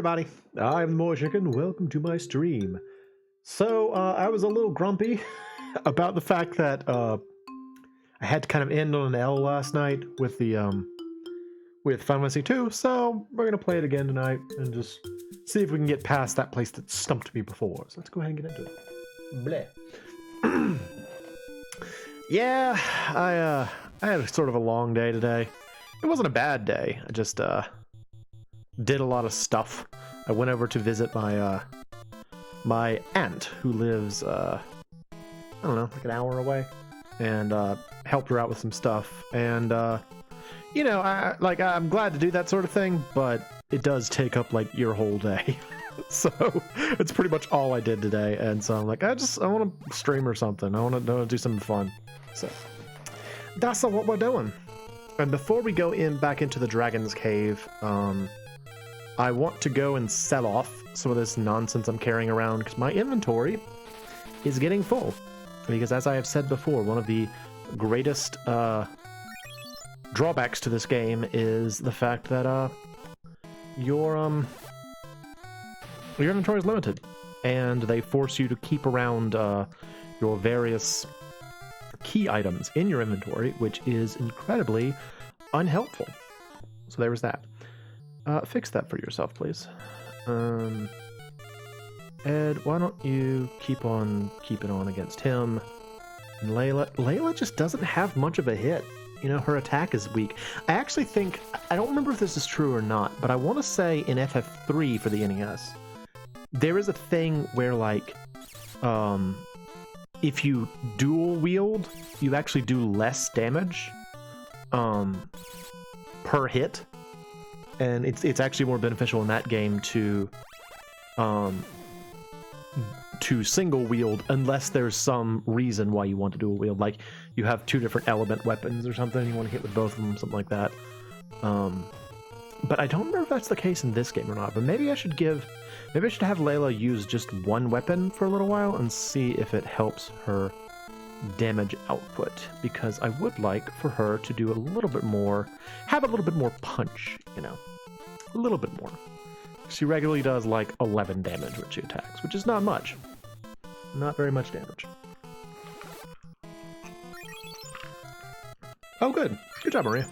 everybody, I'm MoeChicken. Welcome to my stream. So, I was a little grumpy about the fact that I had to kind of end on an L last night with the with Final Fantasy 2, so we're gonna play it again tonight and just see if we can get past that place that stumped me before. So let's go ahead and get into it. Bleh. Yeah, I had sort of a long day today. It wasn't a bad day. I just did a lot of stuff. I went over to visit my my aunt who lives I don't know, like an hour away, and helped her out with some stuff. And you know, I'm glad to do that sort of thing, but it does take up like your whole day. So it's pretty much all I did today. And so I'm like, I want to stream or something. I want to do something fun. So that's what we're doing. And before we go back into the Dragon's Cave, I want to go and sell off some of this nonsense I'm carrying around because my inventory is getting full. Because as I have said before, one of the greatest drawbacks to this game is the fact that your inventory is limited, and they force you to keep around your various key items in your inventory, which is incredibly unhelpful. So there was that. Fix that for yourself, please. Ed, why don't you keep on keeping on against him? And Layla just doesn't have much of a hit. You know, her attack is weak. I actually think, I don't remember if this is true or not, but I want to say in FF3 for the NES, there is a thing where, like, if you dual wield, you actually do less damage per hit. And it's actually more beneficial in that game to single wield unless there's some reason why you want to dual wield, like you have two different element weapons or something, you want to hit with both of them, something like that. But I don't remember if that's the case in this game or not. But maybe I should have Layla use just one weapon for a little while and see if it helps her damage output, because I would like for her to do a little bit more, have a little bit more punch, you know, a little bit more. She regularly does like 11 damage when she attacks, which is not much. Not very much damage. Oh, good. Good job, Maria.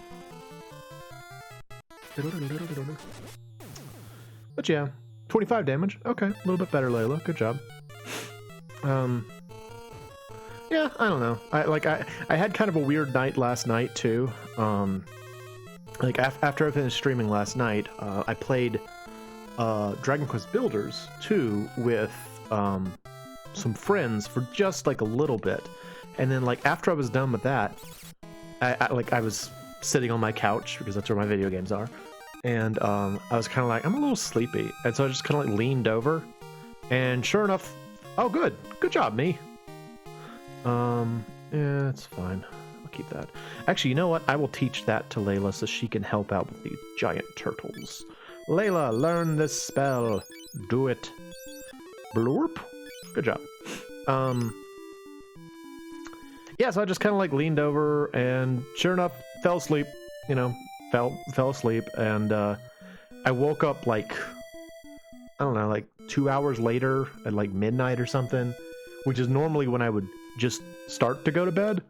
But yeah, 25 damage. Okay, a little bit better, Layla. Good job. Yeah, I don't know. I had kind of a weird night last night too. Like after I finished streaming last night, I played Dragon Quest Builders 2 with some friends for just like a little bit, and then like after I was done with that, I was sitting on my couch because that's where my video games are, and I was kind of like, I'm a little sleepy, and so I just kind of like leaned over, and sure enough, oh good job, me. Yeah, it's fine. I'll keep that. Actually, you know what? I will teach that to Layla so she can help out with the giant turtles. Layla, learn this spell. Do it. Blurp. Good job. Yeah, so I just kind of like leaned over and sure enough, fell asleep, you know, fell asleep, and I woke up like, I don't know, like 2 hours later at like midnight or something, which is normally when I would just start to go to bed.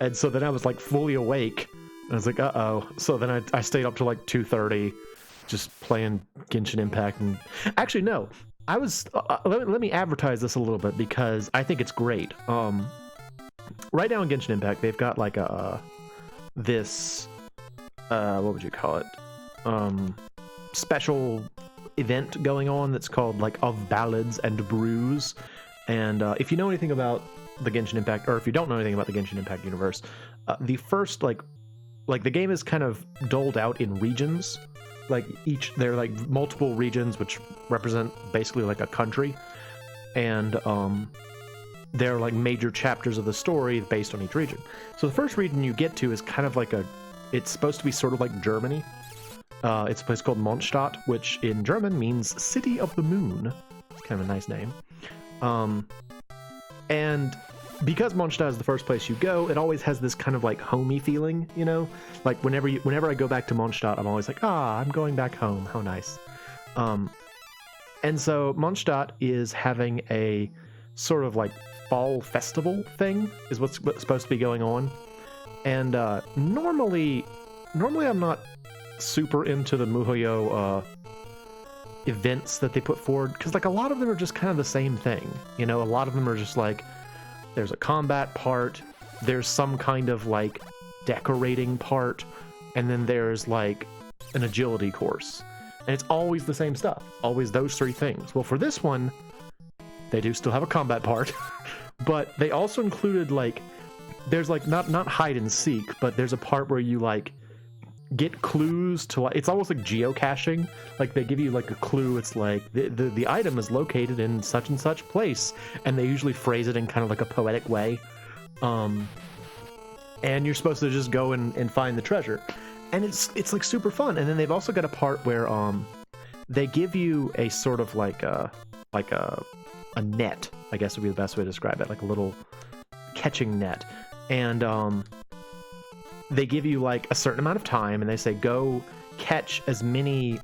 And so then I was like fully awake, and I was like, uh-oh. So then I stayed up till like 2:30 just playing Genshin Impact. And actually, no, I was let me advertise this a little bit because I think it's great. Right now in Genshin Impact, they've got like this what would you call it, special event going on that's called like Of Ballads and Brews. And if you know anything about the Genshin Impact, or if you don't know anything about the Genshin Impact universe, the first like the game is kind of doled out in regions. Like there are like multiple regions which represent basically like a country, and there are like major chapters of the story based on each region. So the first region you get to is kind of like it's supposed to be sort of like Germany. It's a place called Monstart, which in German means City of the Moon. It's kind of a nice name. And because Monstart is the first place you go, it always has this kind of like homey feeling, you know? Like whenever I go back to Monstart, I'm always like, I'm going back home. How nice. And so Monstart is having a sort of like fall festival thing, is what's supposed to be going on. And normally I'm not super into the MoeChicken events that they put forward, because like a lot of them are just kind of the same thing. You know, a lot of them are just like, there's a combat part, there's some kind of like decorating part, and then there's like an agility course. And it's always the same stuff, always those three things. Well, for this one, they do still have a combat part, but they also included like, there's like not hide and seek, but there's a part where you like get clues to, like, it's almost like geocaching. Like they give you like a clue. It's like the item is located in such and such place, and they usually phrase it in kind of like a poetic way. And you're supposed to just go and find the treasure, and it's like super fun. And then they've also got a part where they give you a sort of like a net, I guess would be the best way to describe it, like a little catching net. And they give you like a certain amount of time, and they say go catch as many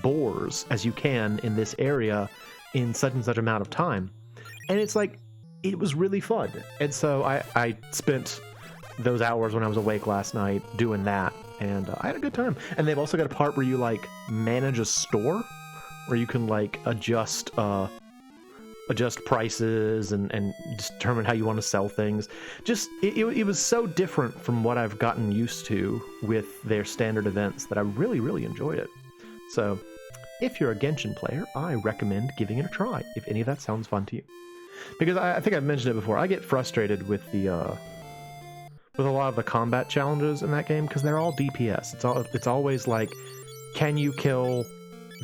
boars as you can in this area in such and such amount of time. And it's like, it was really fun. And so I spent those hours when I was awake last night doing that, and I had a good time. And they've also got a part where you like manage a store where you can like adjust prices and determine how you want to sell things. Just it was so different from what I've gotten used to with their standard events that I really enjoyed it. So if you're a Genshin player, I recommend giving it a try if any of that sounds fun to you, because I think I've mentioned it before, I get frustrated with with a lot of the combat challenges in that game, because they're all DPS. It's always like, can you kill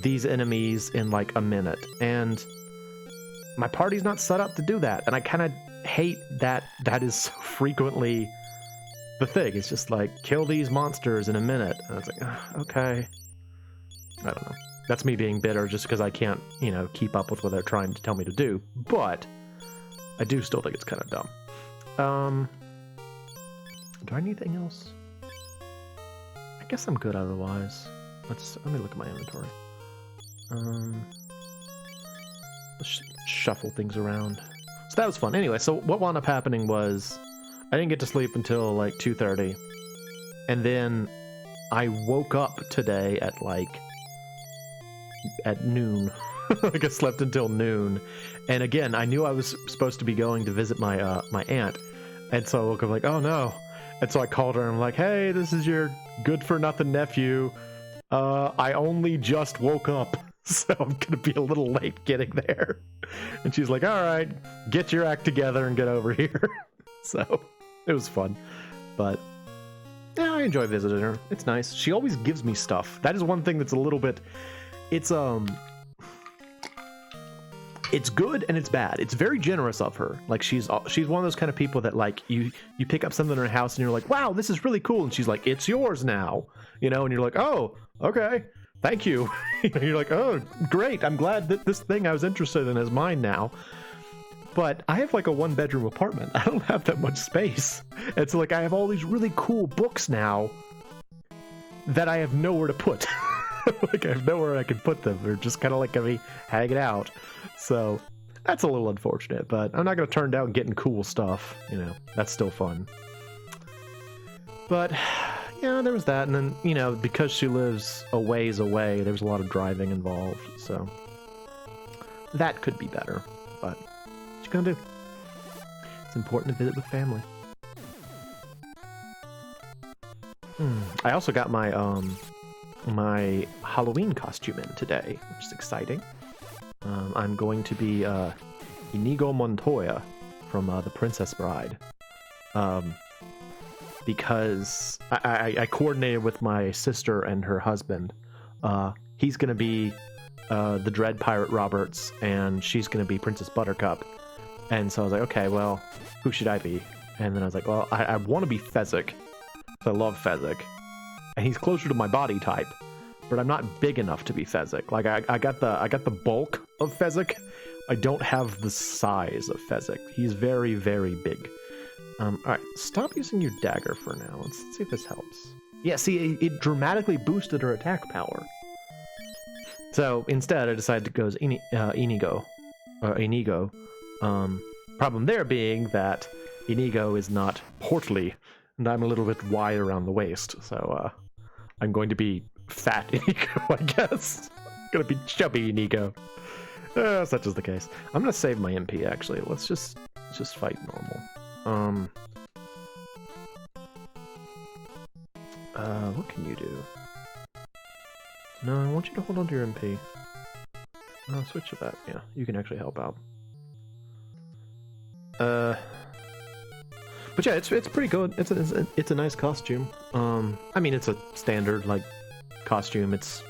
these enemies in like a minute? And my party's not set up to do that, and I kind of hate that is so frequently the thing. It's just like, kill these monsters in a minute, and it's like, okay. I don't know. That's me being bitter just because I can't, you know, keep up with what they're trying to tell me to do, but I do still think it's kind of dumb. Do I need anything else? I guess I'm good otherwise. Let me look at my inventory. Let's shuffle things around. So that was fun. Anyway, so what wound up happening was I didn't get to sleep until like 2:30, and then I woke up today at noon. Like I slept until noon, and again I knew I was supposed to be going to visit my my aunt, and so I woke up like, oh no. And so I called her and I'm like, hey, this is your good-for-nothing nephew. I only just woke up, so I'm going to be a little late getting there. And she's like, all right, get your act together and get over here. So it was fun. But yeah, I enjoy visiting her. It's nice. She always gives me stuff. That is one thing that's a little bit... It's good and it's bad. It's very generous of her. Like she's one of those kind of people that like you pick up something in her house and you're like, wow, this is really cool, and she's like, it's yours now, you know, and you're like, oh, okay, thank you. You're like, oh, great, I'm glad that this thing I was interested in is mine now. But I have like a 1-bedroom apartment. I don't have that much space, and so like I have all these really cool books now that I have nowhere to put. Like I have nowhere I can put them. They're just kind of like me hanging out. So that's a little unfortunate, but I'm not going to turn down getting cool stuff. You know, that's still fun. But yeah, there was that. And then, you know, because she lives a ways away, there's a lot of driving involved. So that could be better, but what you gonna do? It's important to visit with family. I also got my my Halloween costume in today, which is exciting. I'm going to be Inigo Montoya from The Princess Bride, because I coordinated with my sister and her husband. He's going to be the Dread Pirate Roberts, and she's going to be Princess Buttercup. And so I was like, okay, well, who should I be? And then I was like, well, I want to be Fezzik, because I love Fezzik. And he's closer to my body type, but I'm not big enough to be Fezzik. Like I got the bulk of Fezzik. I don't have the size of Fezzik. He's very, very big. All right, stop using your dagger for now. Let's see if this helps. Yeah, see, it dramatically boosted her attack power. So instead, I decided to go as Inigo. Problem there being that Inigo is not portly, and I'm a little bit wide around the waist, so I'm going to be fat Inigo, I guess. Gonna be chubby Inigo. Such is the case. I'm gonna save my MP actually. Let's just fight normal. What can you do? No, I want you to hold on to your MP. No, switch to that. Yeah, you can actually help out. But yeah, it's pretty good. It's a nice costume. I mean, it's a standard like costume. It's,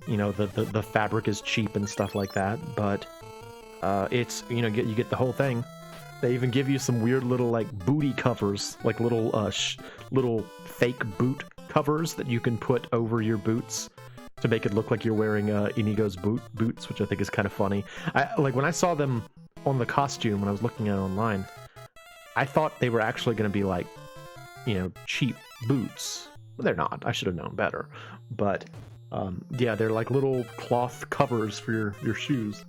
you know, the fabric is cheap and stuff like that. But it's, you know, you get the whole thing. They even give you some weird little like booty covers, like little little fake boot covers that you can put over your boots to make it look like you're wearing Inigo's boots, which I think is kind of funny. Like when I saw them on the costume when I was looking at it online, I thought they were actually going to be like, you know, cheap boots. Well, they're not. I should have known better. But yeah, they're like little cloth covers for your shoes.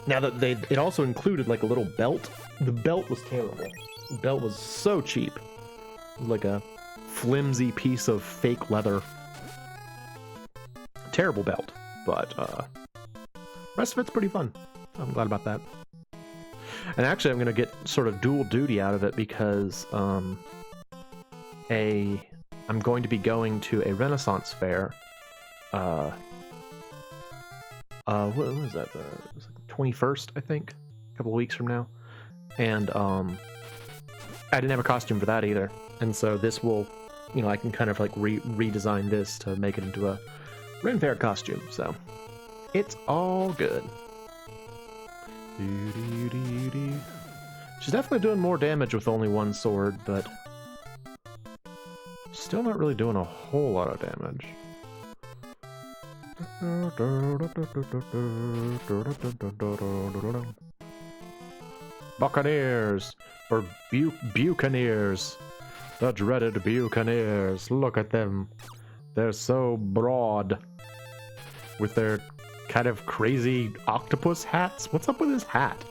Now that it also included like a little belt. The belt was terrible. The belt was so cheap. It was like a flimsy piece of fake leather. Terrible belt, but rest of it's pretty fun. I'm glad about that. And actually, I'm gonna get sort of dual duty out of it because I'm going to be going to a Renaissance fair. What was that? It was like 21st, I think, a couple of weeks from now. And I didn't have a costume for that either. And so this will, you know, I can kind of like redesign this to make it into a Ren Fair costume. So it's all good. She's definitely doing more damage with only one sword, but still not really doing a whole lot of damage. Buccaneers, or Buccaneers, the dreaded Buccaneers. Look at them. They're so broad with their kind of crazy octopus hats. What's up with his hat?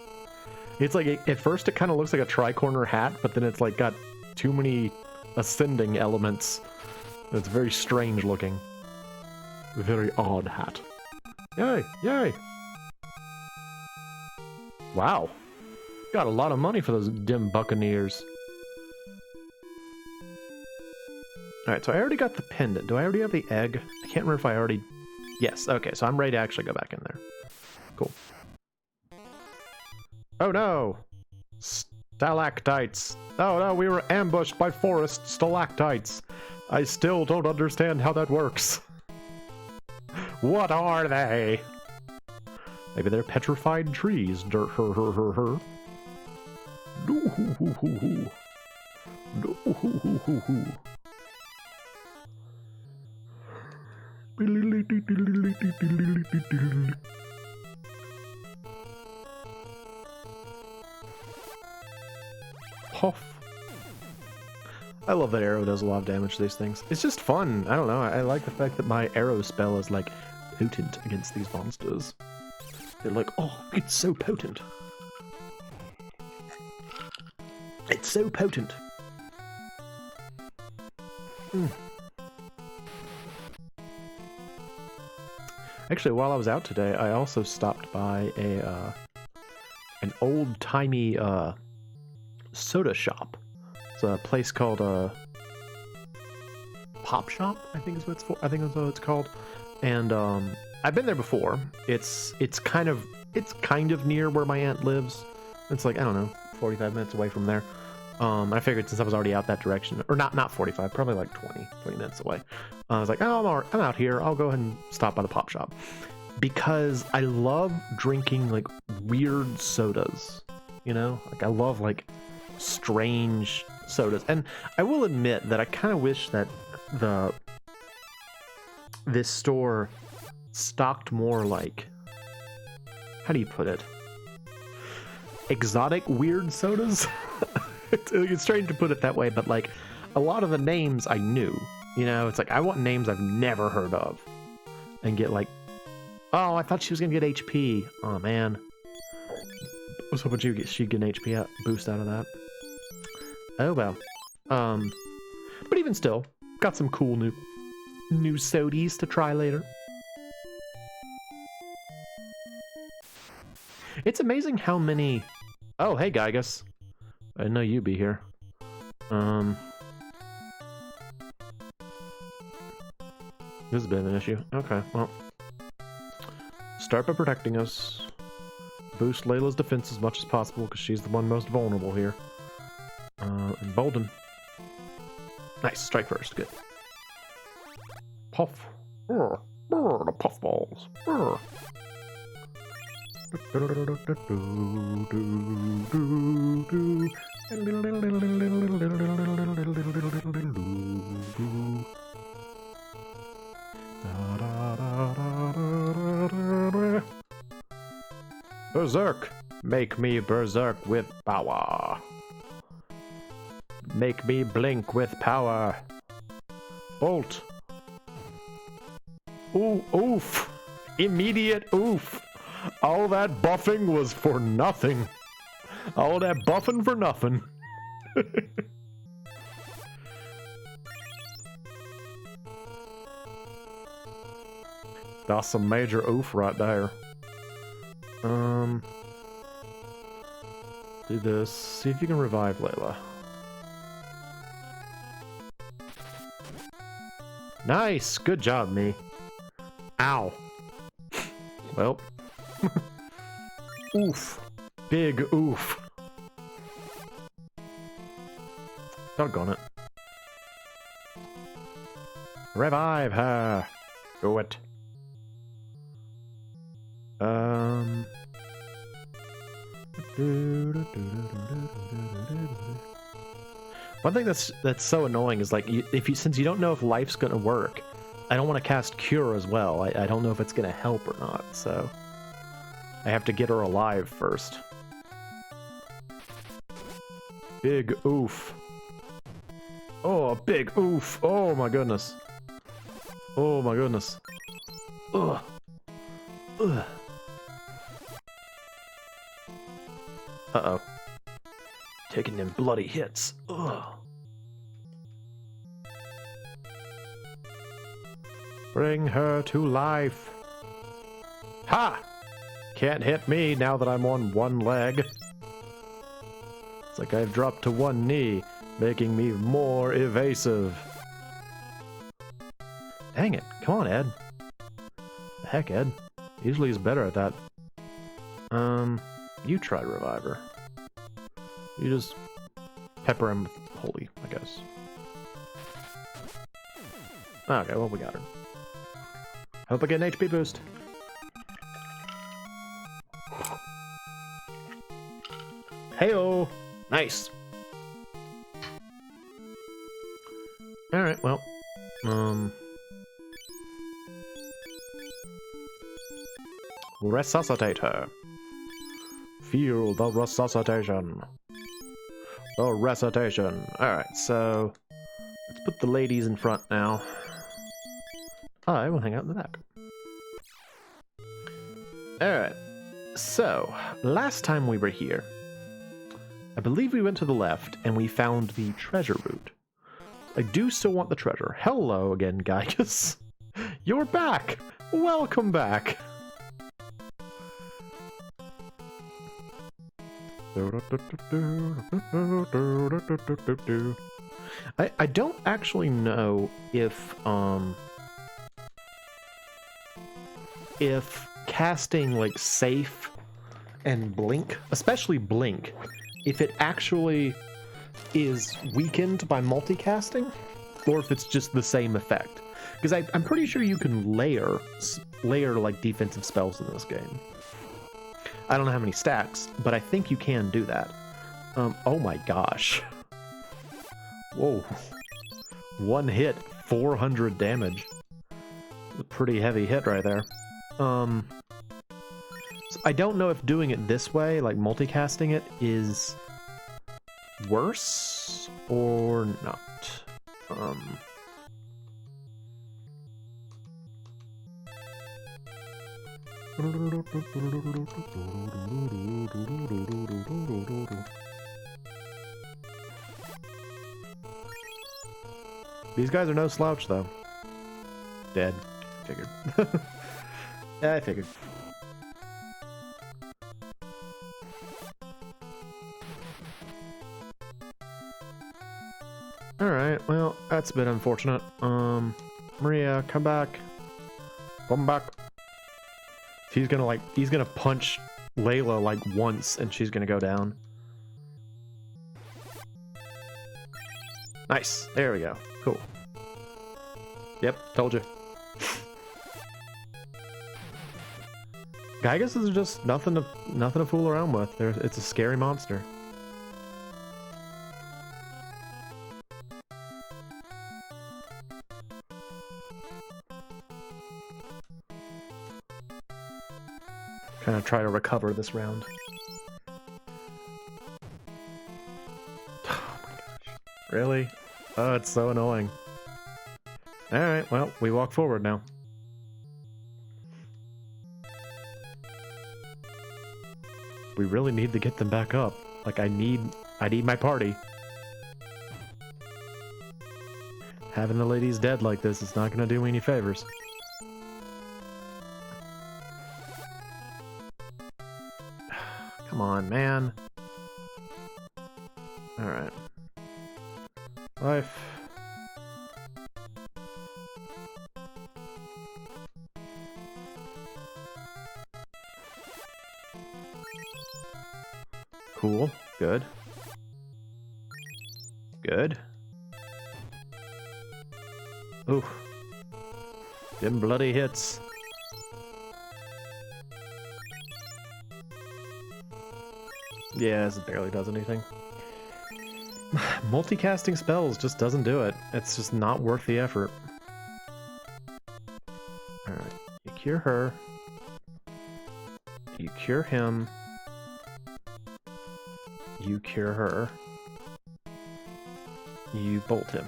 It's like, at first it kind of looks like a tri-corner hat, but then it's like got too many ascending elements. It's very strange looking. Very odd hat. Yay! Yay! Wow. Got a lot of money for those dim Buccaneers. Alright, so I already got the pendant. Do I already have the egg? I can't remember if I already... Yes, okay, so I'm ready to actually go back in there. Cool. Oh no! Stalactites! Oh no, we were ambushed by forest stalactites! I still don't understand how that works. What are they? Maybe they're petrified trees. Dirt, her. No, hoo. No, hoo. Puff. I love that arrow does a lot of damage to these things. It's just fun. I don't know. I like the fact that my arrow spell is like potent against these monsters. They're like, oh, it's so potent. It's so potent. Actually, while I was out today, I also stopped by an old-timey soda shop. It's a place called Pop Shop, I think is what it's for. I think that's what it's called. And I've been there before. It's kind of near where my aunt lives. It's like, I don't know, 45 minutes away from there. I figured since I was already out that direction, or not 45, probably like 20 minutes away. I was like, oh, I'm out here. I'll go ahead and stop by the Pop Shop. Because I love drinking like weird sodas, you know? Like I love like strange sodas. And I will admit that I kind of wish that this store stocked more like, how do you put it? Exotic weird sodas? It's strange to put it that way, but like a lot of the names I knew, you know, it's like I want names I've never heard of. and get like... Oh, I thought she was gonna get HP. Oh man. I was hoping she'd get an HP boost out of that. Oh well. But even still, got some cool new sodies to try later. It's amazing how many... Oh, hey, Gygus. I didn't know you'd be here. This is a bit of an issue. Okay, well. Start by protecting us. Boost Layla's defense as much as possible, because she's the one most vulnerable here. Embolden. Nice, strike first, good. Puff. The puff balls. Berserk! Make me berserk with power. Make me blink with power. Bolt. Ooh, oof. Immediate oof. All that buffing was for nothing. All that buffing for nothing. That's some major oof right there. Do this. See if you can revive Layla. Nice! Good job, me. Ow. Well. Oof. Big oof. Doggone it. Revive her. Do it. One thing that's so annoying is like since you don't know if life's gonna work, I don't want to cast Cure as well. I don't know if it's gonna help or not, so I have to get her alive first. Big oof. Oh, a big oof. Oh my goodness. Oh my goodness. Ugh. Ugh. Uh-oh. Taking them bloody hits. Ugh. Bring her to life. Ha! Can't hit me now that I'm on one leg. It's like I've dropped to one knee, making me more evasive. Dang it. Come on, Ed. The heck, Ed. Usually he's better at that. You try Reviver. You just pepper him with Holy, I guess. Okay, well, we got her. Hope I get an HP boost. Heyo! Nice! Alright, well. Resuscitate her. Feel the resuscitation. The recitation. Alright, so let's put the ladies in front now. I will hang out in the back. Alright, so last time we were here, I believe we went to the left and we found the treasure route. I do still want the treasure. Hello again, Gygus. You're back! Welcome back! I don't actually know if casting like safe and blink, especially blink, if it actually is weakened by multicasting, or if it's just the same effect. Because I'm pretty sure you can layer like defensive spells in this game. I don't know how many stacks, but I think you can do that. Oh my gosh. Whoa. One hit, 400 damage. A pretty heavy hit right there. So I don't know if doing it this way, like multicasting it, is worse or not. These guys are no slouch, though. Dead. Figured. Yeah, I figured. Alright, well, that's a bit unfortunate. Maria, come back. Come back. He's gonna punch Layla like once and she's gonna go down. Nice. There we go. Cool. Yep, told you. Gygus is just nothing to fool around with. It's a scary monster. Kind of try to recover this round. Oh my gosh. Really? Oh, it's so annoying. Alright, well, we walk forward now. We really need to get them back up. Like, I need my party. Having the ladies dead like this is not gonna do me any favors. Come on, man. Alright. Life. Cool. Good. Good. Ooh. Them bloody hits. Yeah, this barely does anything. Multicasting spells just doesn't do it. It's just not worth the effort. Alright. You cure her. You cure him. You cure her. You bolt him.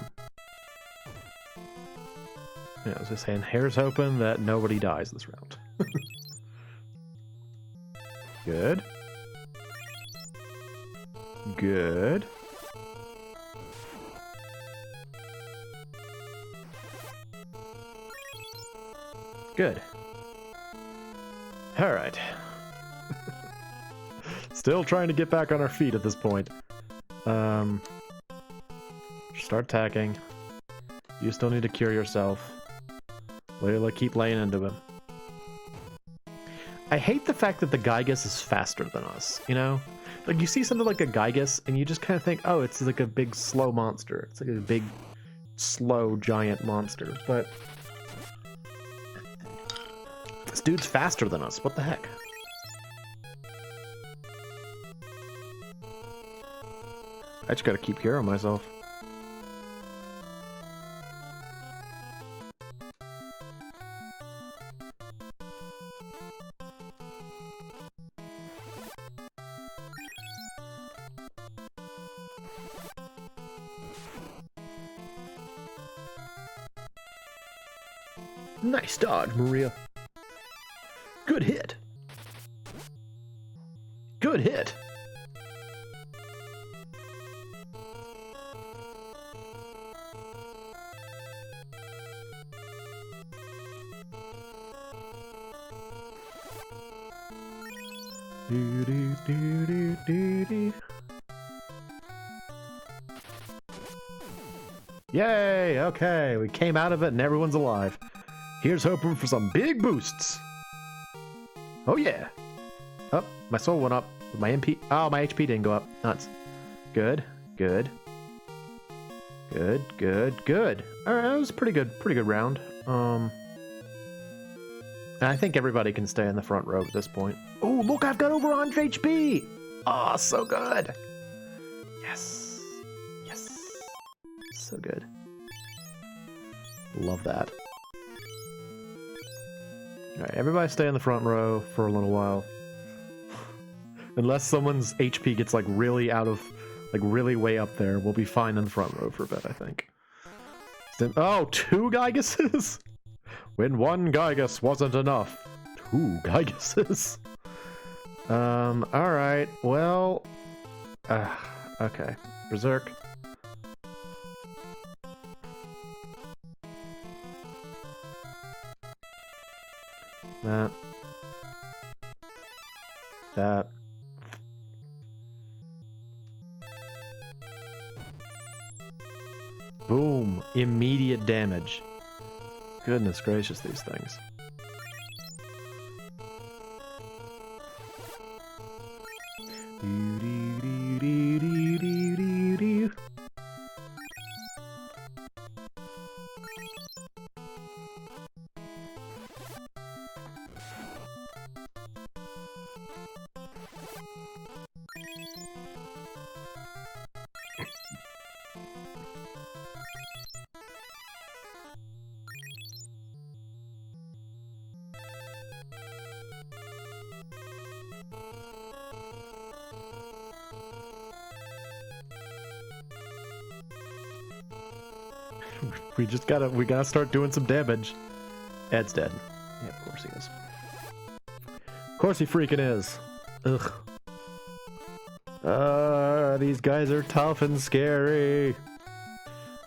Yeah, I was just saying, here's hoping that nobody dies this round. Good. Good. Good. All right. Still trying to get back on our feet at this point. Start attacking. You still need to cure yourself. Layla, keep laying into him. I hate the fact that the Gygus is faster than us, you know? Like, you see something like a Gygus, and you just kind of think, oh, it's like a big, slow monster. It's like a big, slow, giant monster. But this dude's faster than us. What the heck? I just gotta keep curing myself. Nice dodge, Maria. Good hit. Good hit. Yay! Okay, we came out of it and everyone's alive. Here's hoping for some big boosts. Oh yeah. Oh, my soul went up. My MP. Oh, my HP didn't go up. Nuts. Good. Good. Good. Good. Good. All right, that was pretty good. Pretty good round. I think everybody can stay in the front row at this point. Oh, look! I've got over 100 HP. Oh, so good. Yes. Yes. So good. Love that. Alright, everybody stay in the front row for a little while. Unless someone's HP gets like really out of, like really way up there, we'll be fine in the front row for a bit, I think. Oh, 2 Gyguses? When 1 Gygus wasn't enough, 2 Gyguses. Alright, well... okay. Berserk. That. That. Boom. Immediate damage. Goodness gracious, these things. We gotta start doing some damage. Ed's dead. Yeah, of course he is. Of course he freaking is. Ugh. These guys are tough and scary.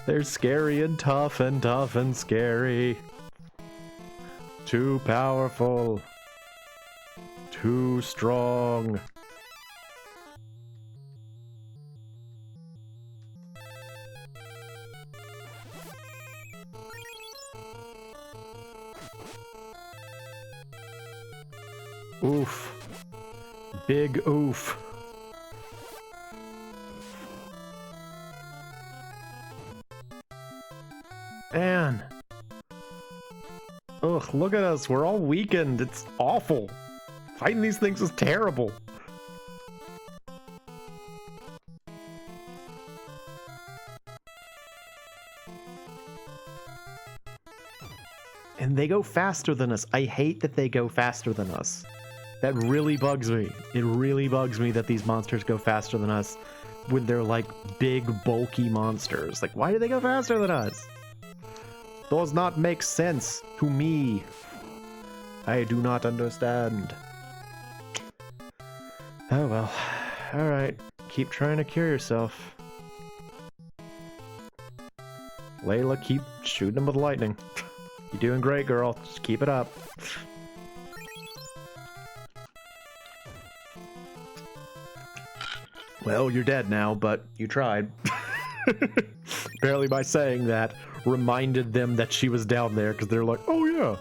They're scary and tough and scary. Too powerful. Too strong. Oof. Big oof. Man. Ugh, look at us. We're all weakened. It's awful. Fighting these things is terrible. And they go faster than us. I hate that they go faster than us. That really bugs me. It really bugs me that these monsters go faster than us when they're like big, bulky monsters. Like, why do they go faster than us? Does not make sense to me. I do not understand. Oh well. Alright. Keep trying to cure yourself. Layla, keep shooting them with lightning. You're doing great, girl. Just keep it up. Well, you're dead now, but you tried. Barely by saying that reminded them that she was down there, because they're like, oh yeah,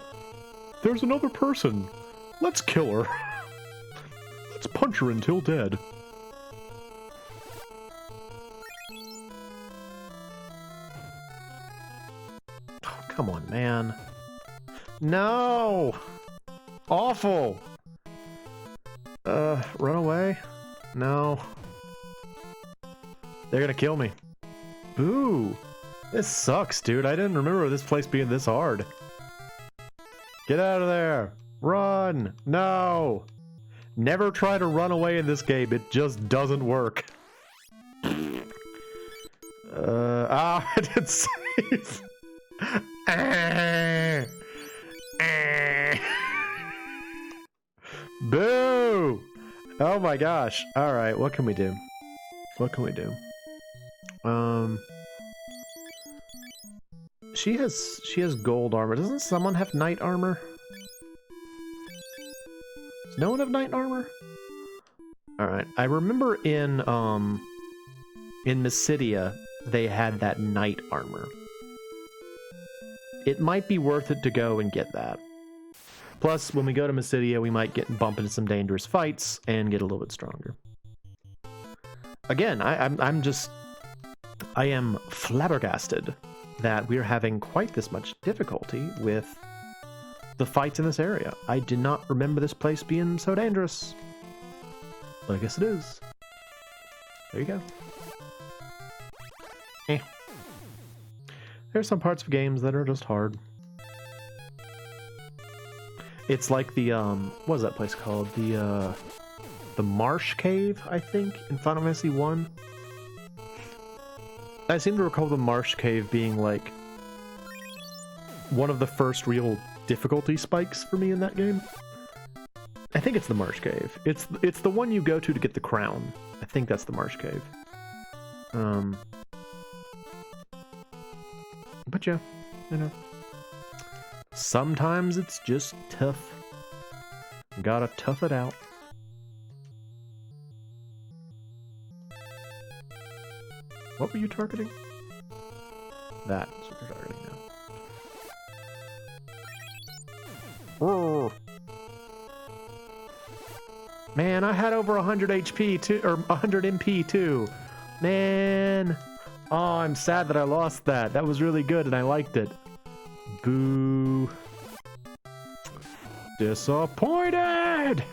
there's another person. Let's kill her. Let's punch her until dead. Oh, come on, man. No! Awful! Run away? No. They're gonna kill me. Boo! This sucks, dude. I didn't remember this place being this hard. Get out of there! Run! No! Never try to run away in this game. It just doesn't work. I didn't save. Boo! Oh my gosh. Alright, what can we do? What can we do? She has gold armor. Doesn't someone have knight armor? Does no one have knight armor? Alright. I remember in Mysidia they had that knight armor. It might be worth it to go and get that. Plus, when we go to Mysidia, we might bump into some dangerous fights and get a little bit stronger. Again, I am flabbergasted that we're having quite this much difficulty with the fights in this area. I did not remember this place being so dangerous. But I guess it is. There you go. Eh. There's some parts of games that are just hard. It's like the, what is that place called? The Marsh Cave, I think, in Final Fantasy 1. I seem to recall the Marsh Cave being, like, one of the first real difficulty spikes for me in that game. I think it's the Marsh Cave. It's the one you go to get the crown. I think that's the Marsh Cave. But yeah, you know. Sometimes it's just tough. Gotta tough it out. What were you targeting? That's what you're targeting now. Oh. Man, I had over 100 HP too, or 100 MP too. Man. Oh, I'm sad that I lost that. That was really good and I liked it. Boo. Disappointed!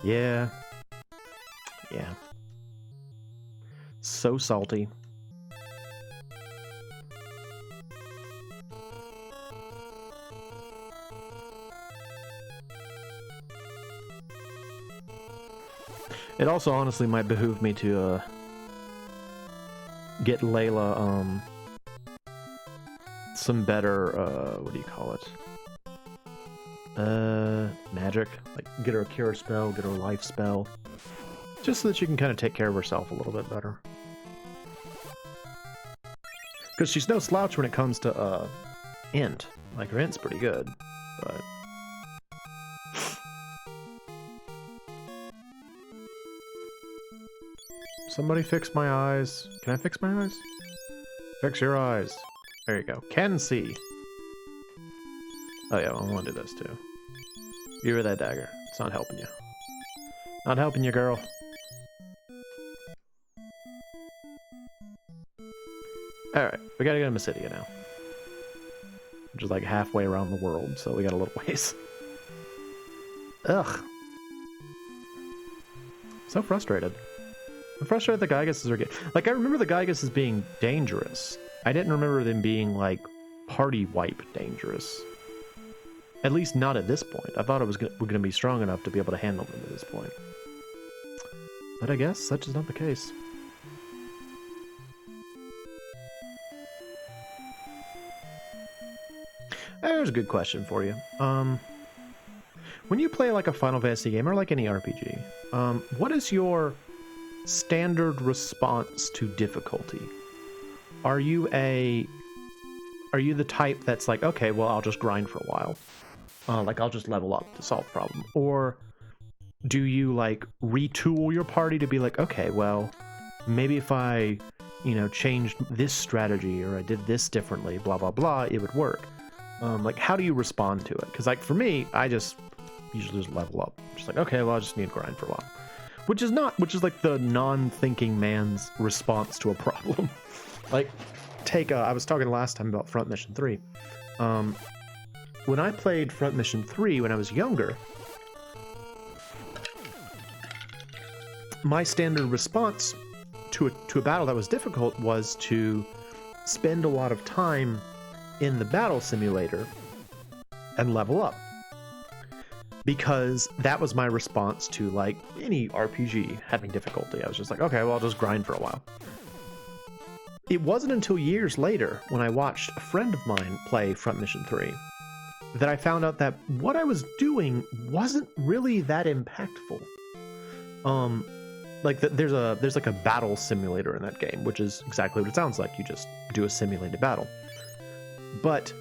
Yeah. Yeah. So salty. It also honestly might behoove me to get Layla some better what do you call it? Magic. Like get her a cure spell, get her a life spell. Just so that she can kind of take care of herself a little bit better. Because she's no slouch when it comes to int. Like her int's pretty good, but somebody fix my eyes. Can I fix my eyes? Fix your eyes. There you go. Can see. Oh yeah, I want to do this too. You with that dagger. It's not helping you. Not helping you, girl. Alright, we gotta go to Mysidia now. Which is like halfway around the world, so we got a little ways. Ugh. So frustrated. I'm frustrated the Gyguses are getting... Like, I remember the Gyguses being dangerous. I didn't remember them being, like, party wipe dangerous. At least not at this point. I thought it was we're going to be strong enough to be able to handle them at this point. But I guess such is not the case. There's a good question for you. When you play like a Final Fantasy game or like any RPG, what is your standard response to difficulty? Are you the type that's like, okay, well, I'll just grind for a while. Like, I'll just level up to solve the problem. Or do you, like, retool your party to be like, okay, well, maybe if I, you know, changed this strategy or I did this differently, blah, blah, blah, it would work. Like, how do you respond to it? Because, like, for me, I just usually just level up. Just like, okay, well, I just need to grind for a while. Which is like the non-thinking man's response to a problem. Like, I was talking last time about Front Mission 3. When I played Front Mission 3 when I was younger, my standard response to a battle that was difficult was to spend a lot of time in the battle simulator and level up. Because that was my response to, like, any RPG having difficulty. I was just like, okay, well, I'll just grind for a while. It wasn't until years later, when I watched a friend of mine play Front Mission 3, that I found out that what I was doing wasn't really that impactful. Like, there's like a battle simulator in that game, which is exactly what it sounds like. You just do a simulated battle. But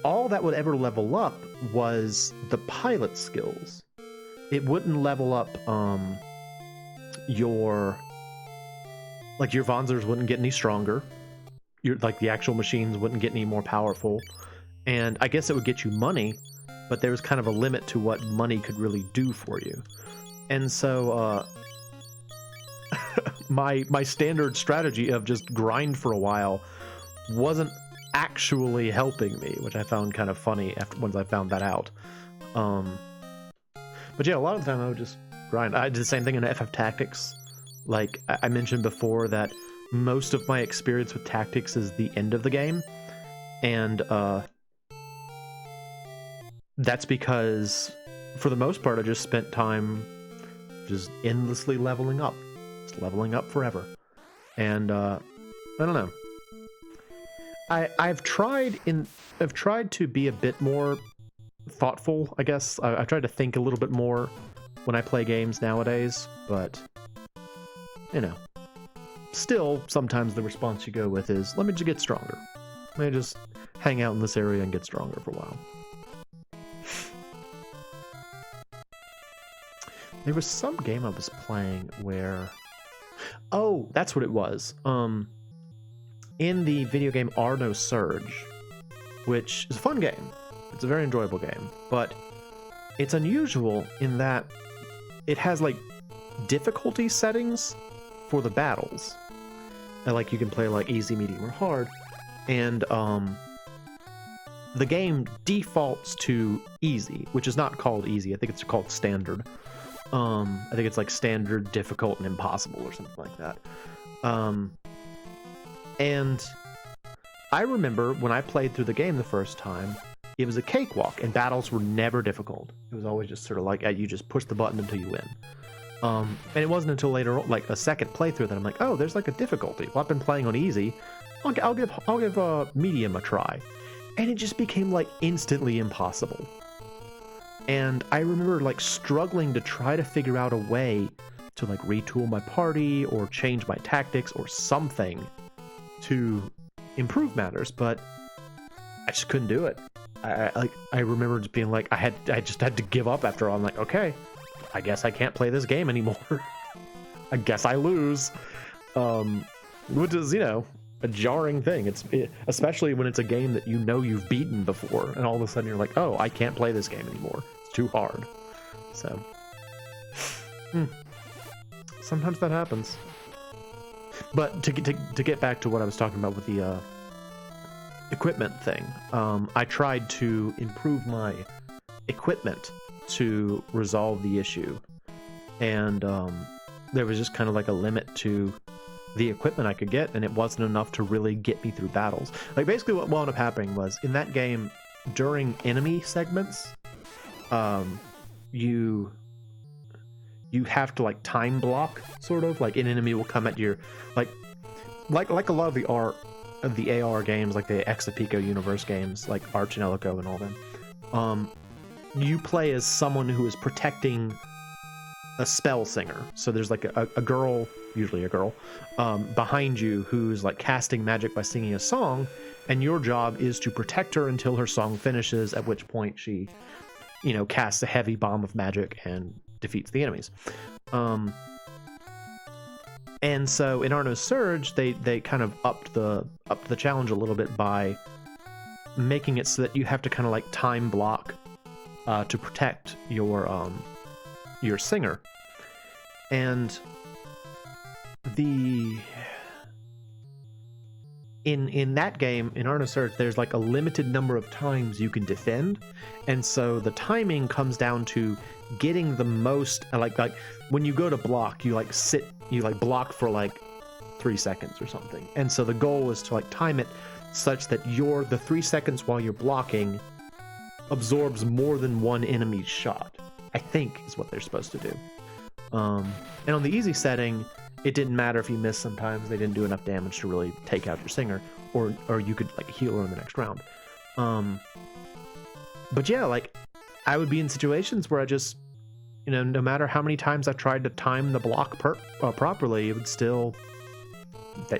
all that would ever level up was the pilot skills. It wouldn't level up your Vanzers wouldn't get any stronger. The actual machines wouldn't get any more powerful. And I guess it would get you money, but there was kind of a limit to what money could really do for you. And so my standard strategy of just grind for a while wasn't actually helping me, which I found kind of funny once I found that out. But yeah, a lot of the time I would just grind. I did the same thing in FF Tactics. Like I mentioned before, that most of my experience with Tactics is the end of the game, and that's because for the most part I just spent time just endlessly leveling up, just leveling up forever. And I don't know. I've tried to be a bit more thoughtful, I guess. I've tried to think a little bit more when I play games nowadays, but you know, still sometimes the response you go with is, let me just get stronger. Let me just hang out in this area and get stronger for a while. There was some game I was playing where, oh, that's what it was. In the video game Arno Surge, which is a fun game. It's a very enjoyable game, but it's unusual in that it has like difficulty settings for the battles. And like you can play like easy, medium, or hard, and the game defaults to easy, which is not called easy. I think it's called standard. I think it's like standard, difficult, and impossible or something like that. And I remember when I played through the game the first time, it was a cakewalk, and battles were never difficult. It was always just sort of like you just push the button until you win. And it wasn't until later, like a second playthrough, that I'm like, oh, there's like a difficulty. Well, I've been playing on easy. I'll give medium a try, and it just became like instantly impossible. And I remember like struggling to try to figure out a way to like retool my party or change my tactics or something to improve matters, but I just couldn't do it. I remember just being like, I just had to give up after all. I'm like, okay, I guess I can't play this game anymore. I guess I lose. Which is, you know, a jarring thing. Especially when it's a game that you know you've beaten before, and all of a sudden you're like, oh, I can't play this game anymore. It's too hard. So, sometimes that happens. But to get back to what I was talking about with the equipment thing, I tried to improve my equipment to resolve the issue, and there was just kind of like a limit to the equipment I could get, and it wasn't enough to really get me through battles. Like basically what wound up happening was, in that game, during enemy segments, you have to like time block, sort of like an enemy will come at your like a lot of the AR games, like the Exapico universe games, like Arch and Elico and all them. You play as someone who is protecting a spell singer. So there's like a girl, usually a girl, behind you who's like casting magic by singing a song, and your job is to protect her until her song finishes, at which point she, you know, casts a heavy bomb of magic and defeats the enemies. And so in Arno Surge, they kind of upped the challenge a little bit by making it so that you have to kind of like time block to protect your singer. And in that game, in Arno Surge, there's like a limited number of times you can defend, and so the timing comes down to getting the most, like when you go to block, you block for like 3 seconds or something, and so the goal is to like time it such that the 3 seconds while you're blocking absorbs more than one enemy's shot, I think is what they're supposed to do. And on the easy setting, it didn't matter if you missed sometimes. They didn't do enough damage to really take out your singer, or you could like heal her in the next round. But yeah, like I would be in situations where I just, you know, no matter how many times I tried to time the block properly, it would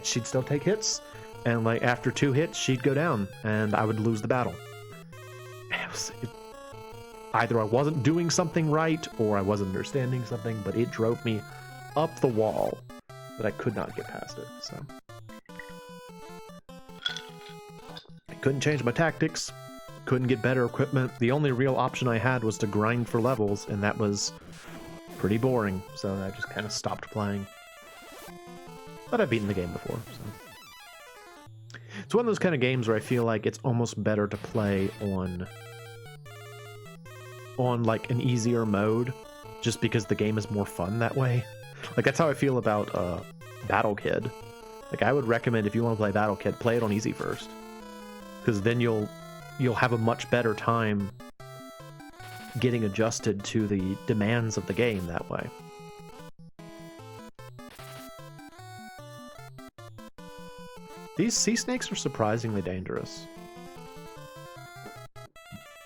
she'd still take hits, and like after 2 hits, she'd go down, and I would lose the battle. Either I wasn't doing something right, or I wasn't understanding something, but it drove me up the wall that I could not get past it. So I couldn't change my tactics, couldn't get better equipment. The only real option I had was to grind for levels, and that was pretty boring, so I just kind of stopped playing. But I've beaten the game before, so it's one of those kind of games where I feel like it's almost better to play on like an easier mode, just because the game is more fun that way. Like that's how I feel about Battle Kid. Like I would recommend, if you want to play Battle Kid, play it on easy first, because then you'll have a much better time getting adjusted to the demands of the game that way. These sea snakes are surprisingly dangerous.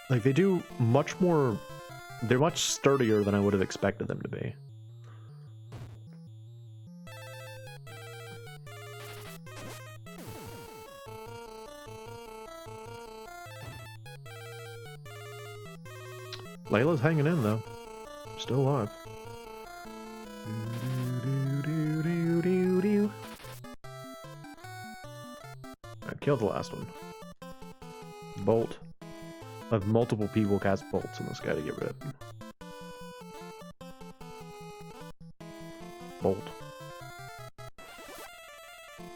Like, they do much more... They're much sturdier than I would have expected them to be. Layla's hanging in, though. Still alive. I killed the last one. Bolt. I have multiple people cast bolts on this guy to get rid of him. Bolt.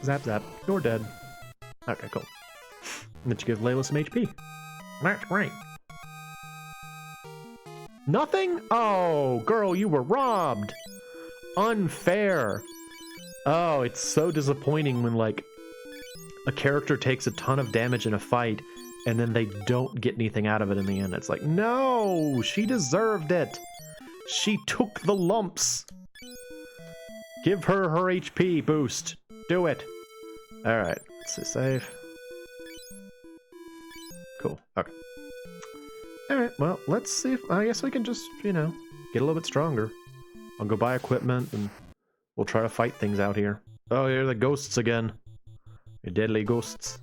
Zap zap. You're dead. Okay, cool. And then you give Layla some HP. That's great. Nothing? Oh, girl, you were robbed. Unfair. Oh, it's so disappointing when, like, a character takes a ton of damage in a fight and then they don't get anything out of it in the end. It's like, no, she deserved it. She took the lumps. Give her her HP boost. Do it. All right, let's see, save. Cool, okay. All right, well, let's see if, I guess we can just, you know, get a little bit stronger. I'll go buy equipment and we'll try to fight things out here. Oh, here are the ghosts again. The deadly ghosts.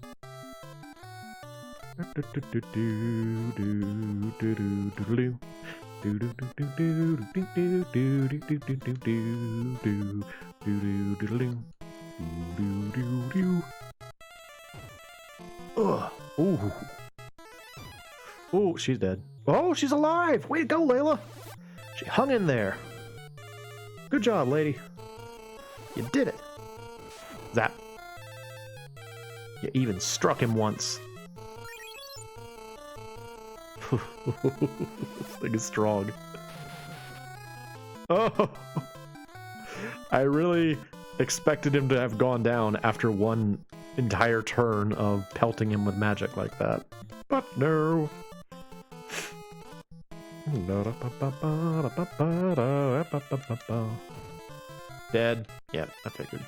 Ugh. Ooh. Ooh, she's dead. Oh, she's alive! Way to go, Layla! She hung in there. Good job, lady. You did it. Zap. You even struck him once. This thing is strong. Oh! I really expected him to have gone down after one entire turn of pelting him with magic like that. But no. Dead. Yep, I figured.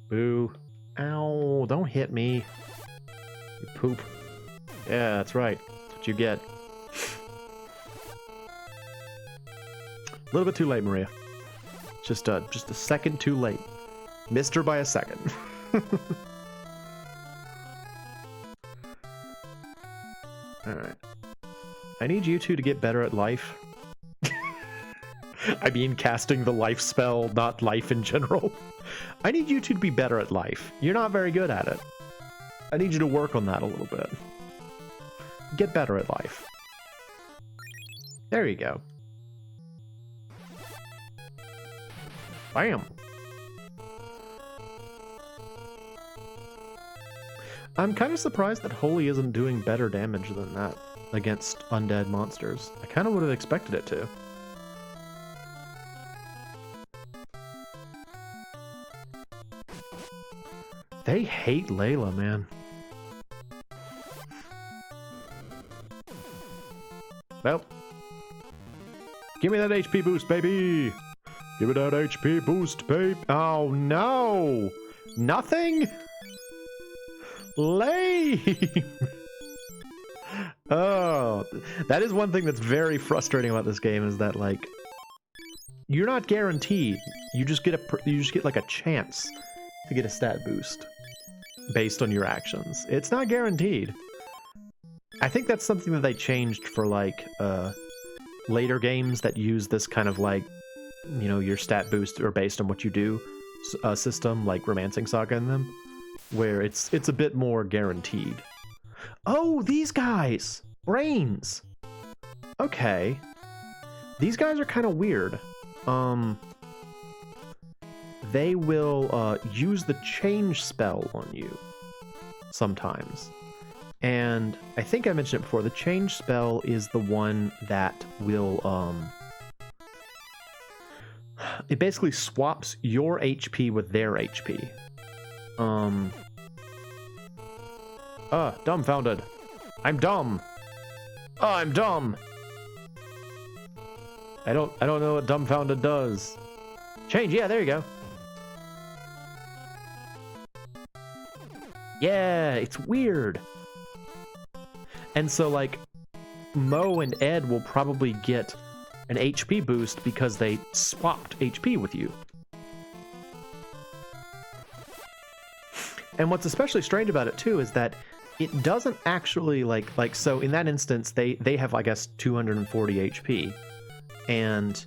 Boo. Ow, don't hit me. You poop. Yeah, that's right. That's what you get. A little bit too late, Maria. Just a second too late. Missed her by a second. Alright. I need you two to get better at life. I mean casting the life spell, not life in general. I need you two to be better at life. You're not very good at it. I need you to work on that a little bit. Get better at life. There you go. Bam! I'm kind of surprised that Holy isn't doing better damage than that against undead monsters. I kind of would have expected it to. They hate Layla, man. Well. Give me that HP boost, baby! Give me that HP boost, babe! Oh, no! Nothing? Lame! Oh, that is one thing that's very frustrating about this game, is that, like, you're not guaranteed. You just get like a chance to get a stat boost based on your actions. It's not guaranteed. I think that's something that they changed for, like, later games that use this kind of, like, you know, your stat boost are based on what you do system, like Romancing Saga in them, where it's a bit more guaranteed. Oh, these guys! Brains! Okay. These guys are kind of weird. They will use the change spell on you sometimes. And I think I mentioned it before, the change spell is the one that will, it basically swaps your HP with their HP. Dumbfounded. I'm dumb. Oh, I'm dumb. I don't know what dumbfounded does. Change, yeah, there you go. Yeah, it's weird. And so, like, Moe and Ed will probably get an HP boost because they swapped HP with you. And what's especially strange about it, too, is that it doesn't actually, like so in that instance, they have, I guess, 240 HP. And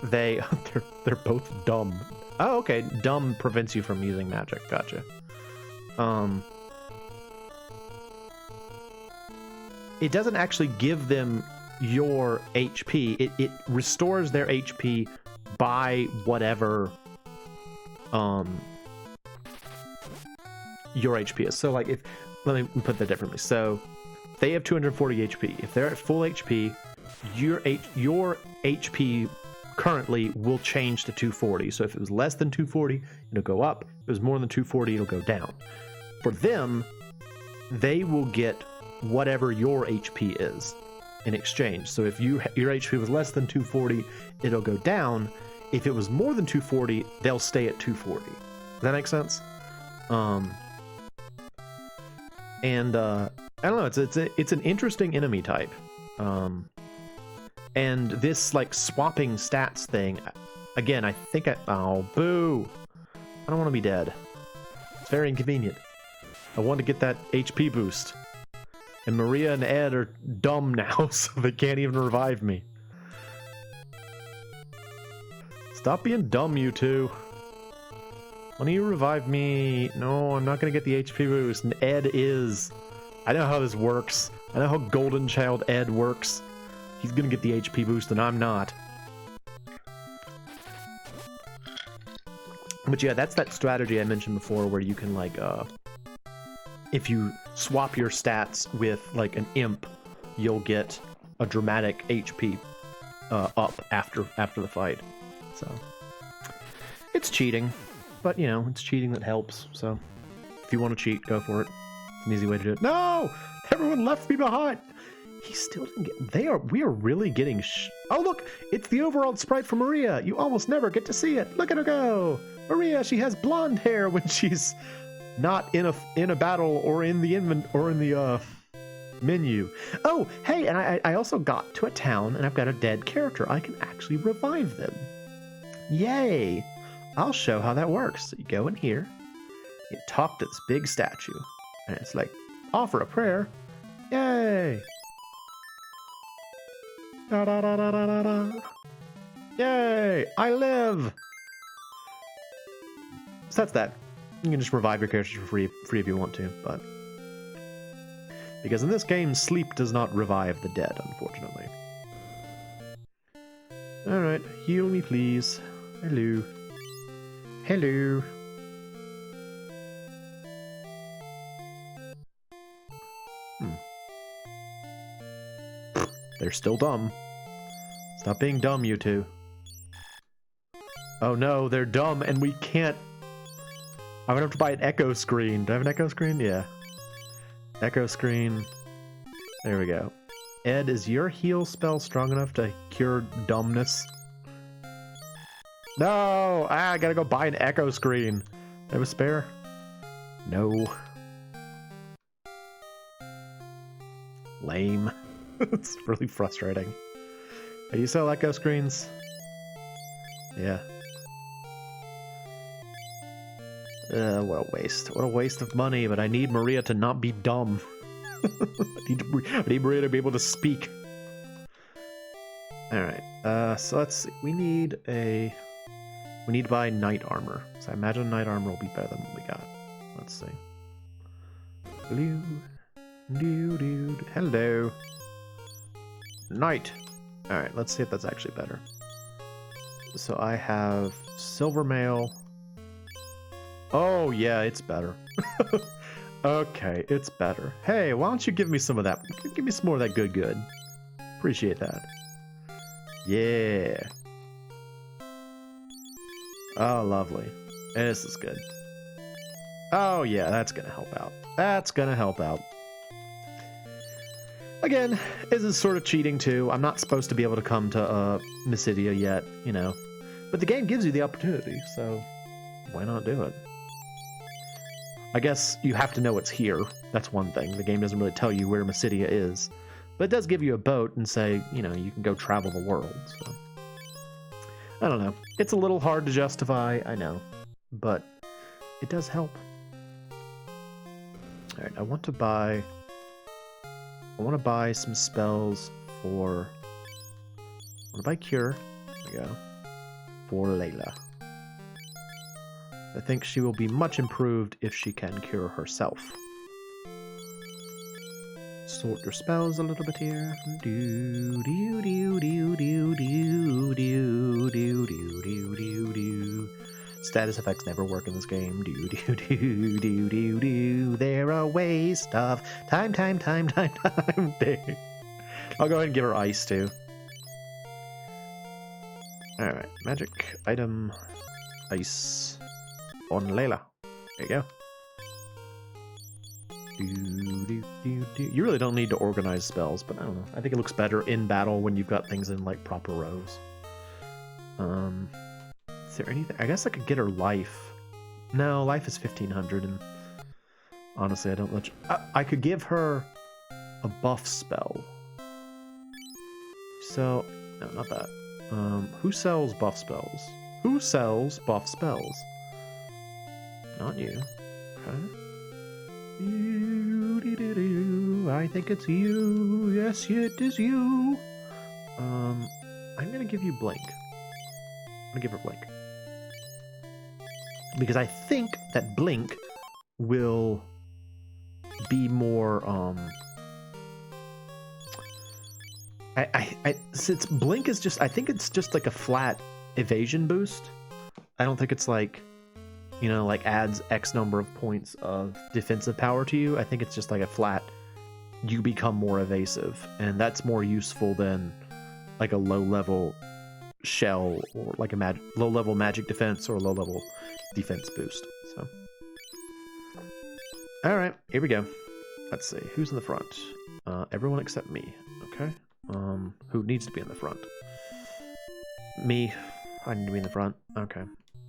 they're both dumb. Oh, okay. Dumb prevents you from using magic. Gotcha. It doesn't actually give them your HP. It restores their HP by whatever your HP is. So like, if let me put that differently. So they have 240 HP. If they're at full HP, your HP currently will change to 240. So if it was less than 240, it'll go up. If it was more than 240, it'll go down. For them, they will get whatever your HP is in exchange. So if your HP was less than 240, it'll go down. If it was more than 240, they'll stay at 240. Does that make sense? And I don't know. It's an interesting enemy type. And this like swapping stats thing, again, I think oh, boo! I don't want to be dead. It's very inconvenient. I want to get that HP boost. And Maria and Ed are dumb now, so they can't even revive me. Stop being dumb, you two. Why don't you revive me? No, I'm not going to get the HP boost. And Ed is. I know how this works. I know how Golden Child Ed works. He's going to get the HP boost, and I'm not. But yeah, that's that strategy I mentioned before where you can, like, if you swap your stats with, like, an imp, you'll get a dramatic HP up after the fight. So, it's cheating. But, you know, it's cheating that helps. So, if you want to cheat, go for it. It's an easy way to do it. No! Everyone left me behind! He still didn't get... We are really getting... Oh, look! It's the overall sprite for Maria! You almost never get to see it! Look at her go! Maria, she has blonde hair when she's not in a battle or in the menu. Oh, hey, and I also got to a town, and I've got a dead character. I can actually revive them. Yay! I'll show how that works. So you go in here, you talk to this big statue, and it's like, offer a prayer. Yay! Da da da da da da da. Yay! I live! So that's that. You can just revive your characters for free if you want to, but... Because in this game, sleep does not revive the dead, unfortunately. Alright, heal me please. Hello. Hello. They're still dumb. Stop being dumb, you two. Oh no, they're dumb and we can't... I'm gonna have to buy an echo screen. Do I have an echo screen? Yeah. Echo screen. There we go. Ed, is your heal spell strong enough to cure dumbness? No! I gotta go buy an echo screen. I have a spare? No. Lame. It's really frustrating. Do you sell echo screens? Yeah. What a waste. What a waste of money, but I need Maria to not be dumb. I need Maria to be able to speak. Alright, so let's see. We need to buy knight armor. So I imagine knight armor will be better than what we got. Let's see. Hello. Knight. Alright, let's see if that's actually better. So I have silver mail. Oh, yeah, it's better. Okay, it's better. Hey, why don't you give me some of that? Give me some more of that good. Appreciate that. Yeah. Oh, lovely. This is good. Oh, yeah, that's gonna help out. That's gonna help out. Again, this is sort of cheating, too. I'm not supposed to be able to come to Mysidia yet, you know. But the game gives you the opportunity, so why not do it? I guess you have to know it's here. That's one thing. The game doesn't really tell you where Mysidia is. But it does give you a boat and say, you know, you can go travel the world. So I don't know. It's a little hard to justify, I know. But it does help. Alright, I want to buy some spells for... I want to buy Cure. There we go. For Layla. I think she will be much improved if she can cure herself. Sort your spells a little bit here. Do do do do do do do do do do do. Status effects never work in this game. Do do do do do do. They're a waste of time. I'll go ahead and give her ice too. All right, magic item, ice. On Layla. There you go. You really don't need to organize spells, but I don't know. I think it looks better in battle when you've got things in like proper rows. Is there anything? I guess I could get her life. No, life is 1500, and honestly, I don't let you. I could give her a buff spell. So no, not that. Who sells buff spells? Who sells buff spells? Not you. Okay. I think it's you. Yes, it is you. I'm gonna give you Blink. I'm gonna give her Blink. Because I think that Blink will be more, since Blink is just, I think it's just like a flat evasion boost. I don't think it's like, you know, like adds X number of points of defensive power to you. I think it's just like a flat, you become more evasive, and that's more useful than like a low-level shell or like a low-level magic defense or a low-level defense boost. So, all right, here we go. Let's see who's in the front. Everyone except me. Okay. Who needs to be in the front? Me. I need to be in the front. Okay.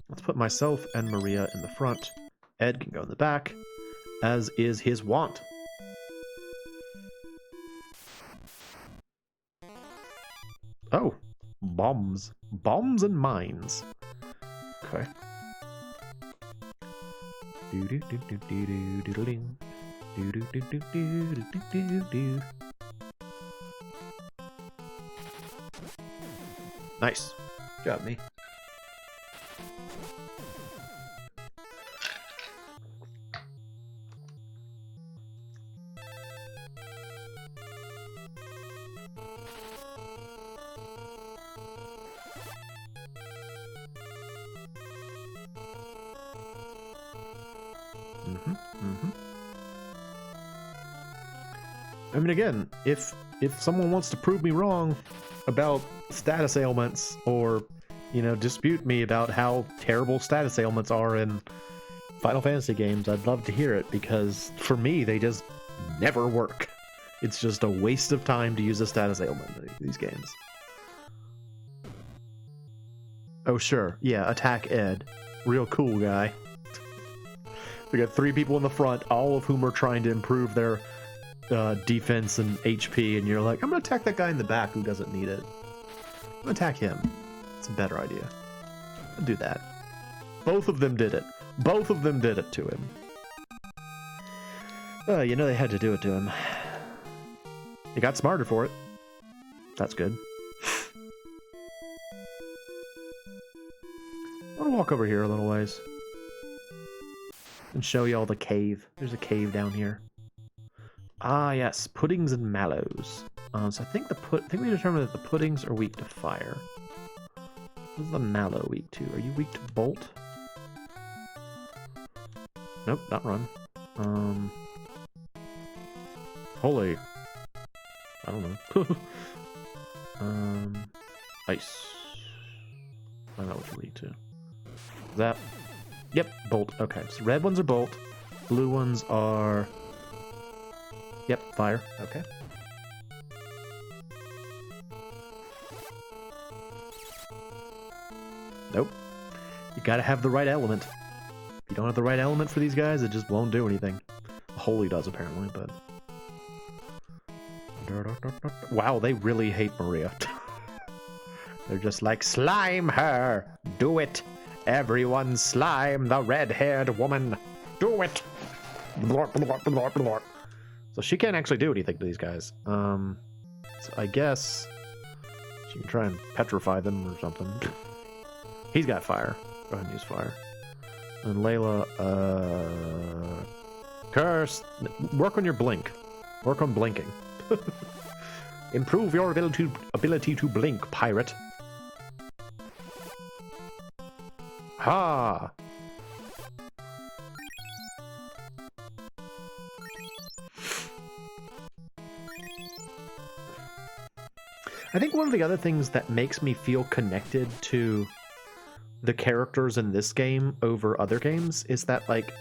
Let's put myself and Maria in the front. Ed can go in the back, as is his wont. Oh, bombs. Bombs and mines. Okay. Nice. Good job, me. I mean, again, if someone wants to prove me wrong about status ailments, or, you know, dispute me about how terrible status ailments are in Final Fantasy games, I'd love to hear it, because for me, they just never work. It's just a waste of time to use a status ailment in these games. Oh, sure. Yeah, attack Ed. Real cool guy. We got 3 people in the front, all of whom are trying to improve their defense and HP, and you're like, I'm gonna attack that guy in the back who doesn't need it. I'm gonna attack him. It's a better idea. I'll do that. Both of them did it. Both of them did it to him. You know they had to do it to him. He got smarter for it. That's good. I'm gonna walk over here a little ways and show you all the cave. There's a cave down here. Ah, yes, puddings and mallows. So I think we determined that the puddings are weak to fire. What is the mallow weak to? Are you weak to bolt? Nope, not run. Holy. I don't know. Ice. I don't know what you're weak to. Is that? Yep, bolt. Okay, so red ones are bolt. Blue ones are... Yep, fire. Okay. Nope. You gotta have the right element. If you don't have the right element for these guys, it just won't do anything. Holy does, apparently, but... Wow, they really hate Maria. They're just like, slime her! Do it! Everyone slime the red-haired woman! Do it! So she can't actually do anything to these guys. So I guess she can try and petrify them or something. He's got fire. Go ahead and use fire. And Layla, curse! Work on your blink. Work on blinking. Improve your ability to blink, pirate. Ha! I think one of the other things that makes me feel connected to the characters in this game over other games is that, like,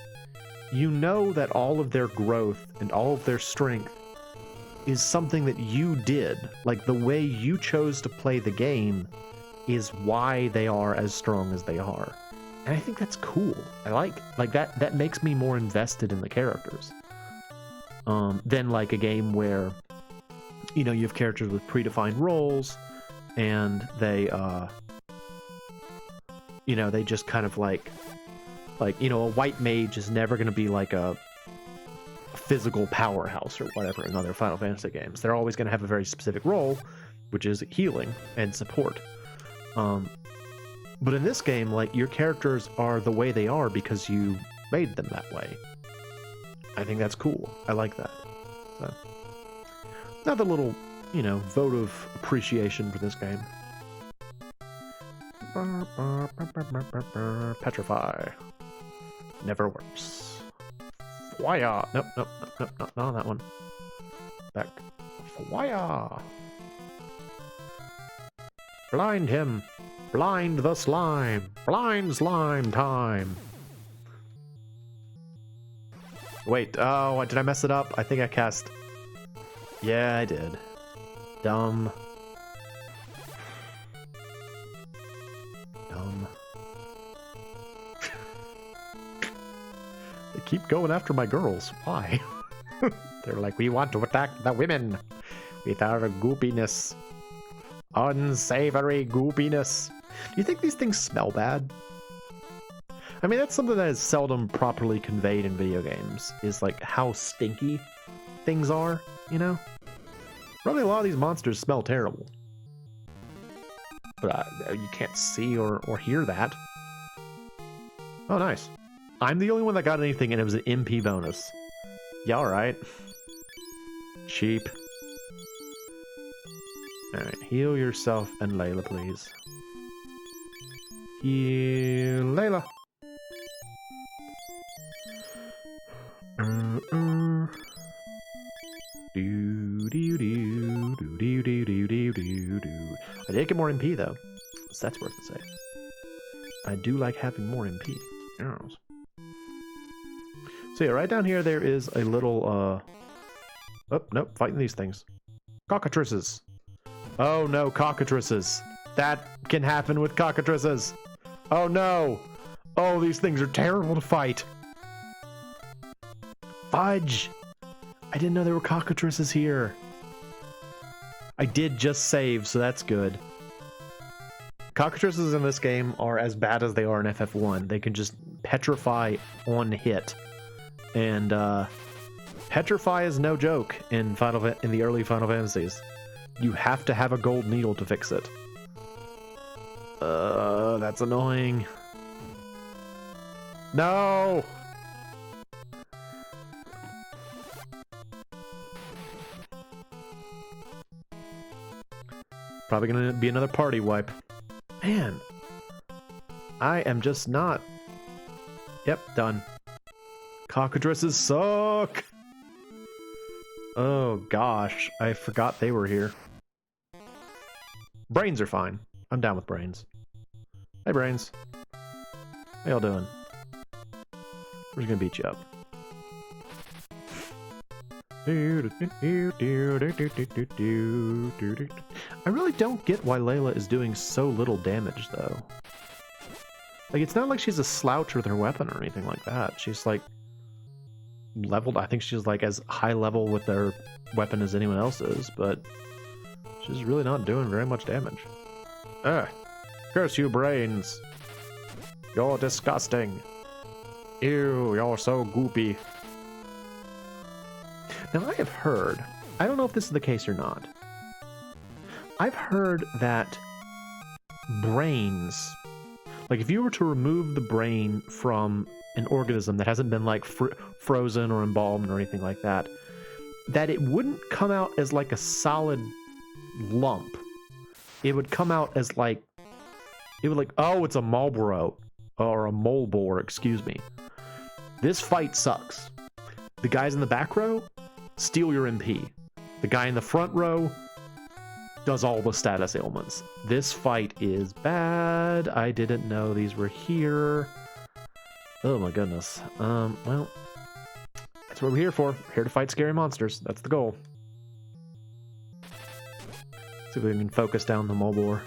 you know that all of their growth and all of their strength is something that you did. Like, the way you chose to play the game is why they are as strong as they are. And I think that's cool. I like that makes me more invested in the characters. Than like a game where, you know, you have characters with predefined roles and they you know, they just kind of like, you know, a white mage is never going to be like a physical powerhouse or whatever in other Final Fantasy games. They're always going to have a very specific role, which is healing and support. But in this game, like, your characters are the way they are because you made them that way. I think that's cool. I like that. So, another little, you know, vote of appreciation for this game. Petrify. Never works. Fire. Nope, not on that one. Back. Fire. Blind him. Blind the slime. Blind slime time. Wait, oh, did I mess it up? I think I cast... Yeah, I did. Dumb. They keep going after my girls. Why? They're like, we want to attack the women with our goopiness. Unsavory goopiness. Do you think these things smell bad? I mean, that's something that is seldom properly conveyed in video games, is like how stinky things are, you know? Probably a lot of these monsters smell terrible. But you can't see or hear that. Oh, nice. I'm the only one that got anything, and it was an MP bonus. Yeah, alright. Cheap. Alright, heal yourself and Layla, please. Heal Layla. I did get more MP though, so that's worth the say. I do like having more MP. Yes. So yeah, right down here there is a little oh nope, fighting these things. Cockatrices. Oh no, cockatrices. That can happen with cockatrices. Oh no. Oh, these things are terrible to fight. Fudge! I didn't know there were cockatrices here. I did just save, so that's good. Cockatrices in this game are as bad as they are in FF1. They can just petrify on hit. And petrify is no joke in the early Final Fantasies. You have to have a gold needle to fix it. That's annoying. No! Probably gonna be another party wipe. Man, I am just not... Yep, done. Cockatrices suck! Oh gosh, I forgot they were here. Brains are fine. I'm down with brains. Hey brains. How y'all doing? We're just gonna beat you up. I really don't get why Layla is doing so little damage, though. Like, it's not like she's a slouch with her weapon or anything like that. She's, like, leveled. I think she's, like, as high level with their weapon as anyone else is, but she's really not doing very much damage. Ugh. Curse you, brains. You're disgusting. Ew, you're so goopy. Now, I have heard, I don't know if this is the case or not, I've heard that brains, like if you were to remove the brain from an organism that hasn't been like frozen or embalmed or anything like that, that it wouldn't come out as like a solid lump. It would come out as like, it would like, oh, it's a Marlboro, or a mole boar, excuse me. This fight sucks. The guys in the back row steal your MP. The guy in the front row does all the status ailments. This fight is bad. I didn't know these were here. Oh my goodness. Well, that's what we're here for. We're here to fight scary monsters. That's the goal. See if we can focus down the mole boar.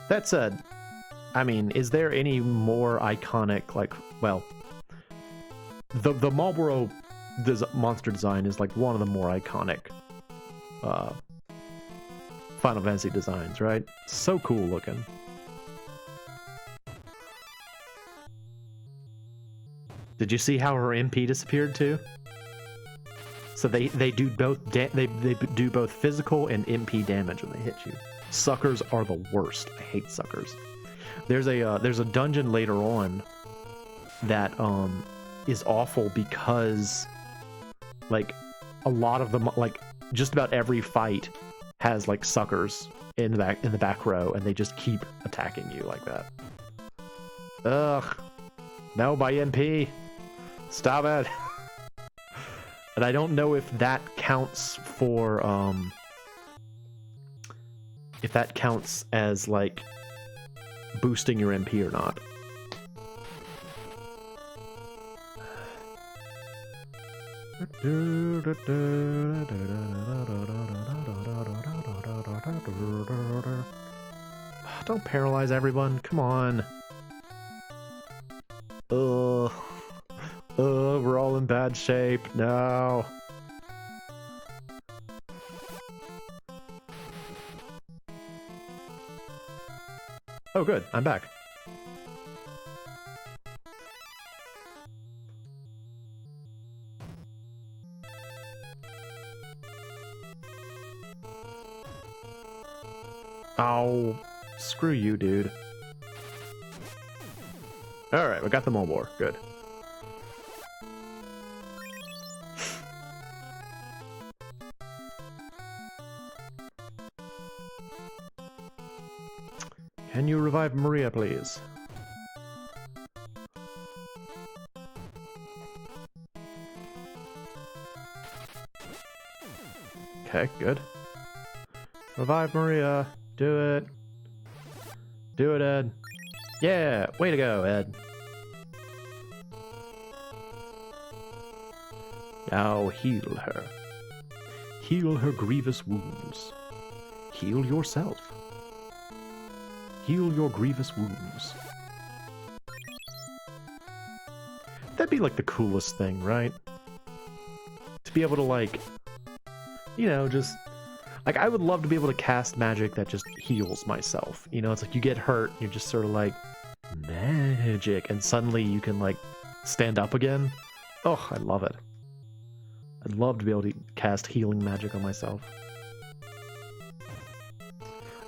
That said, I mean, is there any more iconic, like, well, the Marlboro monster design is like one of the more iconic Final Fantasy designs, right? So cool looking. Did you see how her MP disappeared too? So they do both they do both physical and MP damage when they hit you. Suckers are the worst. I hate suckers. There's a dungeon later on that is awful because like a lot of them, like just about every fight has like suckers in the back row, and they just keep attacking you like that. Ugh. No, my MP. Stop it. And I don't know if that counts for, if that counts as, like, boosting your MP or not. Don't paralyze everyone, come on. Ugh. We're all in bad shape. No. Oh, good. I'm back. Oh, screw you, dude. Alright, we got the mole boar. Good. Can you revive Maria, please? Okay, good. Revive Maria. Do it. Do it, Ed. Yeah, way to go, Ed. Now heal her. Heal her grievous wounds. Heal yourself. Heal your grievous wounds. That'd be like the coolest thing, right? To be able to like, you know, just like I would love to be able to cast magic that just heals myself. You know, it's like you get hurt, you're just sort of like magic, and suddenly you can like stand up again. Oh, I love it. I'd love to be able to cast healing magic on myself.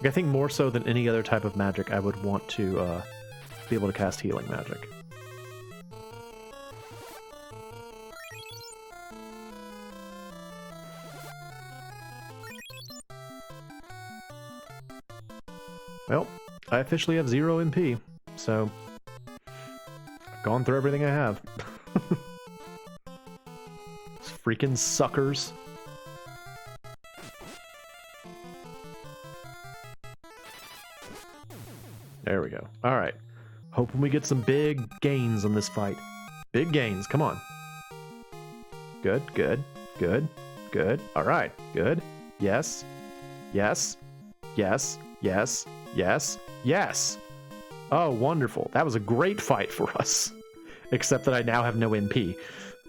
I think more so than any other type of magic, I would want to be able to cast healing magic. Well, I officially have 0 MP, so I've gone through everything I have. These freaking suckers. There we go. All right. Hoping we get some big gains on this fight. Big gains, come on. Good, good, good, good. All right, good. Yes, yes, yes, yes, yes, yes. Oh, wonderful. That was a great fight for us. Except that I now have no MP.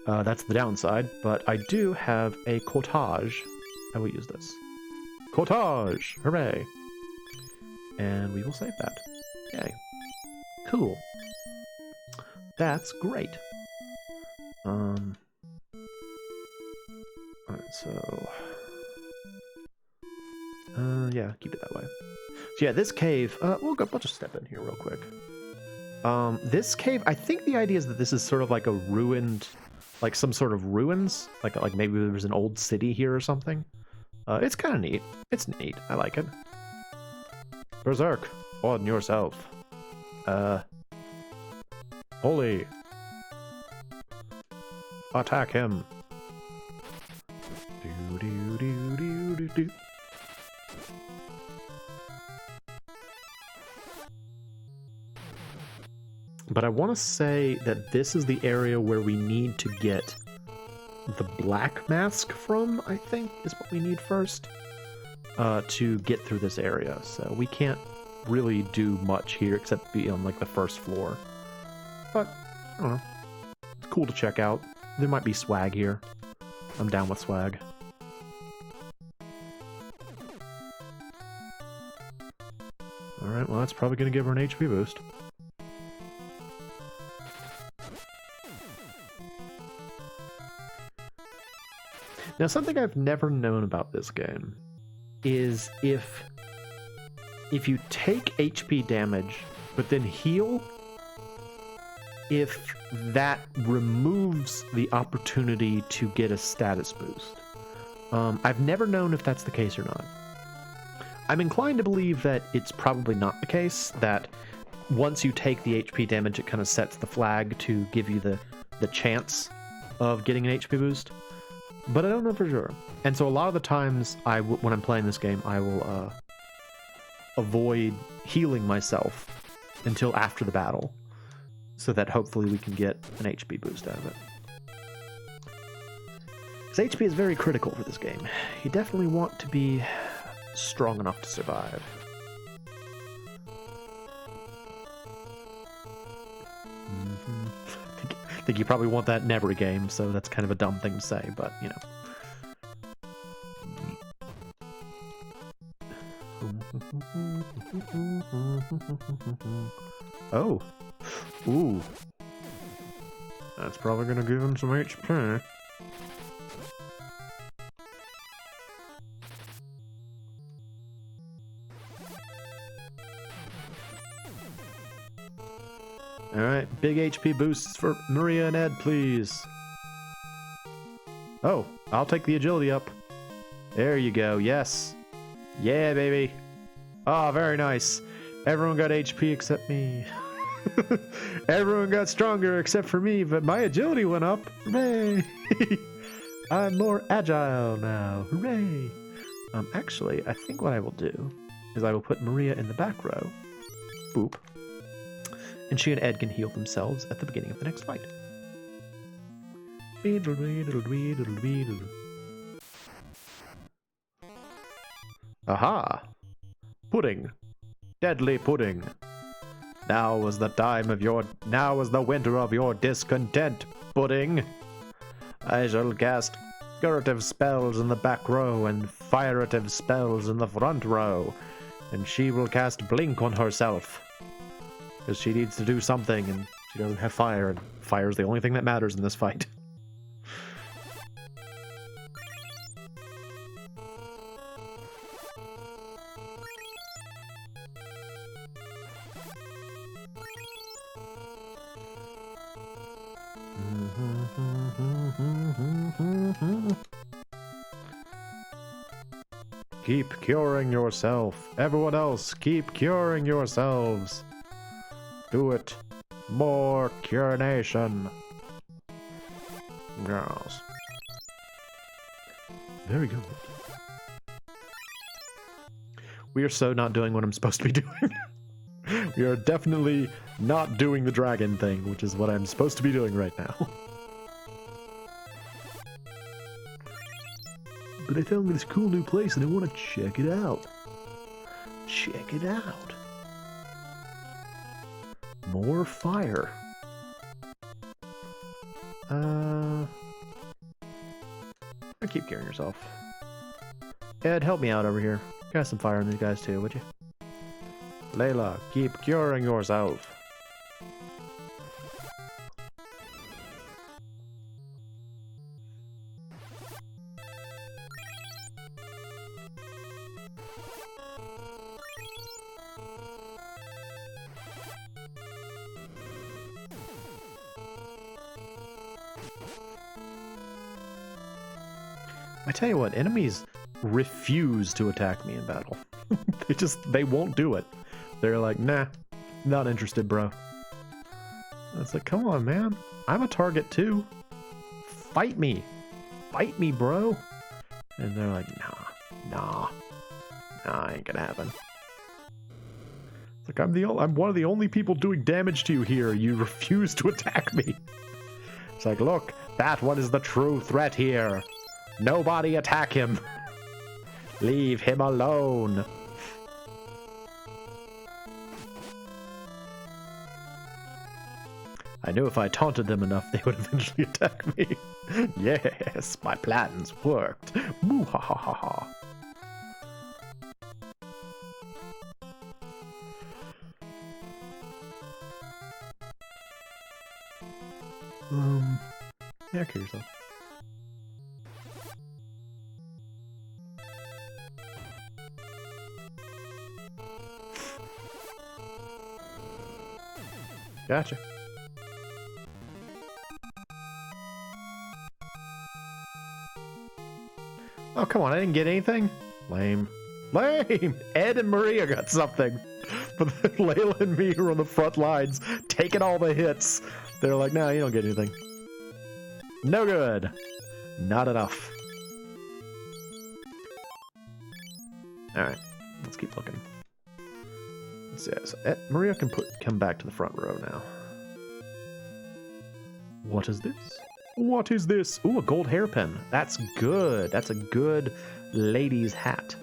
That's the downside, but I do have a cortage. I will use this. Cortage! Hooray! And we will save that. Yay. Cool. That's great. Alright, so... yeah, keep it that way. So yeah, this cave... we'll just step in here real quick. This cave, I think the idea is that this is sort of like a ruined... like some sort of ruins. Like maybe there's an old city here or something. It's kind of neat. It's neat. I like it. Berserk on yourself. Holy. Attack him. Do, do, do, do, do, do. But I want to say that this is the area where we need to get the black mask from, I think, is what we need first to get through this area. So we can't really do much here except be on like the first floor. But, I don't know. It's cool to check out. There might be swag here. I'm down with swag. Alright, well that's probably going to give her an HP boost. Now, something I've never known about this game is if you take HP damage, but then heal, if that removes the opportunity to get a status boost. I've never known if that's the case or not. I'm inclined to believe that it's probably not the case, that once you take the HP damage, it kind of sets the flag to give you the chance of getting an HP boost. But I don't know for sure. And so a lot of the times, when I'm playing this game, I will avoid healing myself until after the battle, so that hopefully we can get an HP boost out of it. Because HP is very critical for this game. You definitely want to be strong enough to survive. I think you probably want that in every game, so that's kind of a dumb thing to say, but, you know. Oh. Ooh. That's probably going to give him some HP. Alright, big HP boosts for Maria and Ed, please. Oh, I'll take the agility up. There you go, yes. Yeah, baby. Oh, very nice. Everyone got HP except me. Everyone got stronger except for me, but my agility went up. Hooray! I'm more agile now. Hooray! Actually, I think what I will do is I will put Maria in the back row. Boop. And she and Ed can heal themselves at the beginning of the next fight. Aha! Pudding. Deadly pudding. Now is the winter of your discontent, pudding. I shall cast curative spells in the back row and fireative spells in the front row. And she will cast blink on herself. Because she needs to do something, and she doesn't have fire, and fire is the only thing that matters in this fight. Keep curing yourself. Everyone else, keep curing yourselves. Do it. More curination. Yes. Very good. We are so not doing what I'm supposed to be doing. You're definitely not doing the dragon thing, which is what I'm supposed to be doing right now. But I found this cool new place and I want to check it out. Check it out. More fire. Keep curing yourself. Ed, help me out over here. Got some fire in these guys too, would you? Layla, keep curing yourself. I tell you what, enemies refuse to attack me in battle. they won't do it. They're like, nah, not interested, bro. It's like, come on, man. I'm a target too. Fight me. Fight me, bro. And they're like, nah, ain't gonna happen. It's like, I'm one of the only people doing damage to you here. You refuse to attack me. It's like, look, that one is the true threat here. Nobody attack him. Leave him alone. I knew if I taunted them enough, they would eventually attack me. Yes, my plans worked. Moo ha ha ha ha. Yeah, kill yourself. Gotcha. Oh, come on, I didn't get anything? Lame. Lame! Ed and Maria got something. But Layla and me are on the front lines, taking all the hits. They're like, no, you don't get anything. No good. Not enough. Alright, let's keep looking. Let's see. So Maria can come back to the front row now. What is this? What is this? Ooh, a gold hairpin. That's good. That's a good lady's hat.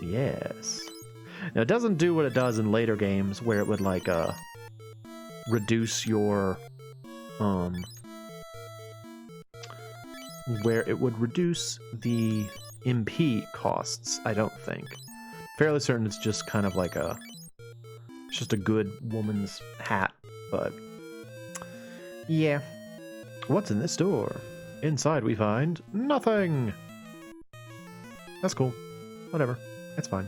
Yes. Now, it doesn't do what it does in later games, where it would, like, reduce your, where it would reduce the MP costs, I don't think. Fairly certain it's just kind of like it's just a good woman's hat, but yeah. What's in this door? Inside we find nothing. That's cool. Whatever. It's fine.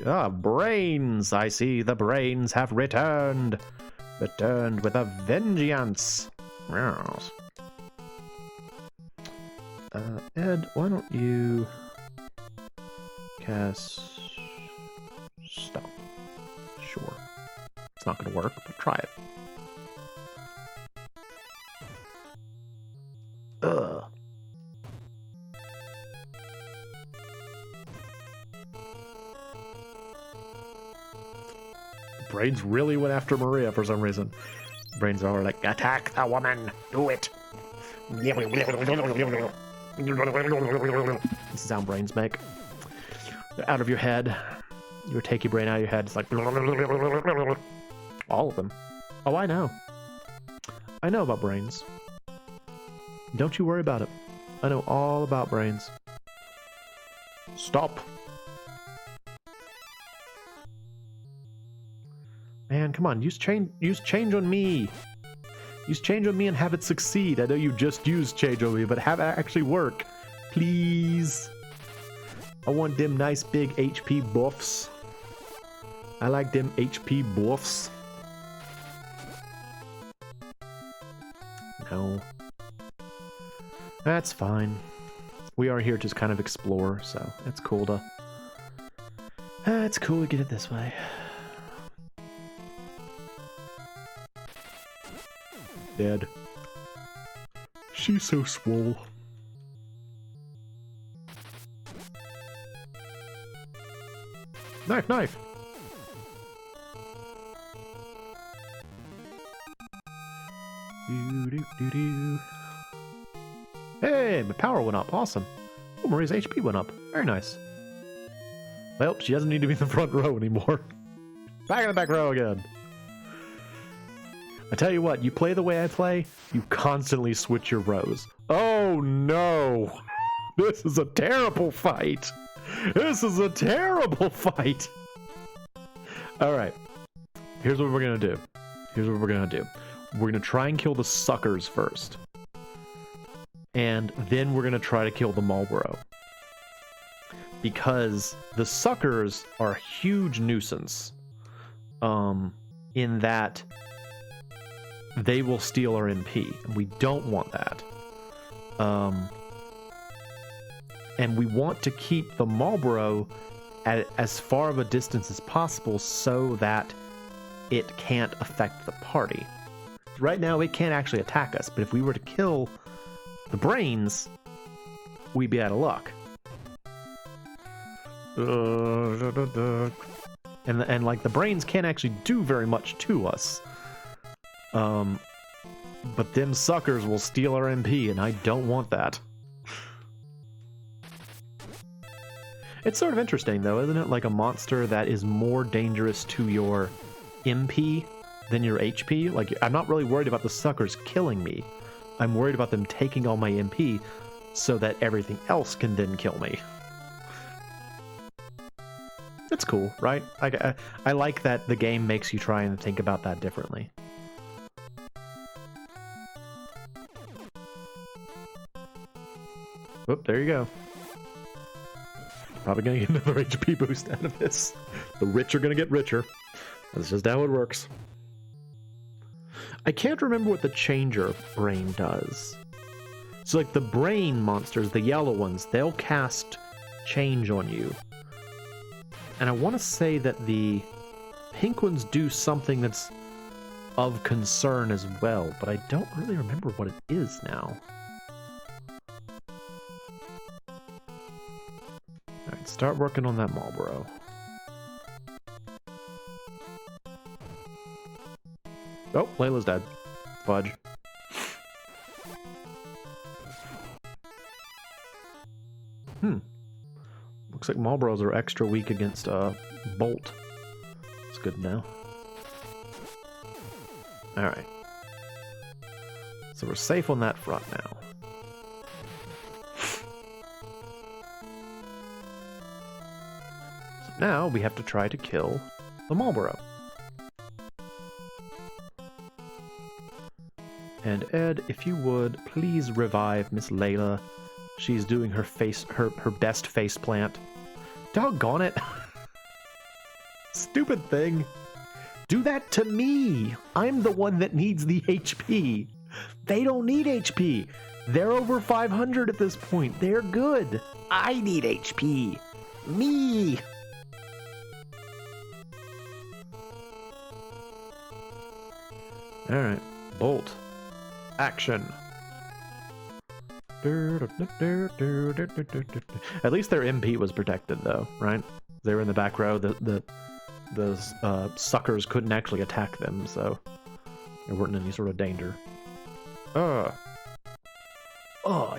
Ah, brains! I see the brains have returned. Returned with a vengeance. Yes. Ed, why don't you cast stop? Sure. It's not going to work, but try it. Ugh. Brains really went after Maria for some reason. Brains are like, attack the woman! Do it! This is sound brains make. They're out of your head. You would take your brain out of your head. It's like all of them. Oh, I know. I know about brains. Don't you worry about it. I know all about brains. Stop. Man, come on. Use change on me. Use change on me and have it succeed. I know you just used change on me, but have it actually work. Please. I want them nice big HP buffs. I like them HP buffs. No. That's fine. We are here to just kind of explore, so it's cool to... it's cool to get it this way. Dead. She's so swole. Knife, knife! Hey, my power went up. Awesome. Oh, Marie's HP went up. Very nice. Well, she doesn't need to be in the front row anymore. Back in the back row again. I tell you what, you play the way I play, you constantly switch your rows. Oh no! This is a terrible fight! This is a terrible fight! Alright. Here's what we're gonna do. Here's what we're gonna do. We're gonna try and kill the suckers first. And then we're gonna try to kill the Marlboro. Because the suckers are a huge nuisance. In that they will steal our MP. And we don't want that. And we want to keep the Marlboro at as far of a distance as possible so that it can't affect the party. Right now, it can't actually attack us, but if we were to kill the brains, we'd be out of luck. And like, the brains can't actually do very much to us. But them suckers will steal our MP, and I don't want that. It's sort of interesting, though, isn't it? Like a monster that is more dangerous to your MP than your HP. Like, I'm not really worried about the suckers killing me. I'm worried about them taking all my MP so that everything else can then kill me. It's cool, right? I like that the game makes you try and think about that differently. Oop, there you go. Probably gonna get another HP boost out of this. The rich are gonna get richer. That's just how it works. I can't remember what the changer brain does. So like the brain monsters, the yellow ones, they'll cast change on you. And I want to say that the pink ones do something that's of concern as well, but I don't really remember what it is now. Alright, start working on that Marlboro. Oh, Layla's dead. Fudge. Looks like Marlboros are extra weak against Bolt. That's good now. Alright. So we're safe on that front now. So now we have to try to kill the Marlboro. And Ed, if you would, please revive Miss Layla. She's doing her best face plant. Doggone it. Stupid thing. Do that to me. I'm the one that needs the HP. They don't need HP. They're over 500 at this point. They're good. I need HP. Me. Alright. Bolt. Action. At least their MP was protected, though, right? They were in the back row. Those suckers couldn't actually attack them, so they weren't in any sort of danger. I'm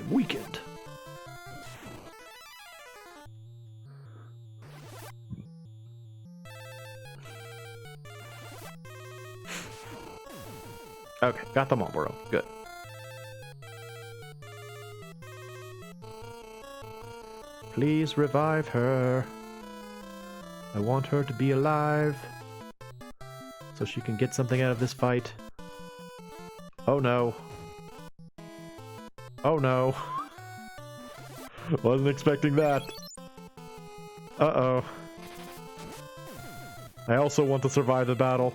weakened. Okay, got the Marlboro. Good. Please revive her. I want her to be alive so she can get something out of this fight. Oh no. Oh no. Wasn't expecting that. Uh-oh. I also want to survive the battle.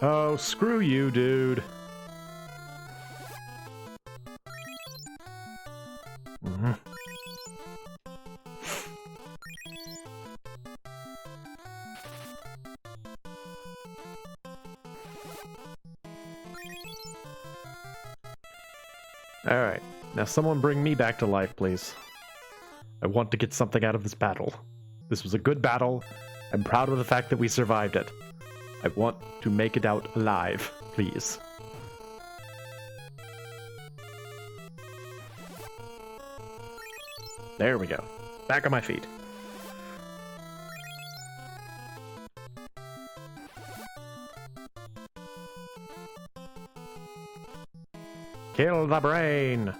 Oh, screw you, dude. Alright, now someone bring me back to life, please. I want to get something out of this battle. This was a good battle. I'm proud of the fact that we survived it. I want to make it out alive, please. There we go. Back on my feet. Kill the brain!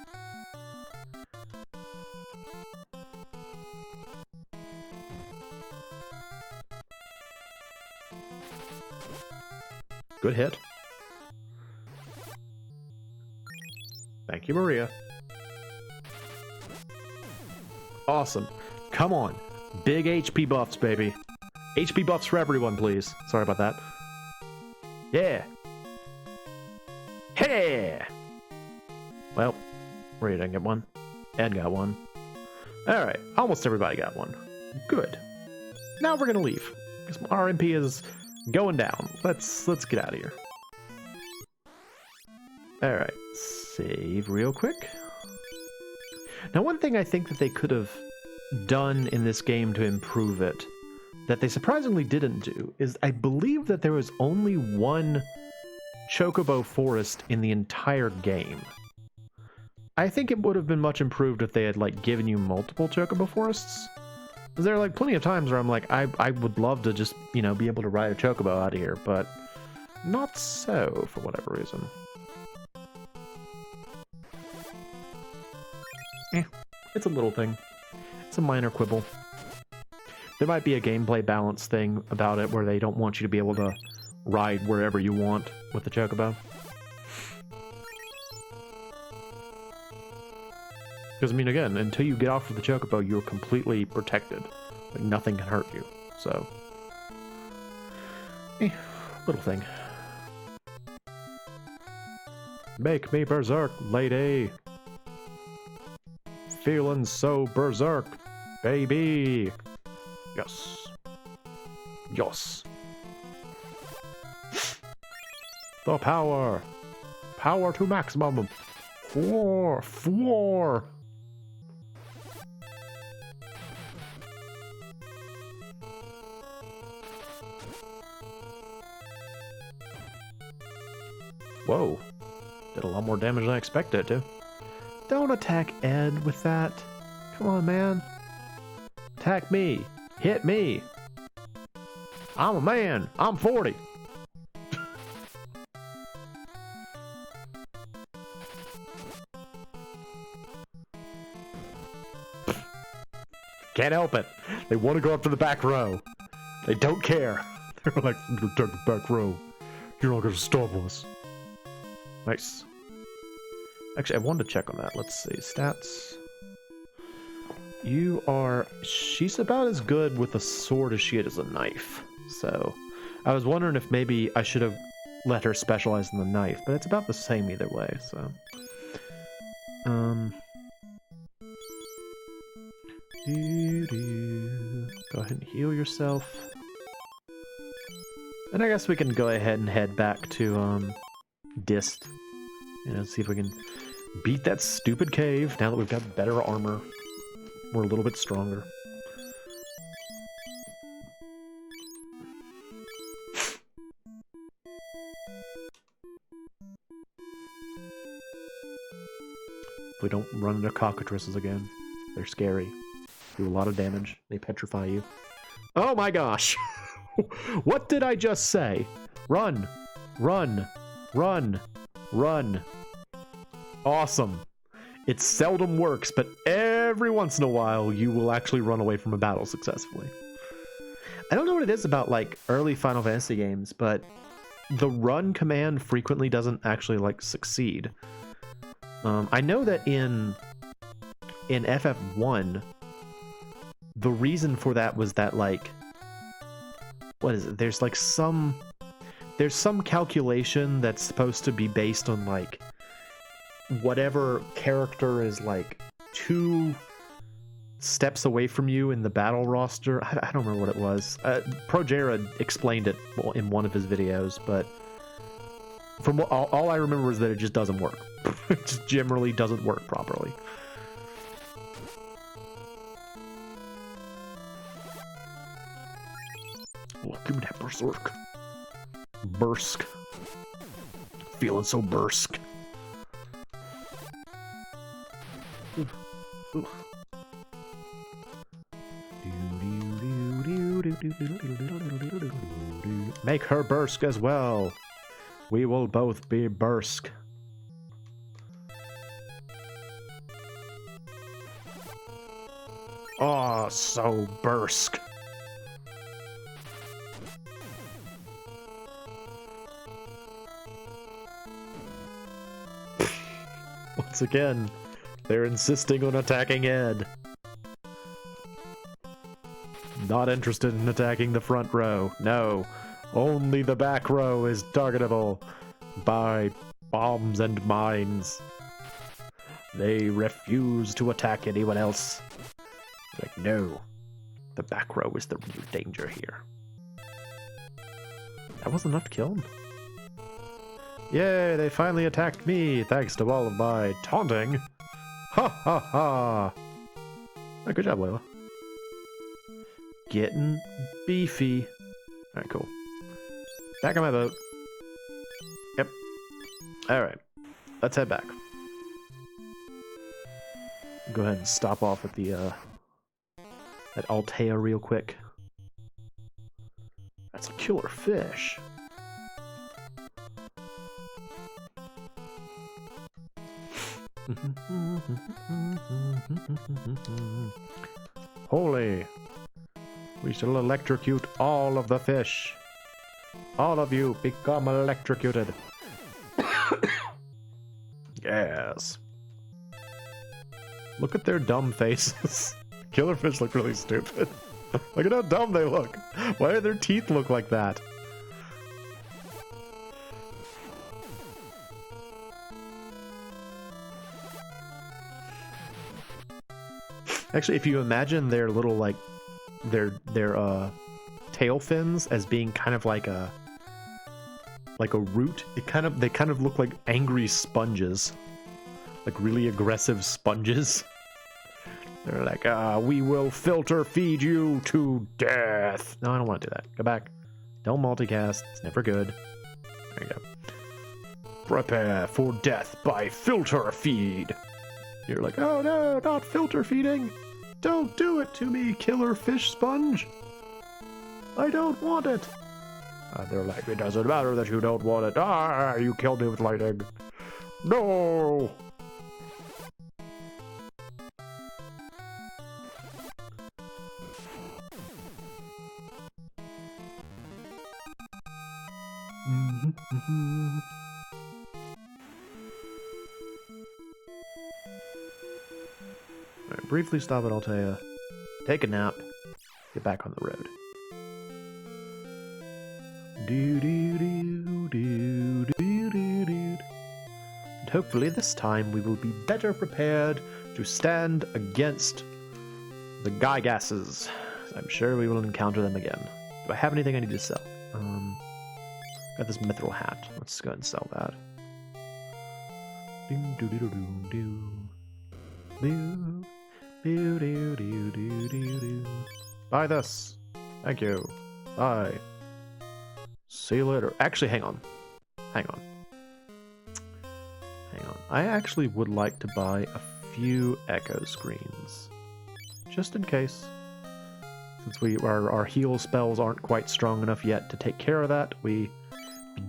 Good hit. Thank you, Maria. Awesome. Come on. Big HP buffs, baby. HP buffs for everyone, please. Sorry about that. Yeah. Hey! Well, Maria didn't get one. Ed got one. Alright, almost everybody got one. Good. Now we're gonna leave. Because our MP is going down. Let's get out of here. Alright, save real quick. Now, one thing I think that they could have done in this game to improve it, that they surprisingly didn't do, is I believe that there was only one Chocobo forest in the entire game. I think it would have been much improved if they had, like, given you multiple Chocobo forests. Because there are, like, plenty of times where I'm like, I would love to just, you know, be able to ride a Chocobo out of here, but not so, for whatever reason. It's a little thing. It's a minor quibble. There might be a gameplay balance thing about it where they don't want you to be able to ride wherever you want with the Chocobo. Because, I mean, again, until you get off of the Chocobo, you're completely protected. Like, nothing can hurt you. So, little thing. Make me berserk, lady. Feeling so berserk, baby. Yes. Yes. The power. Power to maximum. Four. Whoa. Did a lot more damage than I expected it to. Don't attack Ed with that. Come on, man. Attack me. Hit me. I'm a man. I'm 40. Can't help it. They want to go up to the back row. They don't care. They're like, we're gonna take the back row. You're not gonna stop us. Nice. Actually, I wanted to check on that. Let's see. Stats. You are... She's about as good with a sword as she is a knife. So, I was wondering if maybe I should have let her specialize in the knife. But it's about the same either way, so... Go ahead and heal yourself. And I guess we can go ahead and head back to, Dist. You know, see if we can beat that stupid cave now that we've got better armor. We're a little bit stronger. We don't run into cockatrices again. They're scary. Do a lot of damage. They petrify you. Oh my gosh! What did I just say? Run! Run! Run! Run! Awesome. It seldom works, but every once in a while you will actually run away from a battle successfully. I don't know what it is about, like, early Final Fantasy games, but the run command frequently doesn't actually, like, succeed. I know that in FF1, the reason for that was that, like, what is it? There's, like, there's some calculation that's supposed to be based on, like, whatever character is, like, 2 steps away from you in the battle roster. I don't remember what it was. Progera explained it in one of his videos, but from what all I remember is that it just doesn't work. It just generally doesn't work properly. Oh, give me that berserk. Bursk. Feeling so bursk. Ooh. Ooh. Make her bursk as well. We will both be bursk. Oh, so bursk. Once again, they're insisting on attacking Ed. Not interested in attacking the front row. No, only the back row is targetable by bombs and mines. They refuse to attack anyone else. Like, no, the back row is the real danger here. That wasn't enough to kill him. Yay, they finally attacked me, thanks to all of my taunting. Ha ha ha. Oh, good job, Layla. Getting beefy. Alright, cool. Back on my boat. Yep. Alright. Let's head back. Go ahead and stop off at the, at Altea real quick. That's a killer fish. Holy. We shall electrocute all of the fish. All of you become electrocuted. Yes. Look at their dumb faces. Killer fish look really stupid. Look at how dumb they look. Why do their teeth look like that? Actually, if you imagine their little, like, their tail fins as being kind of like a root, they kind of look like angry sponges. Like really aggressive sponges. They're like, we will filter feed you to death. No, I don't want to do that. Go back. Don't multicast. It's never good. There you go. Prepare for death by filter feed. You're like, oh no, not filter feeding. Don't do it to me, killer fish sponge. I don't want it. They're like, it doesn't matter that you don't want it. Ah, you killed me with lightning. No. Alright, briefly stop at Altea, take a nap, get back on the road. And hopefully this time we will be better prepared to stand against the Gygasses. I'm sure we will encounter them again. Do I have anything I need to sell? Got this mithril hat. Let's go ahead and sell that. Buy this. Thank you. Bye. See you later. Actually, hang on. Hang on. Hang on. I actually would like to buy a few echo screens. Just in case. Since our heal spells aren't quite strong enough yet to take care of that, be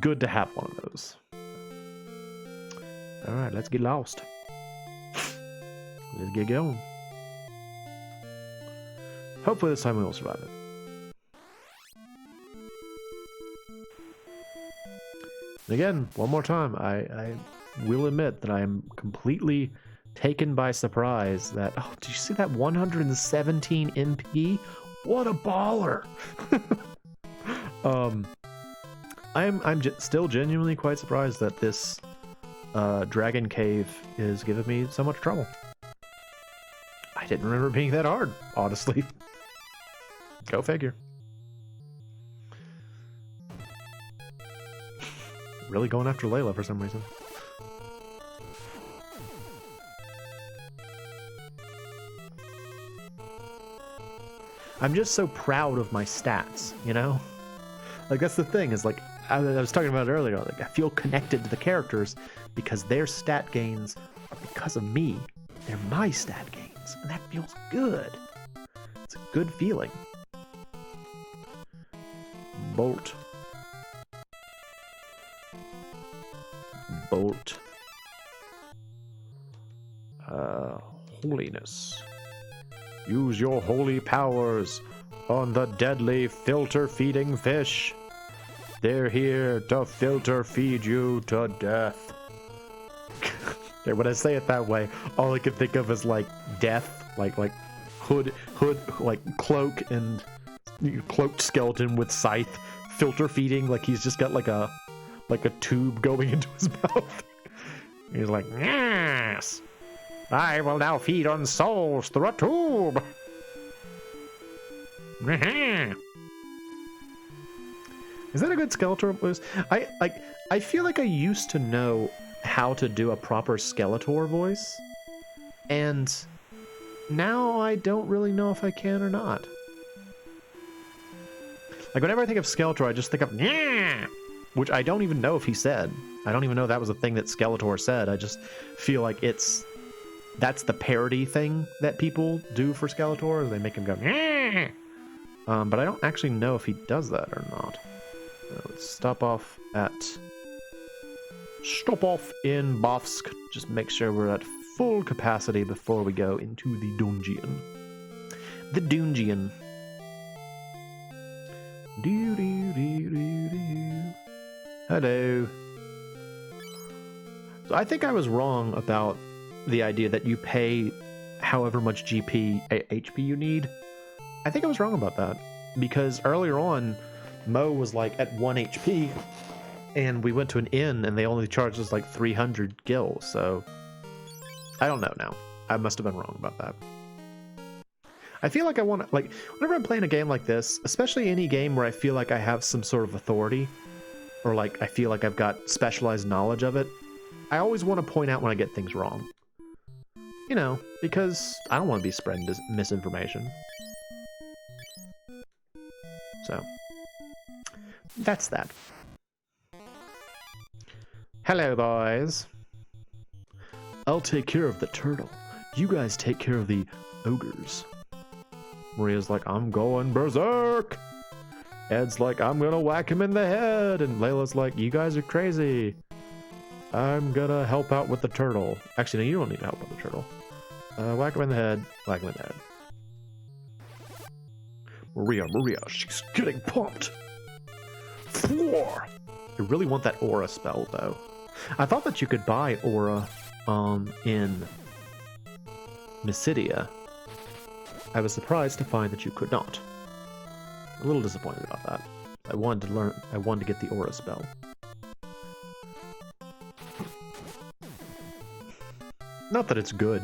good to have one of those. Alright, let's get lost. Let's get going. Hopefully this time we will survive it. And again, one more time, I will admit that I am completely taken by surprise that... Oh, did you see that 117 MP? What a baller! I'm still genuinely quite surprised that this Dragon Cave is giving me so much trouble. I didn't remember it being that hard, honestly. Go figure. Really going after Layla for some reason. I'm just so proud of my stats, you know? Like, that's the thing, is like, I was talking about it earlier, like, I feel connected to the characters because their stat gains are because of me. They're my stat gains, and that feels good. It's a good feeling. Bolt. Bolt. Holiness. Use your holy powers on the deadly filter-feeding fish. They're here to filter feed you to death. Okay, when I say it that way, all I can think of is like death, like hood, like cloak and cloaked skeleton with scythe, filter feeding, like he's just got like a tube going into his mouth. He's like, yes, I will now feed on souls through a tube. Is that a good Skeletor voice? I feel like I used to know how to do a proper Skeletor voice, and now I don't really know if I can or not. Like, whenever I think of Skeletor, I just think of yeah, which I don't even know if he said. I don't even know that was a thing that Skeletor said. I just feel like that's the parody thing that people do for Skeletor, is they make him go yeah. But I don't actually know if he does that or not. Let's stop off in Bofsk. Just make sure we're at full capacity before we go into the dungeon. The dungeon. Hello. So I think I was wrong about the idea that you pay however much HP you need. I think I was wrong about that, because earlier on Moe was like at 1 HP, and we went to an inn and they only charged us like 300 gil, so I don't know now. I must have been wrong about that. I feel like I want to, like, whenever I'm playing a game like this, especially any game where I feel like I have some sort of authority, or like I feel like I've got specialized knowledge of it, I always want to point out when I get things wrong. You know, because I don't want to be spreading misinformation. So that's that. Hello, boys. I'll take care of the turtle. You guys take care of the ogres. Maria's like, I'm going berserk. Ed's like, I'm gonna whack him in the head. And Layla's like, you guys are crazy. I'm gonna help out with the turtle. Actually, no, you don't need help with the turtle. Whack him in the head. Whack him in the head. Maria, she's getting pumped. 4. I really want that aura spell, though. I thought that you could buy aura in Mysidia. I was surprised to find that you could not. A little disappointed about that. I wanted to get the aura spell. Not that it's good.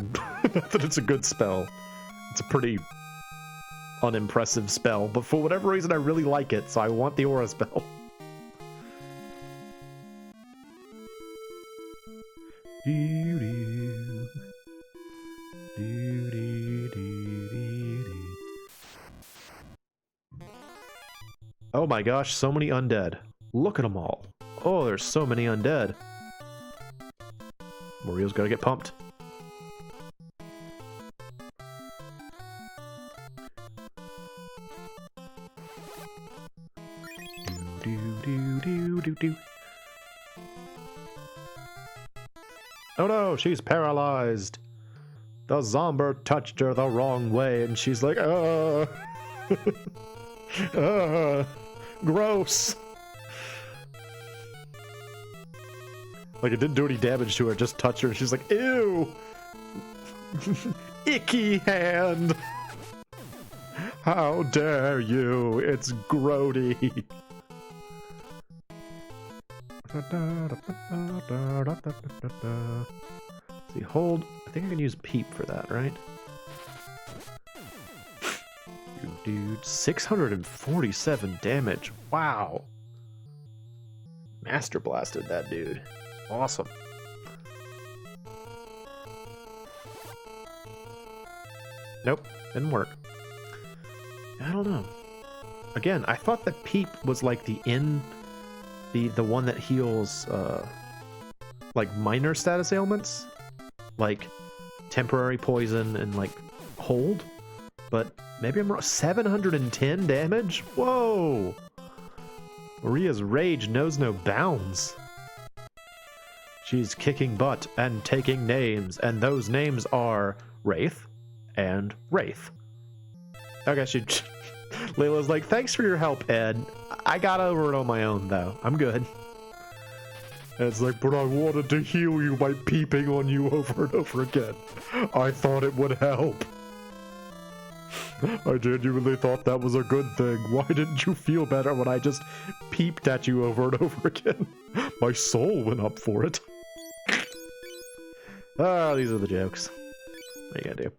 Not that it's a good spell. It's a pretty unimpressive spell, but for whatever reason I really like it, so I want the aura spell. Oh my gosh, so many undead. Look at them all. Oh, there's so many undead. Mario's gotta get pumped. Oh no, she's paralyzed. The zomber touched her the wrong way, and she's like, gross. Like, it didn't do any damage to her, just touched her, and she's like, ew. Icky hand. How dare you? It's grody. See, hold. I think I can use peep for that, right? Dude, 647 damage. Wow. Master blasted that dude. Awesome. Nope, didn't work. I don't know. Again, I thought that Peep was like the one that heals like minor status ailments, like temporary poison and like hold. But maybe I'm wrong. 710 damage? Whoa! Maria's rage knows no bounds. She's kicking butt and taking names, and those names are Wraith and Wraith. Okay, Layla's like, thanks for your help, Ed. I got over it on my own, though. I'm good. Ed's like, but I wanted to heal you by peeping on you over and over again. I thought it would help. I genuinely thought that was a good thing. Why didn't you feel better when I just peeped at you over and over again? My soul went up for it. Oh, these are the jokes. What are you gonna do?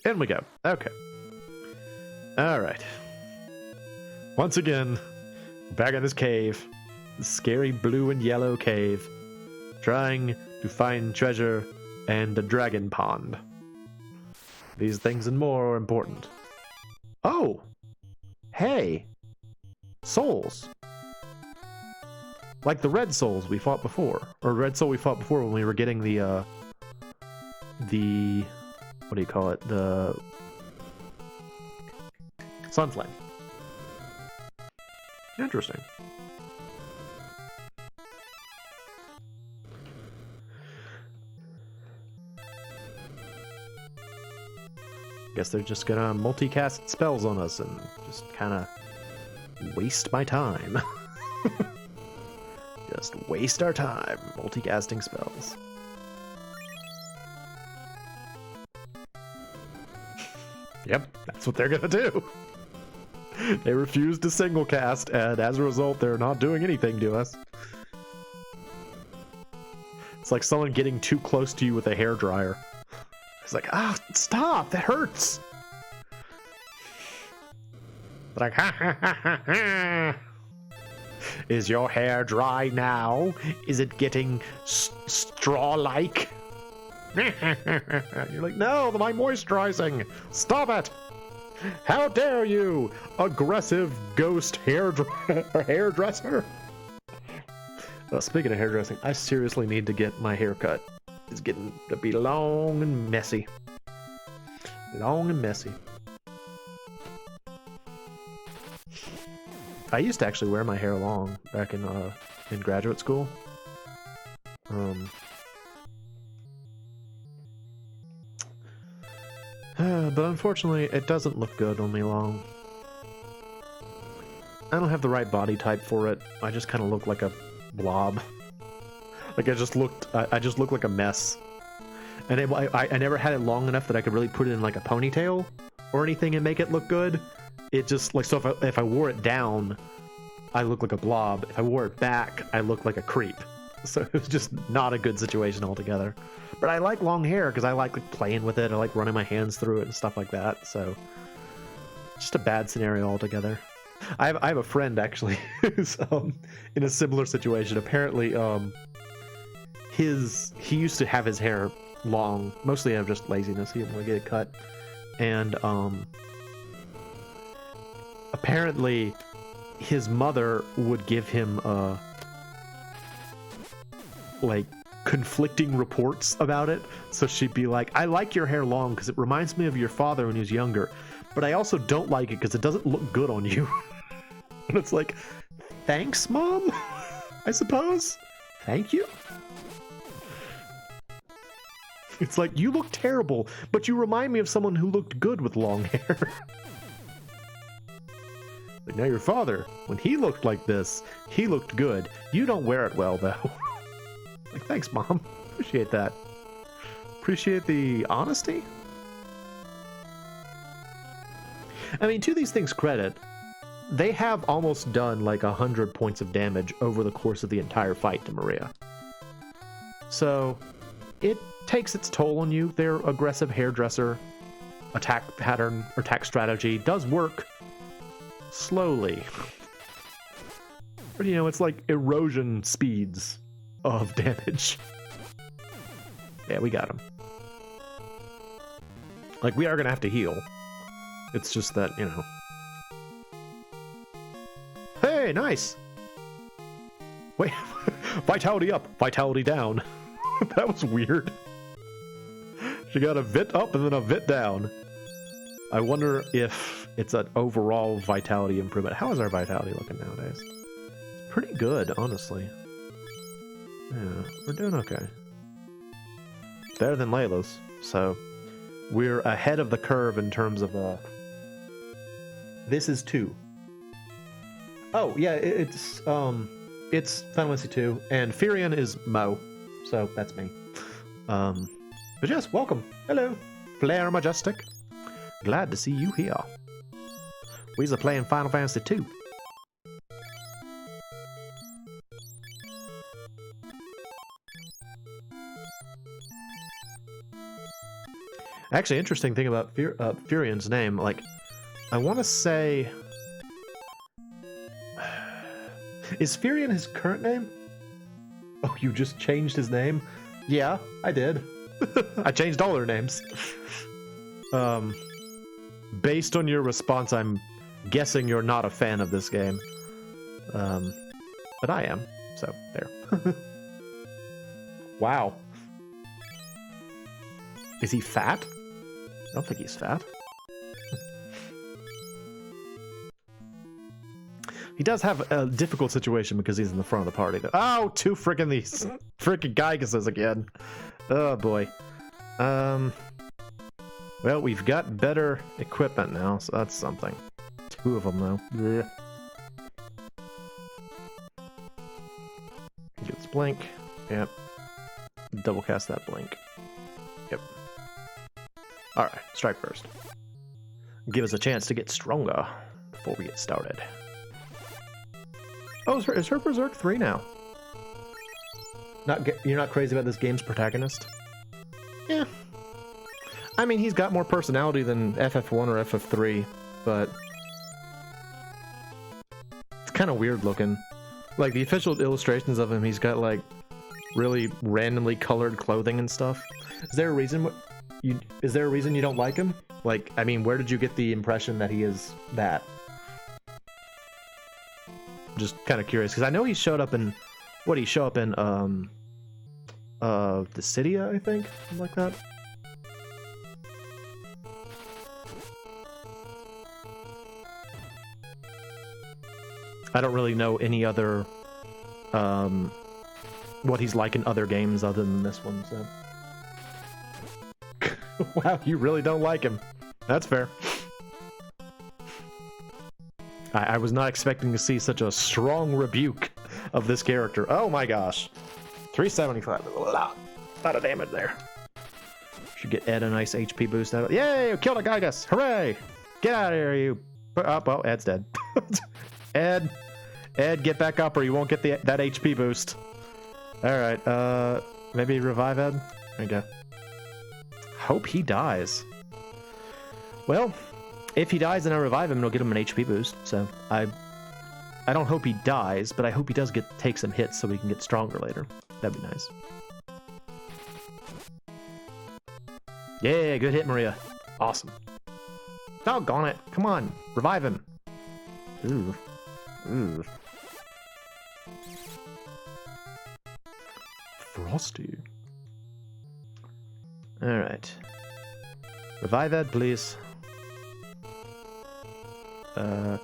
In we go. Okay. Alright. Once again, back in this cave. The scary blue and yellow cave. Trying to find treasure and a dragon pond. These things and more are important. Oh! Hey! Souls! Like the red souls we fought before. Or red soul we fought before when we were getting the what do you call it? The Sunflame. Interesting. Guess they're just gonna multicast spells on us and just kind of waste my time. Just waste our time multicasting spells. Yep, that's what they're gonna do. They refuse to single cast, and as a result, they're not doing anything to us. It's like someone getting too close to you with a hairdryer. It's like, stop, that hurts. Like, ha ha ha ha ha. Is your hair dry now? Is it getting straw-like? You're like, no, I'm moisturizing. Stop it. How dare you, aggressive ghost hairdresser. Speaking of hairdressing, I seriously need to get my hair cut. It's getting to be long and messy. Long and messy. I used to actually wear my hair long back in graduate school. But unfortunately, it doesn't look good on me long. I don't have the right body type for it. I just kind of look like a blob. Like I just look like a mess. And I never had it long enough that I could really put it in like a ponytail or anything and make it look good. It just like, so if I wore it down, I look like a blob. If I wore it back, I look like a creep. So it was just not a good situation altogether. But I like long hair because I like playing with it. I like running my hands through it and stuff like that. So just a bad scenario altogether. I have a friend actually who's in a similar situation. Apparently, he used to have his hair long, mostly out of just laziness. He didn't want to get it cut, and apparently his mother would give him like conflicting reports about it. So she'd be like, I like your hair long because it reminds me of your father when he was younger, but I also don't like it because it doesn't look good on you. And it's like, thanks, Mom? I suppose? Thank you? It's like, you look terrible, but you remind me of someone who looked good with long hair. Like, now your father, when he looked like this, he looked good. You don't wear it well, though. Like, thanks, Mom. Appreciate that. Appreciate the honesty. I mean, to these things' credit, they have almost done like 100 points of damage over the course of the entire fight to Maria. So it takes its toll on you. Their aggressive hairdresser attack pattern, attack strategy does work slowly. But you know, it's like erosion speeds of damage. Yeah, we got him. Like, we are gonna have to heal. It's just that, you know. Hey, nice! Wait, vitality up, vitality down. That was weird. She got a vit up and then a vit down. I wonder if it's an overall vitality improvement. How is our vitality looking nowadays? It's pretty good, honestly. Yeah, we're doing okay. Better than Layla's, so we're ahead of the curve in terms of this is 2. Oh yeah, it's Final Fantasy 2, and Firion is Mo, so that's me. But yes, welcome. Hello, Flare Majestic. Glad to see you here. We're playing Final Fantasy 2. Actually, interesting thing about Firion's name, like, I want to say... Is Firion his current name? Oh, you just changed his name? Yeah, I did. I changed all their names. Based on your response, I'm guessing you're not a fan of this game. But I am, so there. Wow. Is he fat? I don't think he's fat. He does have a difficult situation because he's in the front of the party. Oh, 2 freaking these freaking Gygases again. Oh boy. Well, we've got better equipment now, so that's something. 2 of them though. Blech. Gets blink. Yep. Double cast that blink. Yep. Alright, strike first. Give us a chance to get stronger before we get started. Oh, is her Berserk 3 now? You're not crazy about this game's protagonist? Yeah. I mean, he's got more personality than FF1 or FF3, but... It's kind of weird looking. Like, the official illustrations of him, he's got, like, really randomly colored clothing and stuff. Is there a reason you don't like him? Like, I mean, where did you get the impression that he is that? Just kind of curious, because I know he showed up in... What did he show up in, Dissidia, I think? Something like that? I don't really know any other, what he's like in other games other than this one, so... Wow, you really don't like him. That's fair. I was not expecting to see such a strong rebuke of this character. Oh my gosh. 375. A lot of damage there. Should get Ed a nice HP boost out of it. Yay! Killed a Gygas! Hooray! Get out of here, you... Oh, well, Ed's dead. Ed, get back up or you won't get that HP boost. Alright, maybe revive Ed? There you go. Hope he dies. Well... If he dies, then I revive him and it'll get him an HP boost. So I don't hope he dies, but I hope he does take some hits so we can get stronger later. That'd be nice. Yeah, good hit, Maria. Awesome. Doggone it! Come on, revive him. Ooh, ooh. Frosty. All right. Revive Ed, please.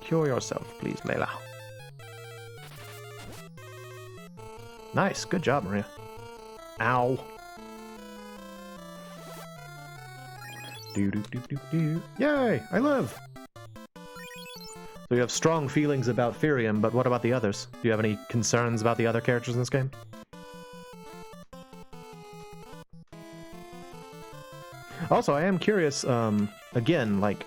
Cure yourself, please, Layla. Nice, good job, Maria. Ow. Yay, I live! So you have strong feelings about Firion, but what about the others? Do you have any concerns about the other characters in this game? Also, I am curious, again, like,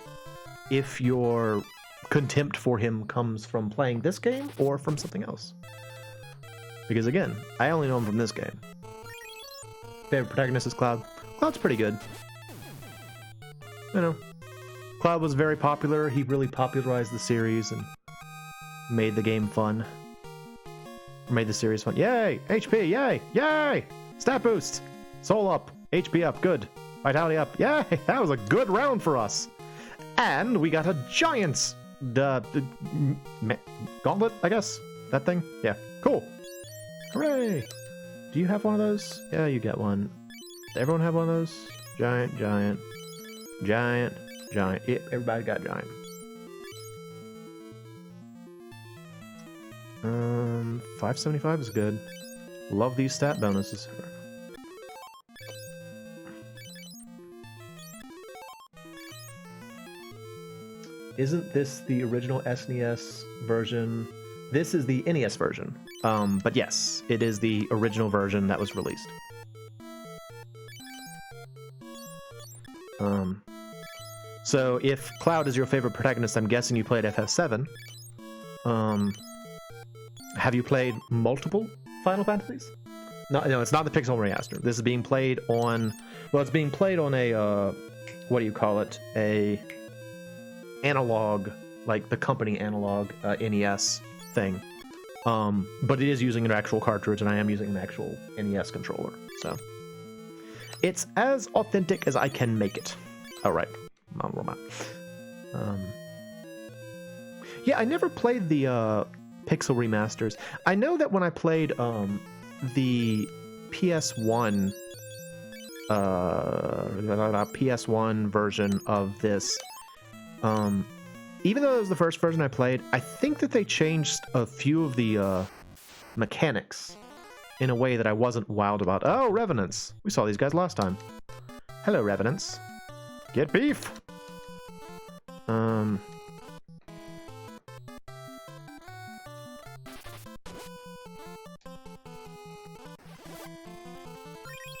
if your contempt for him comes from playing this game or from something else. Because again, I only know him from this game. Favorite protagonist is Cloud. Cloud's pretty good. You know, Cloud was very popular. He really popularized the series and made the game fun. Or made the series fun. Yay! HP! Yay! Yay! Stat boost! Soul up! HP up! Good. Vitality up. Yay! That was a good round for us. And we got a giant's gauntlet, I guess. That thing? Yeah. Cool. Hooray! Do you have one of those? Yeah, you get one. Does everyone have one of those? Giant, giant, giant, giant. Yeah, everybody got giant. 575 is good. Love these stat bonuses. Isn't this the original SNES version? This is the NES version. But yes, it is the original version that was released. So if Cloud is your favorite protagonist, I'm guessing you played FF7. Have you played multiple Final Fantasies? No, it's not the Pixel remaster. This is being played on, well, it's being played on a, what do you call it? A analog, like the company analog NES thing. But it is using an actual cartridge, and I am using an actual NES controller. So it's as authentic as I can make it. All right, yeah, I never played the Pixel remasters. I know that when I played the PS1 version of this, even though it was the first version I played, I think that they changed a few of the mechanics in a way that I wasn't wild about. Oh, Revenants! We saw these guys last time. Hello, Revenants. Get beef!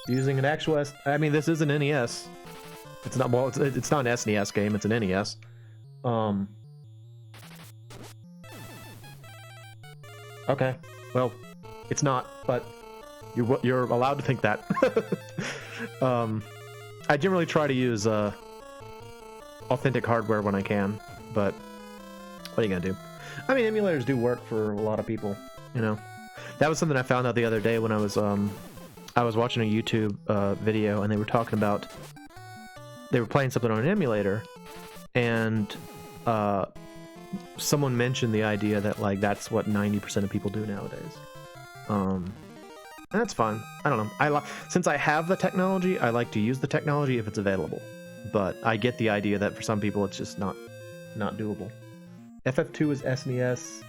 Using an actual I mean, this is an NES. It's not, well, it's not an SNES game, it's an NES. Okay, well, it's not, but you're allowed to think that. I generally try to use authentic hardware when I can, but what are you gonna do? I mean, emulators do work for a lot of people, you know. That was something I found out the other day when I was watching a YouTube video, and they were talking about, they were playing something on an emulator, and someone mentioned the idea that, like, that's what 90% of people do nowadays. And that's fine. I don't know. Since I have the technology, I like to use the technology if it's available. But I get the idea that for some people it's just not doable. FF2 is SNES.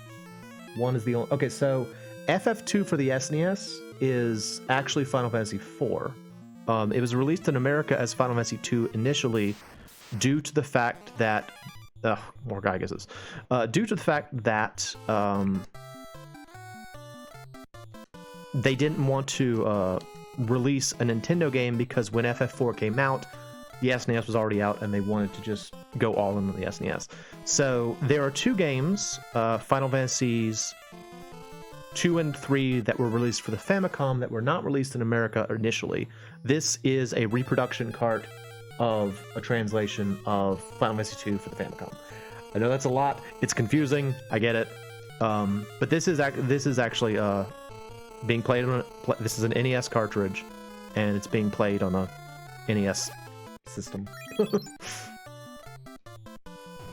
1 is the only... Okay, so FF2 for the SNES is actually Final Fantasy IV. It was released in America as Final Fantasy II initially, due to the fact that more Gygases. Due to the fact that they didn't want to release a Nintendo game, because when FF4 came out, the SNES was already out, and they wanted to just go all in on the SNES. So there are two games, Final Fantasies 2 and 3, that were released for the Famicom that were not released in America initially. This is a reproduction cart of a translation of Final Fantasy 2 for the Famicom. I know that's a lot. It's confusing. I get it. But this is actually being played on this is an NES cartridge, and it's being played on a NES system.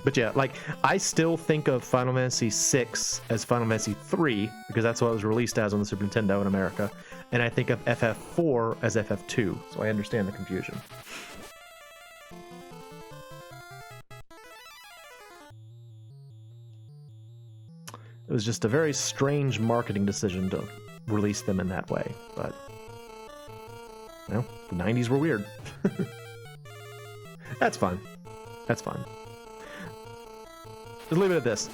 But yeah, like, I still think of Final Fantasy VI as Final Fantasy 3, because that's what it was released as on the Super Nintendo in America, and I think of FF4 as FF2, so I understand the confusion. It was just a very strange marketing decision to release them in that way, but, well, the 90s were weird. That's fine. That's fine. Just leave it at this.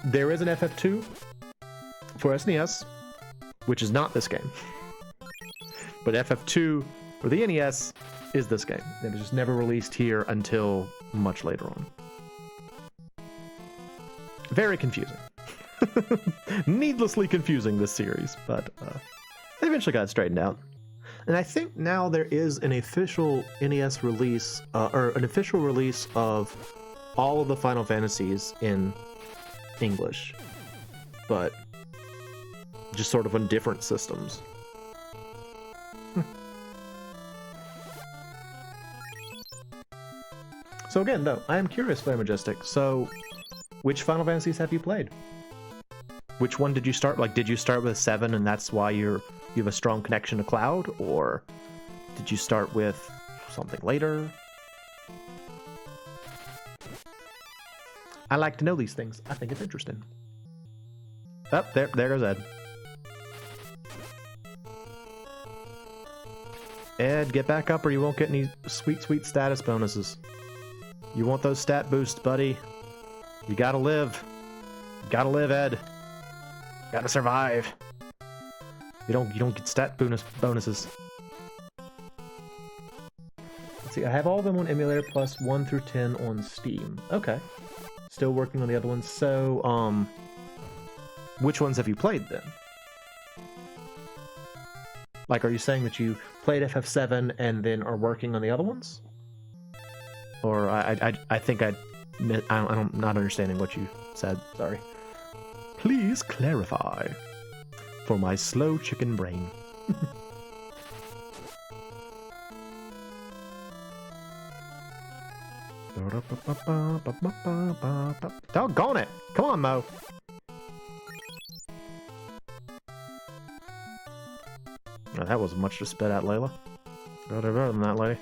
There is an FF2 for SNES, which is not this game. But FF2 for the NES is this game. It was just never released here until much later on. Very confusing. Needlessly confusing, this series, but they eventually got it straightened out. And I think now there is an official NES release, or an official release of all of the Final Fantasies in English, but just sort of on different systems. So again, though, I am curious, Flare Majestic. So, which Final Fantasies have you played? Which one did you start? Like, did you start with 7 and that's why you have a strong connection to Cloud? Or did you start with something later? I like to know these things. I think it's interesting. Oh, there goes Ed. Ed, get back up or you won't get any sweet, sweet status bonuses. You want those stat boosts, buddy. You gotta live. You gotta live, Ed. Gotta survive. You don't get stat bonuses. Let's see, I have all of them on emulator plus 1 through 10 on Steam. Okay. Still working on the other ones. So, which ones have you played then? Like, are you saying that you played FF7 and then are working on the other ones? Or I think I'm not understanding what you said. Sorry. Please clarify for my slow chicken brain. Doggone it! Come on, Mo. Oh, that wasn't much to spit at, Layla. Better than that, lady.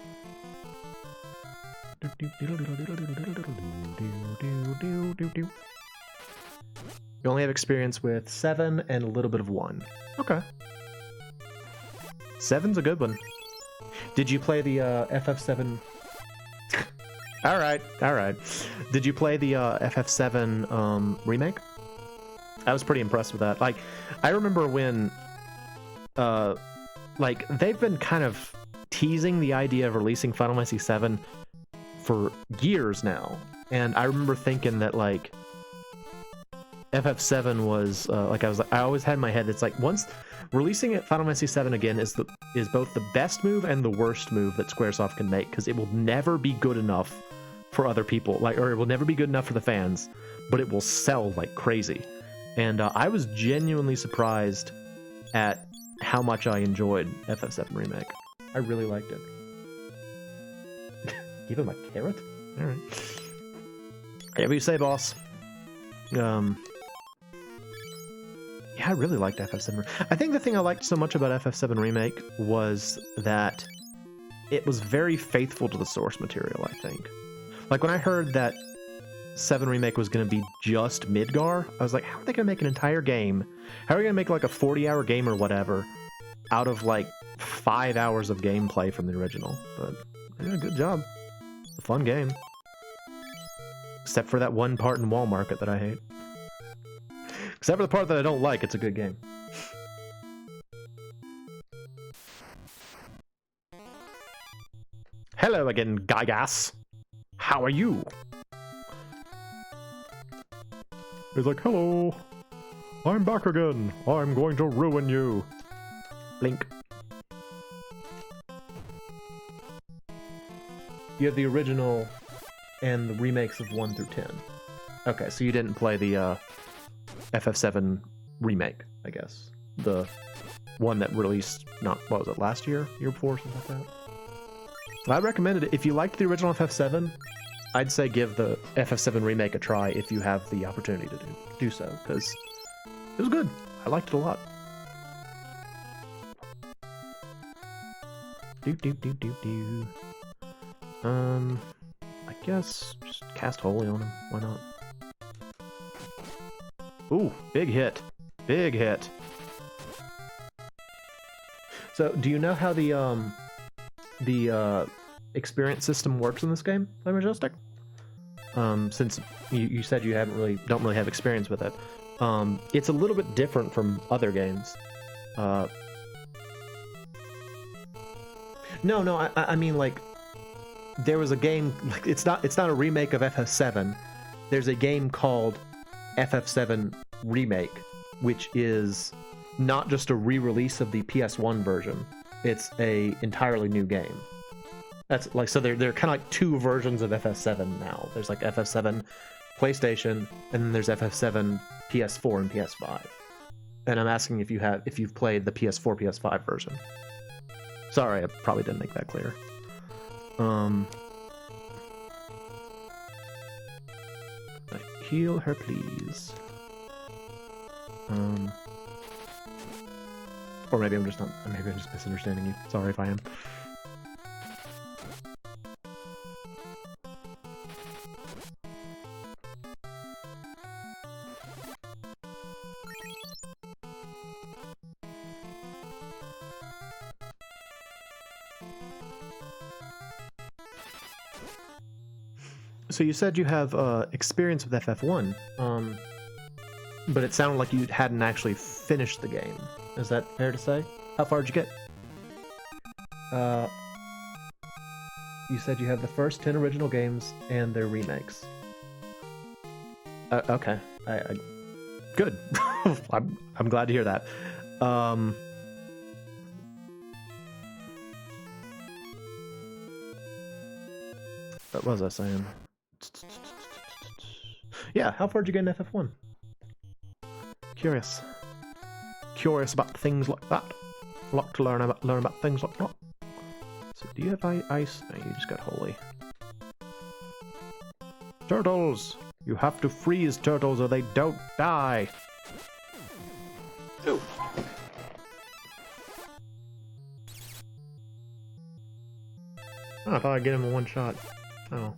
You only have experience with 7 and a little bit of 1. Okay. 7's a good one. Did you play the FF7? Alright. Did you play the FF7 remake? I was pretty impressed with that. Like, I remember when like, they've been kind of teasing the idea of releasing Final Fantasy VII for years now, and I remember thinking that, like, FF7 was like, I always had in my head, it's like, once releasing it, Final Fantasy VII again is both the best move and the worst move that Squaresoft can make, because it will never be good enough for other people, like, or it will never be good enough for the fans, but it will sell like crazy. And I was genuinely surprised at how much I enjoyed FF7 Remake. I really liked it. Give him a carrot? Alright. Whatever you say, boss. Yeah, I really liked FF7. I think the thing I liked so much about FF7 Remake was that it was very faithful to the source material, I think. Like, when I heard that 7 Remake was going to be just Midgar, I was like, how are they going to make an entire game? How are they going to make, like, a 40-hour game or whatever out of, like, 5 hours of gameplay from the original? But, yeah, good job. It's a fun game. Except for that one part in Wall Market that I hate. Except for the part that I don't like, it's a good game. Hello again, Gygas. How are you? He's like, hello. I'm back again. I'm going to ruin you. Blink. You have the original and the remakes of 1 through 10. Okay, so you didn't play the FF7 remake, I guess. The one that released, not, what was it, last year? Year before, something like that? I recommended it. If you liked the original FF7, I'd say give the FF7 remake a try if you have the opportunity to do so, because it was good. I liked it a lot. I guess just cast Holy on him. Why not? Ooh, big hit. Big hit. So, do you know how the experience system works in this game, Majestic? Since you said you don't really have experience with it. It's a little bit different from other games. No, I mean, like, there was a game, like, it's not a remake of FF7. There's a game called FF7 Remake, which is not just a re-release of the PS1 version. It's a entirely new game. That's like, so they're kind of like two versions of FF7 now. There's like FF7 PlayStation, and then there's FF7 PS4 and PS5. And I'm asking if you've played the PS4 PS5 version. Sorry, I probably didn't make that clear. Heal her, please. Or maybe I'm just not. Maybe I'm just misunderstanding you. Sorry if I am. So you said you have experience with FF1, but it sounded like you hadn't actually finished the game. Is that fair to say? How far did you get? You said you have the first 10 original games and their remakes. Okay, good. I'm glad to hear that. What was I saying? Yeah, how far did you get in FF1? Curious about things like that. A lot to learn about things like that. So, do you have ice? No, you just got holy. Turtles! You have to freeze turtles or they don't die. Ooh. Oh, I thought I'd get him in one shot. Oh.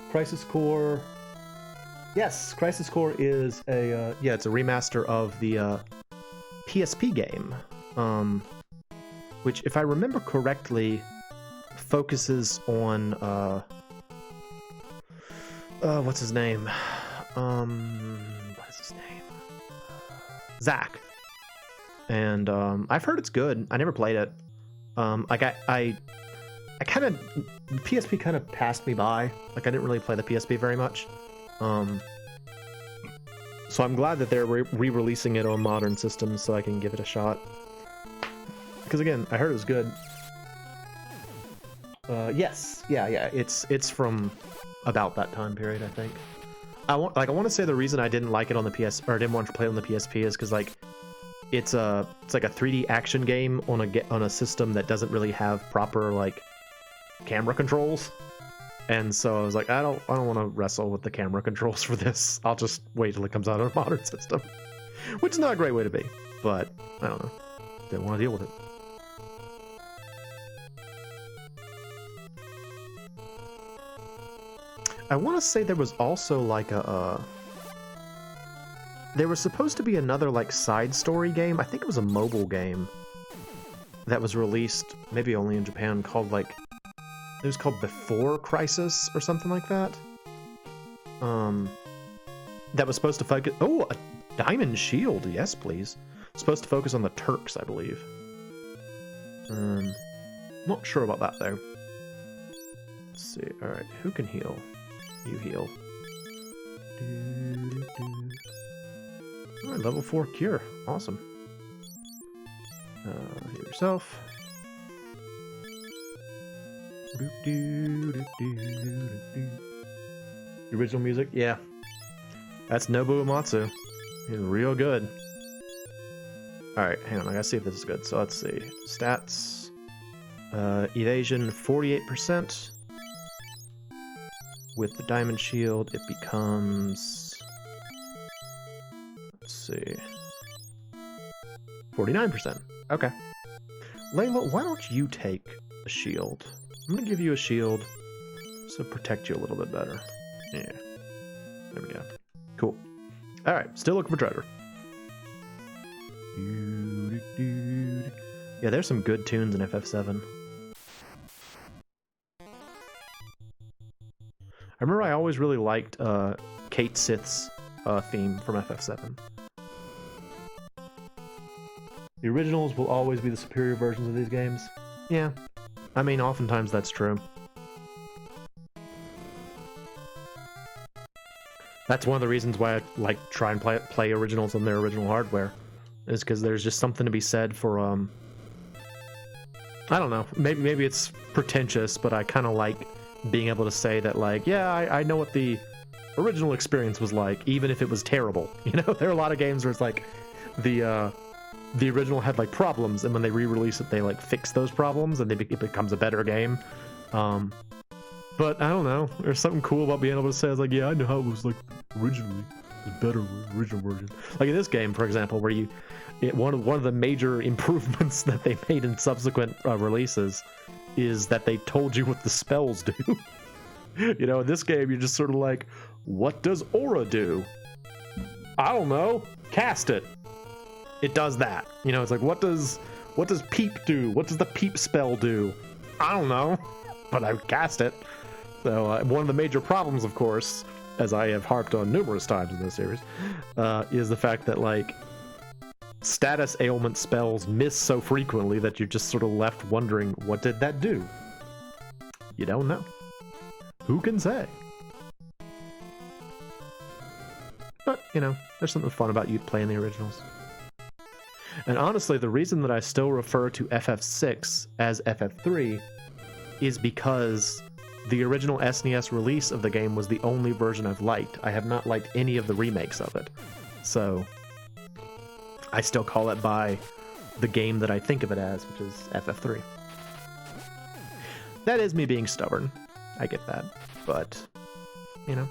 Crisis Core. Yes, Crisis Core is a yeah, it's a remaster of the PSP game, which, if I remember correctly, focuses on what's his name? What is his name? Zach. And I've heard it's good. I never played it. Like I kind of, PSP kind of passed me by. Like I didn't really play the PSP very much. So I'm glad that they're re-releasing it on modern systems so I can give it a shot. Because again, I heard it was good. Yes, yeah, it's from about that time period, I think. I want to say the reason I didn't like it on the PS, or I didn't want to play it on the PSP, is because like it's like a 3D action game on a system that doesn't really have proper like camera controls. And so I was like, I don't want to wrestle with the camera controls for this. I'll just wait till it comes out on a modern system. Which is not a great way to be, but I don't know. Didn't want to deal with it. I want to say there was also like there was supposed to be another like side story game. I think it was a mobile game that was released maybe only in Japan, called like, it was called Before Crisis or something like that. That was supposed to focus. Oh, a diamond shield. Yes, please. Supposed to focus on the Turks, I believe. Not sure about that though. Let's see. All right, who can heal? You heal. All right, level 4 cure. Awesome. Heal yourself. The original music, yeah. That's Nobuo Uematsu. He's real good. Alright, hang on, I gotta see if this is good. So let's see. Stats. Evasion 48%. With the diamond shield, it becomes... Let's see. 49%. Okay. Layla, why don't you take a shield? I'm gonna give you a shield so protect you a little bit better. Yeah. There we go. Cool. Alright, still looking for treasure. Yeah, there's some good tunes in FF7. I remember I always really liked Kate Sith's theme from FF7. The originals will always be the superior versions of these games. Yeah. I mean, oftentimes that's true. That's one of the reasons why I like try and play originals on their original hardware, is because there's just something to be said for I don't know, maybe it's pretentious, but I kind of like being able to say that, like, yeah, I know what the original experience was like, even if it was terrible. You know, there are a lot of games where it's like the the original had like problems, and when they re-release it, they like fix those problems, and it becomes a better game. But I don't know. There's something cool about being able to say, it's like, yeah, I know how it was like originally. The better original version. Like in this game, for example, where one of the major improvements that they made in subsequent releases is that they told you what the spells do. You know, in this game, you're just sort of like, what does aura do? I don't know. Cast it. It does that. You know, it's like, what does peep do? What does the peep spell do? I don't know, but I cast it. So one of the major problems, of course, as I have harped on numerous times in this series, is the fact that like status ailment spells miss so frequently that you're just sort of left wondering, what did that do? You don't know. Who can say? But, you know, there's something fun about you playing the originals. And honestly, the reason that I still refer to FF6 as FF3 is because the original SNES release of the game was the only version I've liked. I have not liked any of the remakes of it. So I still call it by the game that I think of it as, which is FF3. That is me being stubborn. I get that. But, you know,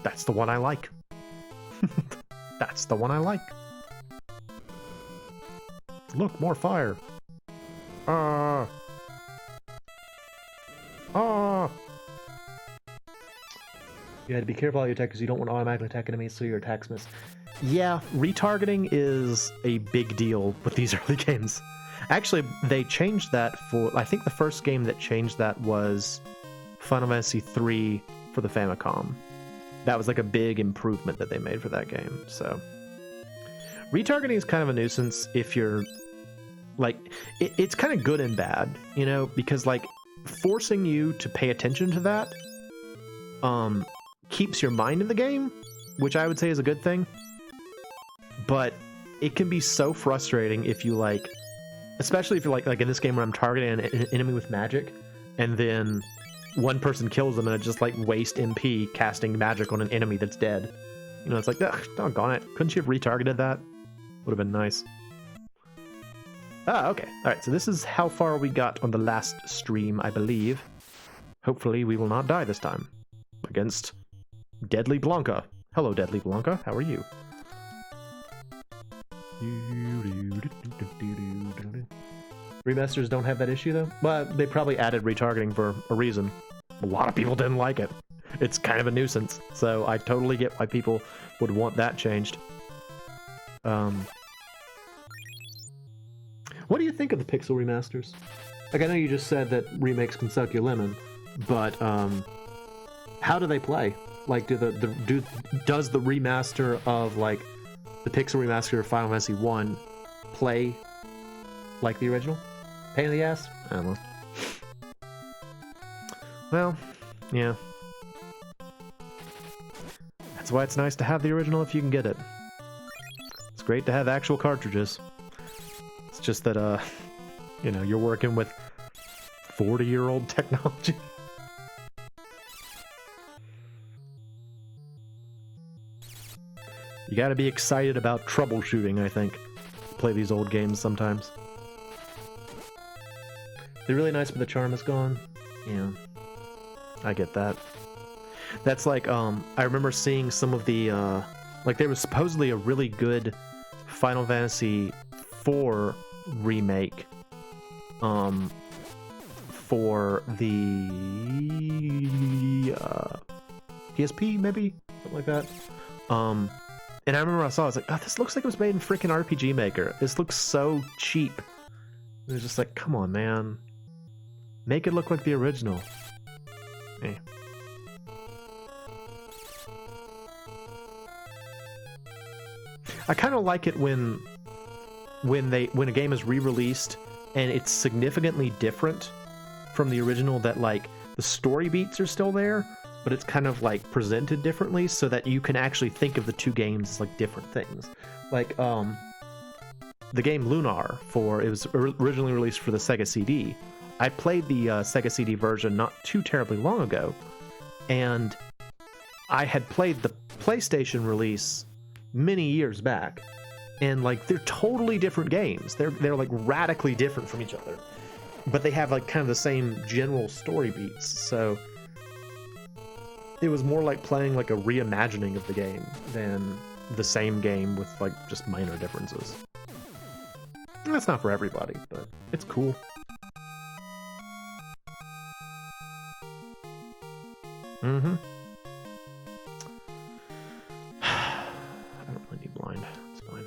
that's the one I like. That's the one I like. Look, more fire. You had to be careful how you attack because you don't want to automatically attack enemies, so your attacks miss. Yeah, retargeting is a big deal with these early games. Actually, they changed that for... I think the first game that changed that was Final Fantasy III for the Famicom. That was like a big improvement that they made for that game, so... Retargeting is kind of a nuisance if you're... Like, it's kind of good and bad, you know, because, like, forcing you to pay attention to that keeps your mind in the game, which I would say is a good thing. But it can be so frustrating if you, like, especially if you're like in this game where I'm targeting an enemy with magic, and then one person kills them and it just, like, waste MP casting magic on an enemy that's dead. You know, it's like, ugh, doggone it. Couldn't you have retargeted that? Would have been nice. Ah, okay. Alright, so this is how far we got on the last stream, I believe. Hopefully we will not die this time. Against Deadly Blanca. Hello, Deadly Blanca. How are you? Remasters don't have that issue, though? Well, they probably added retargeting for a reason. A lot of people didn't like it. It's kind of a nuisance, so I totally get why people would want that changed. What do you think of the pixel remasters? Like, I know you just said that remakes can suck your lemon, but how do they play? Like, does the remaster of, like, the pixel remaster of Final Fantasy 1 play like the original? Pain in the ass? I don't know. Well, yeah. That's why it's nice to have the original if you can get it. It's great to have actual cartridges. It's just that, you know, you're working with 40-year-old technology. You gotta be excited about troubleshooting, I think, to play these old games sometimes. They're really nice, but the charm is gone. Yeah, I get that. That's like, I remember seeing some of the, like, there was supposedly a really good Final Fantasy IV remake, for the, PSP, maybe? Something like that. And I remember I saw it, I was like, oh, this looks like it was made in freaking RPG Maker. This looks so cheap. It was just like, come on, man. Make it look like the original. Hey. I kind of like it when a game is re-released and it's significantly different from the original, that, like, the story beats are still there, but it's kind of, like, presented differently so that you can actually think of the two games as, like, different things. Like, the game Lunar, it was originally released for the Sega CD. I played the Sega CD version not too terribly long ago, and I had played the PlayStation release many years back, and like they're totally different games. They're like radically different from each other, but they have like kind of the same general story beats. So it was more like playing like a reimagining of the game than the same game with like just minor differences. And that's not for everybody, but it's cool. Mm-hmm. I don't really need blind. It's fine.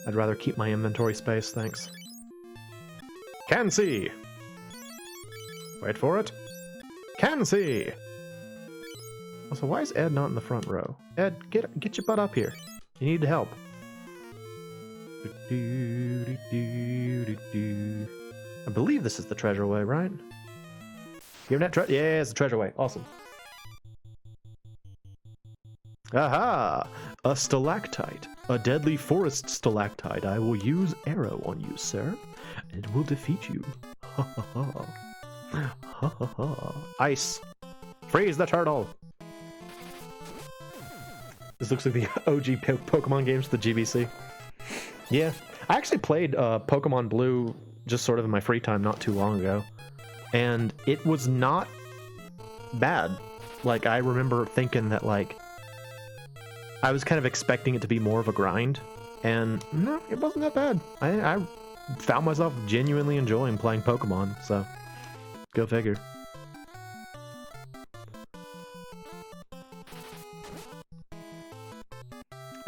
I'd rather keep my inventory space, thanks. Can see! Wait for it. Can see! Also, why is Ed not in the front row? Ed, get your butt up here. You need help. I believe this is the treasure way, right? Give that treasure. Yeah, it's the treasure way. Awesome. Aha! A stalactite. A deadly forest stalactite. I will use arrow on you, sir. And it will defeat you. Ha ha ha. Ha ha ha. Ice. Freeze the turtle. This looks like the OG Pokemon games, the GBC. Yeah. I actually played Pokemon Blue just sort of in my free time not too long ago. And it was not bad. Like, I remember thinking that, like, I was kind of expecting it to be more of a grind. And no, it wasn't that bad. I found myself genuinely enjoying playing Pokemon, so go figure.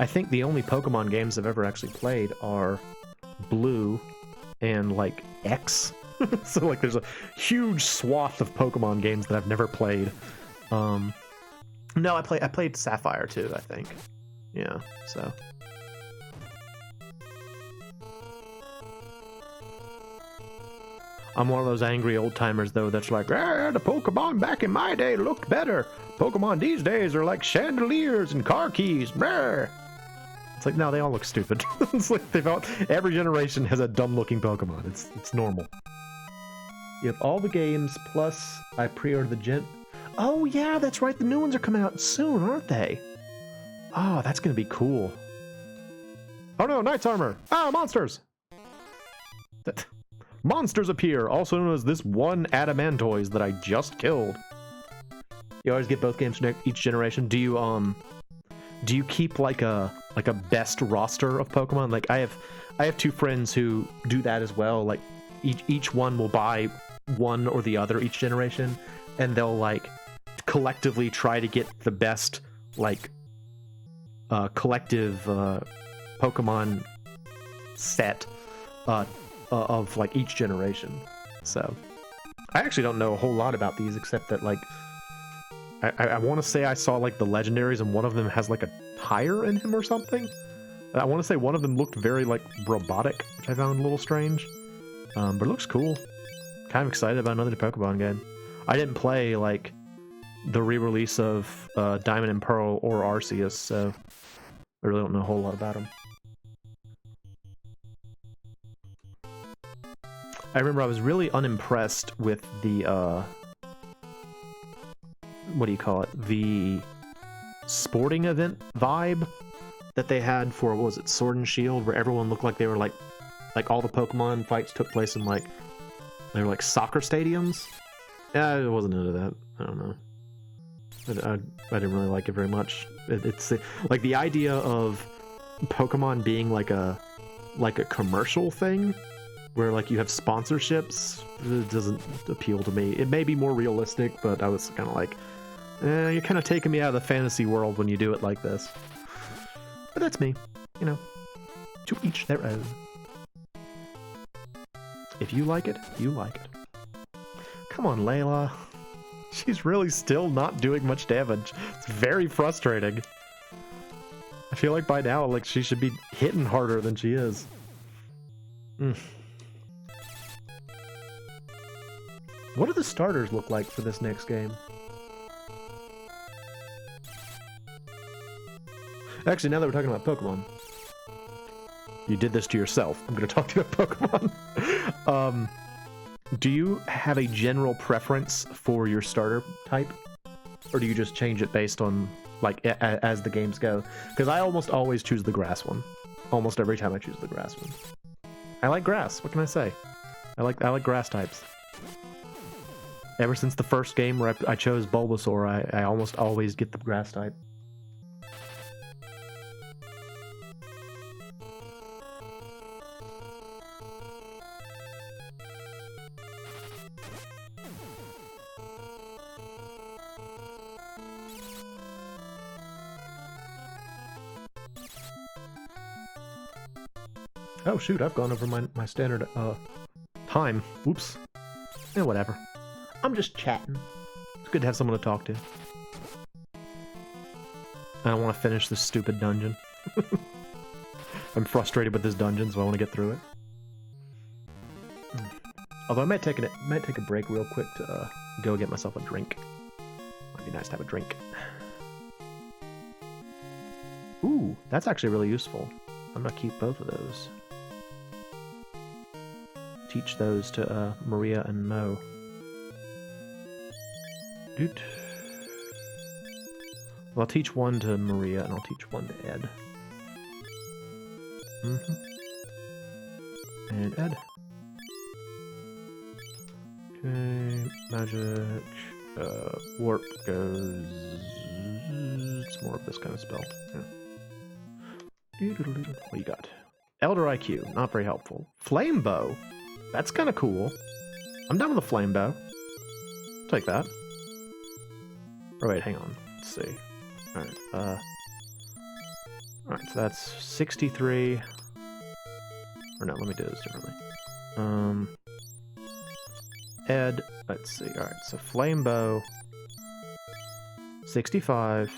I think the only Pokemon games I've ever actually played are Blue and, like, X. So, like, there's a huge swath of Pokemon games that I've never played. No, I played Sapphire too, I think. Yeah, so. I'm one of those angry old timers though that's like, the Pokemon back in my day looked better. Pokemon these days are like chandeliers and car keys. Brr. It's like, no, they all look stupid. It's like every generation has a dumb looking Pokemon. It's normal. You have all the games, plus I pre-ordered the gen... Oh, yeah, that's right. The new ones are coming out soon, aren't they? Oh, that's going to be cool. Oh, no, Knight's Armor. Ah, monsters. Monsters appear, also known as this one Adamantoise that I just killed. You always get both games from each generation. Do you keep like a best roster of Pokemon? Like, I have two friends who do that as well. Like, each one will buy one or the other each generation, and they'll like collectively try to get the best like collective Pokemon set of like each generation. So I actually don't know a whole lot about these except that like I want to say I saw like the legendaries and one of them has like a tire in him or something. I want to say one of them looked very like robotic, which I found a little strange. But it looks cool. Kind of excited about another Pokemon game. I didn't play like the re-release of Diamond and Pearl or Arceus, so I really don't know a whole lot about them. I remember I was really unimpressed with the what do you call it? The sporting event vibe that they had for, what was it, Sword and Shield, where everyone looked like they were like all the Pokemon fights took place in like they were like soccer stadiums. Yeah, I wasn't into that. I don't know. I didn't really like it very much. It's like the idea of Pokemon being like a commercial thing where like you have sponsorships. It doesn't appeal to me. It may be more realistic, but I was kind of like, you're kind of taking me out of the fantasy world when you do it like this. But that's me, you know. To each their own. If you like it, you like it. Come on, Layla. She's really still not doing much damage. It's very frustrating. I feel like by now, like, she should be hitting harder than she is. What do the starters look like for this next game? Actually, now that we're talking about Pokemon, you did this to yourself. I'm going to talk to you about Pokemon. Do you have a general preference for your starter type? Or do you just change it based on, like, as the games go? Because I almost always choose the grass one. Almost every time I choose the grass one. I like grass, what can I say? I like grass types. Ever since the first game where I chose Bulbasaur, I almost always get the grass type. Oh shoot, I've gone over my standard time. Oops. Yeah, whatever. I'm just chatting. It's good to have someone to talk to. I don't want to finish this stupid dungeon. I'm frustrated with this dungeon, so I want to get through it. Although I might take a break real quick to go get myself a drink. Might be nice to have a drink. Ooh, that's actually really useful. I'm gonna keep both of those. Teach those to Maria and Mo. Doot. Well, I'll teach one to Maria and I'll teach one to Ed. And Ed. Okay, magic. Warp goes. It's more of this kind of spell. Yeah. What you got? Elder IQ, not very helpful. Flame bow. That's kind of cool. I'm done with the flame bow. Take that. Oh wait, hang on. Let's see. Alright, alright, so that's 63. Or no, let me do this differently. Ed, let's see. Alright, so flame bow. 65.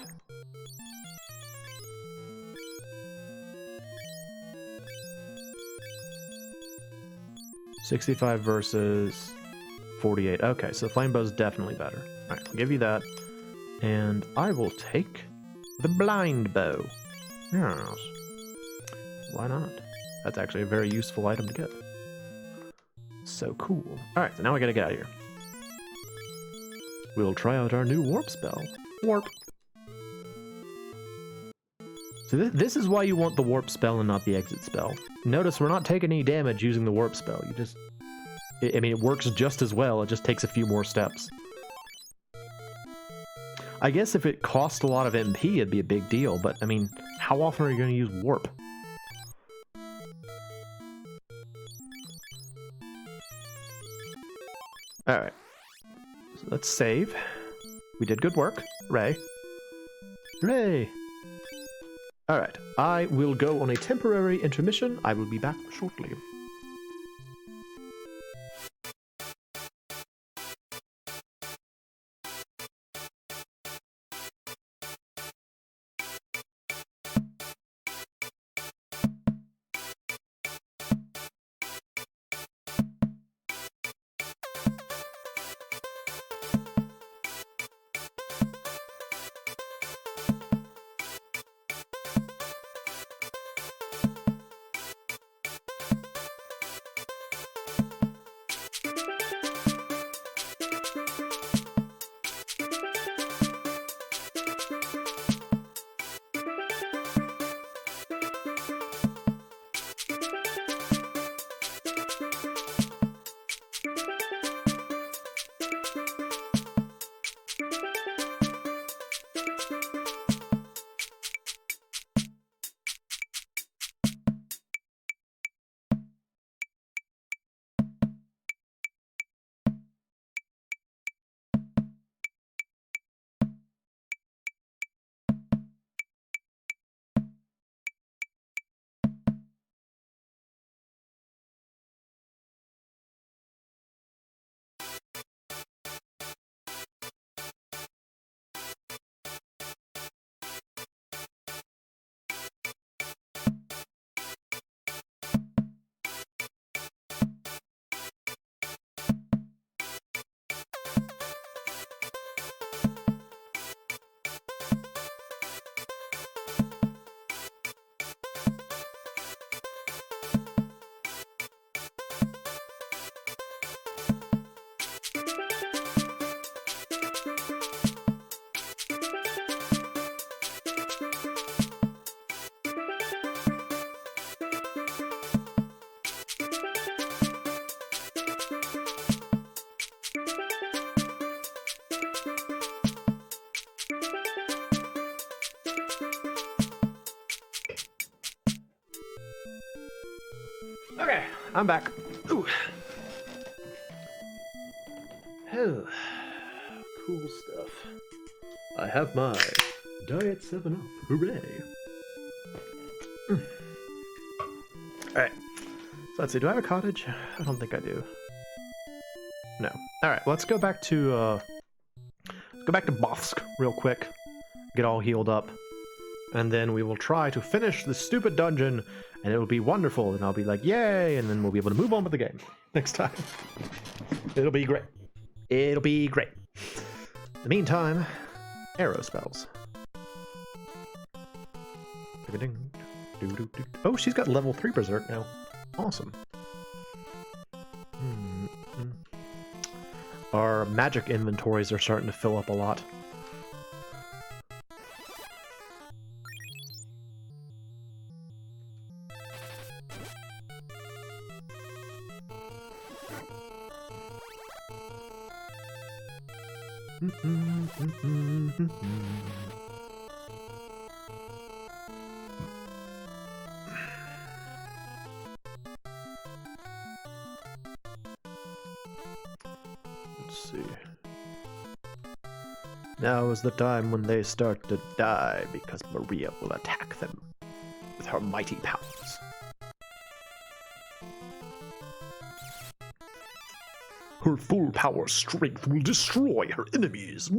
$65 versus 48. Okay, so flame bow's definitely better. Alright, I'll give you that. And I will take the blind bow. Yes. Why not? That's actually a very useful item to get. So cool. Alright, so now we gotta get out of here. We'll try out our new warp spell. Warp. So this is why you want the warp spell and not the exit spell. Notice we're not taking any damage using the warp spell. You just... I mean, it works just as well, it just takes a few more steps. I guess if it cost a lot of MP, it'd be a big deal, but, I mean, how often are you going to use warp? Alright. So let's save. We did good work. Hooray. Hooray! Alright, I will go on a temporary intermission. I will be back shortly. Okay, I'm back. Ooh. Oh, cool stuff. I have my Diet 7-Up. Hooray! Alright, so let's see, do I have a cottage? I don't think I do. No. Alright, let's go back to, Bofsk real quick. Get all healed up. And then we will try to finish the stupid dungeon, and it will be wonderful, and I'll be like, yay, and then we'll be able to move on with the game next time. It'll be great. It'll be great. In the meantime, arrow spells. Oh, she's got level 3 Berserk now. Awesome. Our magic inventories are starting to fill up a lot. Let's see. Now is the time when they start to die, because Maria will attack them with her mighty powers. Her full power strength will destroy her enemies.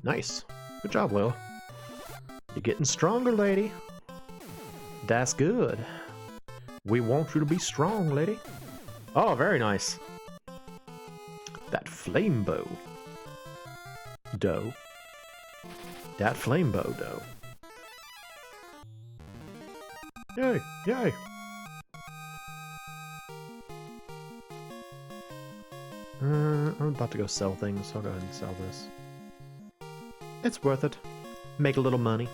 Nice. Good job, Lil. You're getting stronger, lady. That's good. We want you to be strong, lady. Oh, very nice. That flame bow. Doe. That flame bow, doe. Yay, yay. I'm about to go sell things, so I'll go ahead and sell this. It's worth it. Make a little money.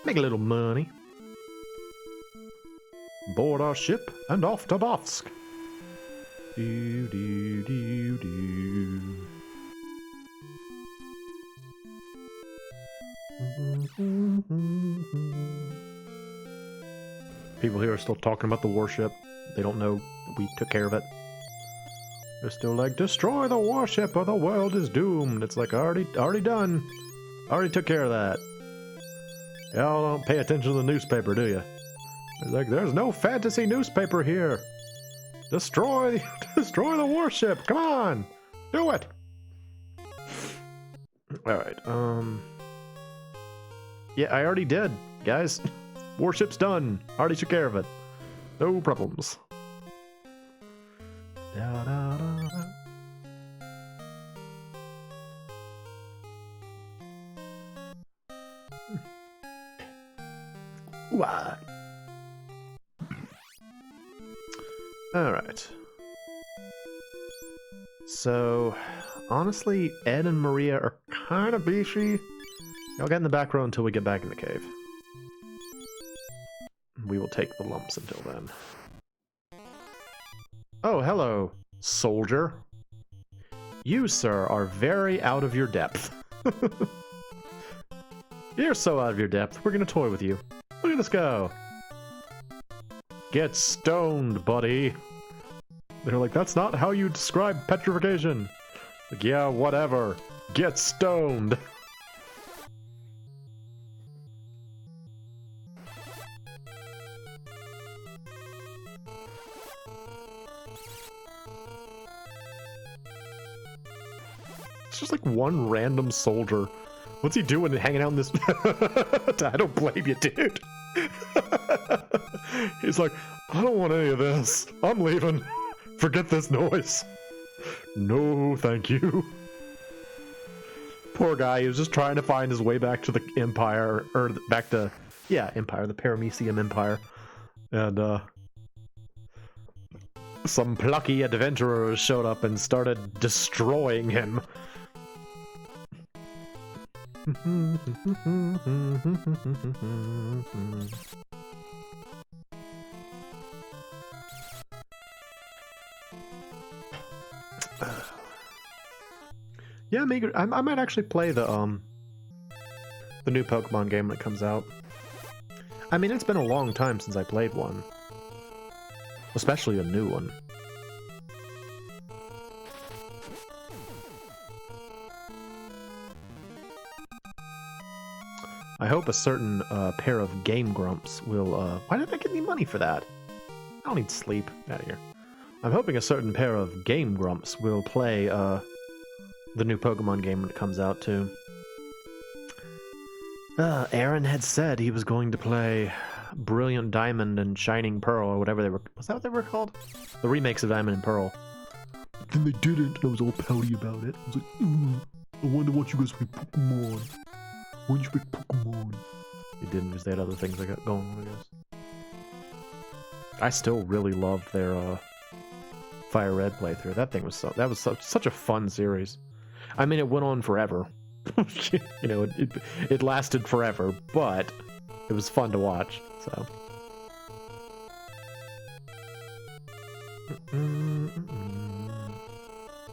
Make a little money. Board our ship and off to Bofsk. Do, do, do, do. People here are still talking about the warship. They don't know we took care of it. They're still like, destroy the warship or the world is doomed. It's like, already done. Already took care of that. Y'all don't pay attention to the newspaper, do you? It's like, there's no fantasy newspaper here. Destroy the warship. Come on. Do it. Alright, yeah, I already did, guys. Warship's done. Already took care of it. No problems. Da, da, da, da. Why? Alright. So, honestly, Ed and Maria are kind of beefy. Y'all get in the back row until we get back in the cave. We will take the lumps until then. Oh, hello, soldier. You, sir, are very out of your depth. You're so out of your depth, we're gonna toy with you. Look at this go. Get stoned, buddy. They're like, that's not how you describe petrification. Like, yeah, whatever. Get stoned. It's just like one random soldier. What's he doing hanging out in this? I don't blame you, dude. He's like, I don't want any of this. I'm leaving. Forget this noise. No, thank you. Poor guy, he was just trying to find his way back to the Empire, or back to, yeah, Empire, the Paramecium Empire. And, some plucky adventurers showed up and started destroying him. Yeah, I might actually play the new Pokemon game when it comes out. I mean, it's been a long time since I played one. Especially a new one. I hope a certain pair of Game Grumps will... why did I get any money for that? I don't need sleep. Out of here. I'm hoping a certain pair of Game Grumps will play the new Pokemon game when it comes out, too. Aaron had said he was going to play Brilliant Diamond and Shining Pearl, or whatever they were... Was that what they were called? The remakes of Diamond and Pearl. But then they didn't, and I was all pouty about it. I was like, I wonder what you guys play Pokemon. When did you pick Pokemon? They didn't, because they had other things they got going on, I guess. I still really love their Fire Red playthrough. That thing was such a fun series. I mean, it went on forever. You know, it lasted forever, but it was fun to watch. So.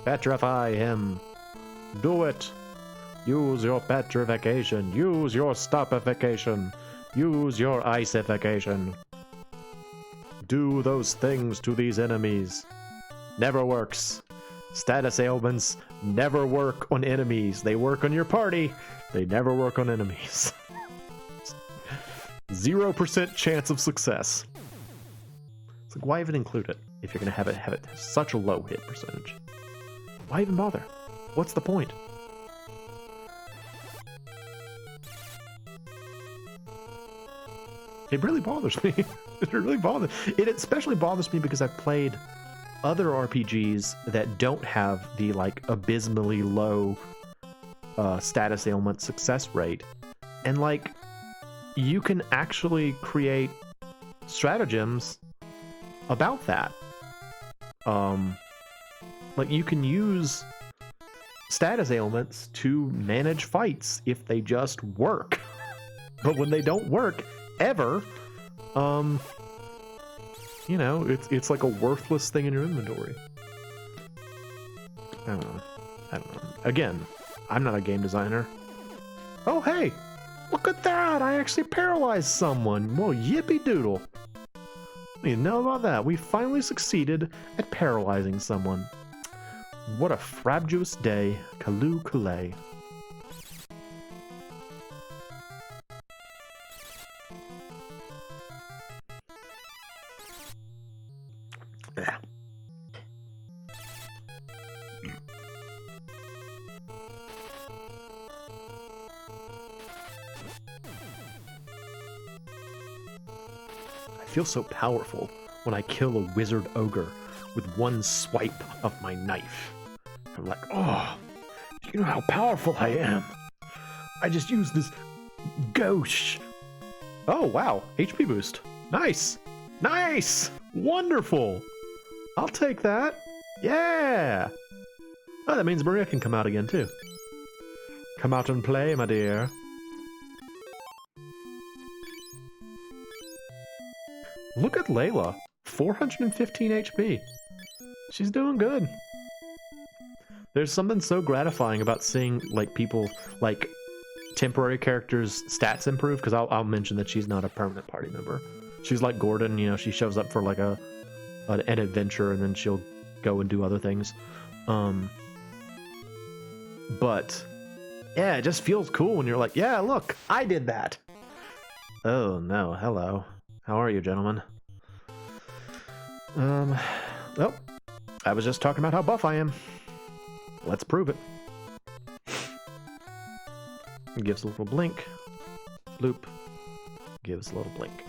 Petrify him. Do it. Use your petrification. Use your stopification. Use your icification. Do those things to these enemies. Never works. Status ailments never work on enemies. They work on your party. They never work on enemies. 0% chance of success. It's like, why even include it if you're gonna have it such a low hit percentage? Why even bother? What's the point? It really bothers me. It really bothers. It especially bothers me because I've played other RPGs that don't have the like abysmally low status ailment success rate, and like you can actually create stratagems about that. Like you can use status ailments to manage fights if they just work, but when they don't work ever, you know, it's like a worthless thing in your inventory. I don't know. Again, I'm not a game designer. Oh, hey! Look at that! I actually paralyzed someone! Well, yippee doodle! You know about that? We finally succeeded at paralyzing someone. What a frabjous day. Kaloo Kalay. I feel so powerful when I kill a wizard ogre with one swipe of my knife. I'm like, oh, do you know how powerful I am? I just used this gauche. Oh, wow. HP boost. Nice. Nice. Wonderful. I'll take that. Yeah. Oh, that means Maria can come out again, too. Come out and play, my dear. Look at Layla. 415 HP. She's doing good. There's something so gratifying about seeing, like, people, like, temporary characters' stats improve, because I'll mention that she's not a permanent party member. She's like Gordon, you know, she shows up for, like, an adventure, and then she'll go and do other things. But, yeah, it just feels cool when you're like, yeah, look, I did that. Oh, no, hello. How are you, gentlemen? Well, I was just talking about how buff I am. Let's prove it. Gives a little blink. Bloop. Gives a little blink.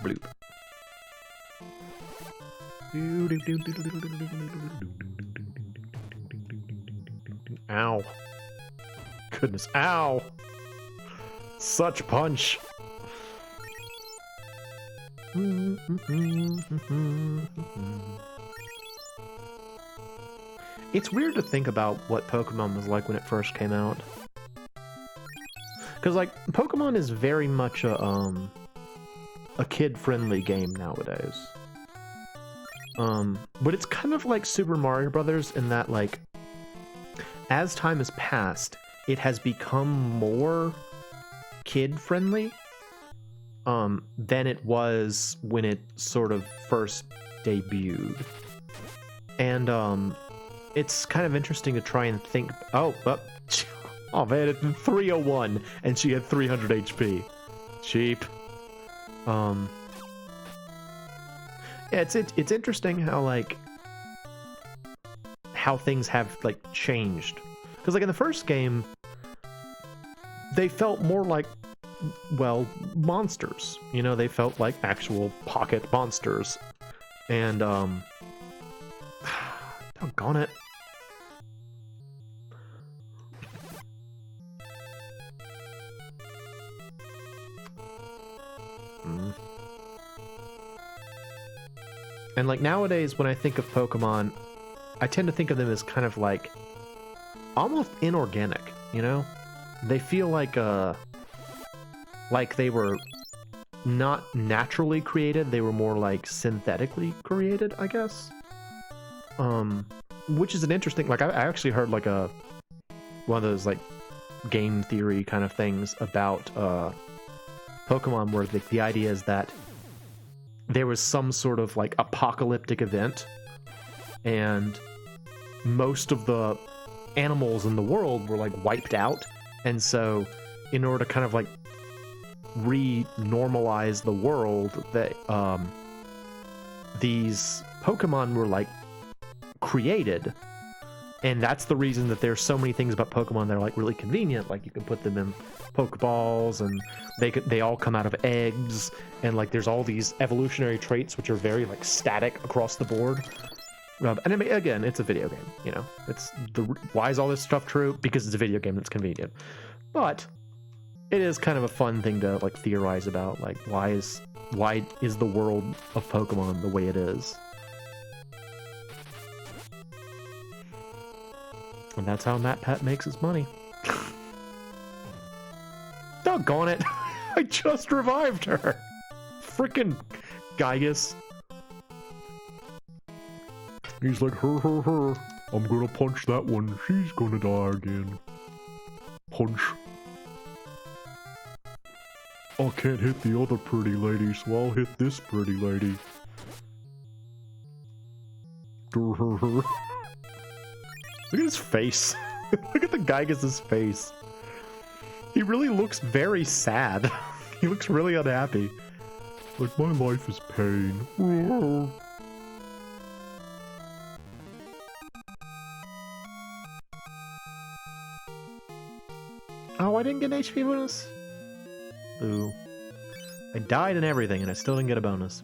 Bloop. Ow. Goodness, ow! Such punch! It's weird to think about what Pokemon was like when it first came out. Because, like, Pokemon is very much a kid-friendly game nowadays. But it's kind of like Super Mario Brothers in that, like, as time has passed, it has become more kid-friendly than it was when it sort of first debuted. And it's kind of interesting to try and think. Oh man, it's 301 and she had 300 HP. Cheap. Yeah, it's interesting how like how things have like changed, because like in the first game they felt more like, well, monsters, you know, they felt like actual pocket monsters. And doggone it. And like nowadays when I think of Pokemon, I tend to think of them as kind of like almost inorganic, you know? They feel like they were not naturally created, they were more like synthetically created, I guess. Which is an interesting, like I actually heard like one of those like game theory kind of things about Pokemon where the idea is that there was some sort of like apocalyptic event and most of the animals in the world were like wiped out, and so in order to kind of like re-normalize the world, that these Pokemon were like created. And that's the reason that there's so many things about Pokemon that are like really convenient. Like you can put them in Pokeballs, and they all come out of eggs, and like there's all these evolutionary traits which are very like static across the board. And I mean, again, it's a video game, you know. Why is all this stuff true? Because it's a video game that's convenient. But it is kind of a fun thing to like theorize about, like why is the world of Pokemon the way it is? And that's how MatPat makes his money. Doggone it! I just revived her! Frickin' Gygus. He's like, her. I'm gonna punch that one. She's gonna die again. Punch. I can't hit the other pretty lady, so I'll hit this pretty lady. Look at his face. Look at the Gygus' face. He really looks very sad. He looks really unhappy. Like, my life is pain. Oh, I didn't get an HP bonus? Ooh. I died and everything, and I still didn't get a bonus.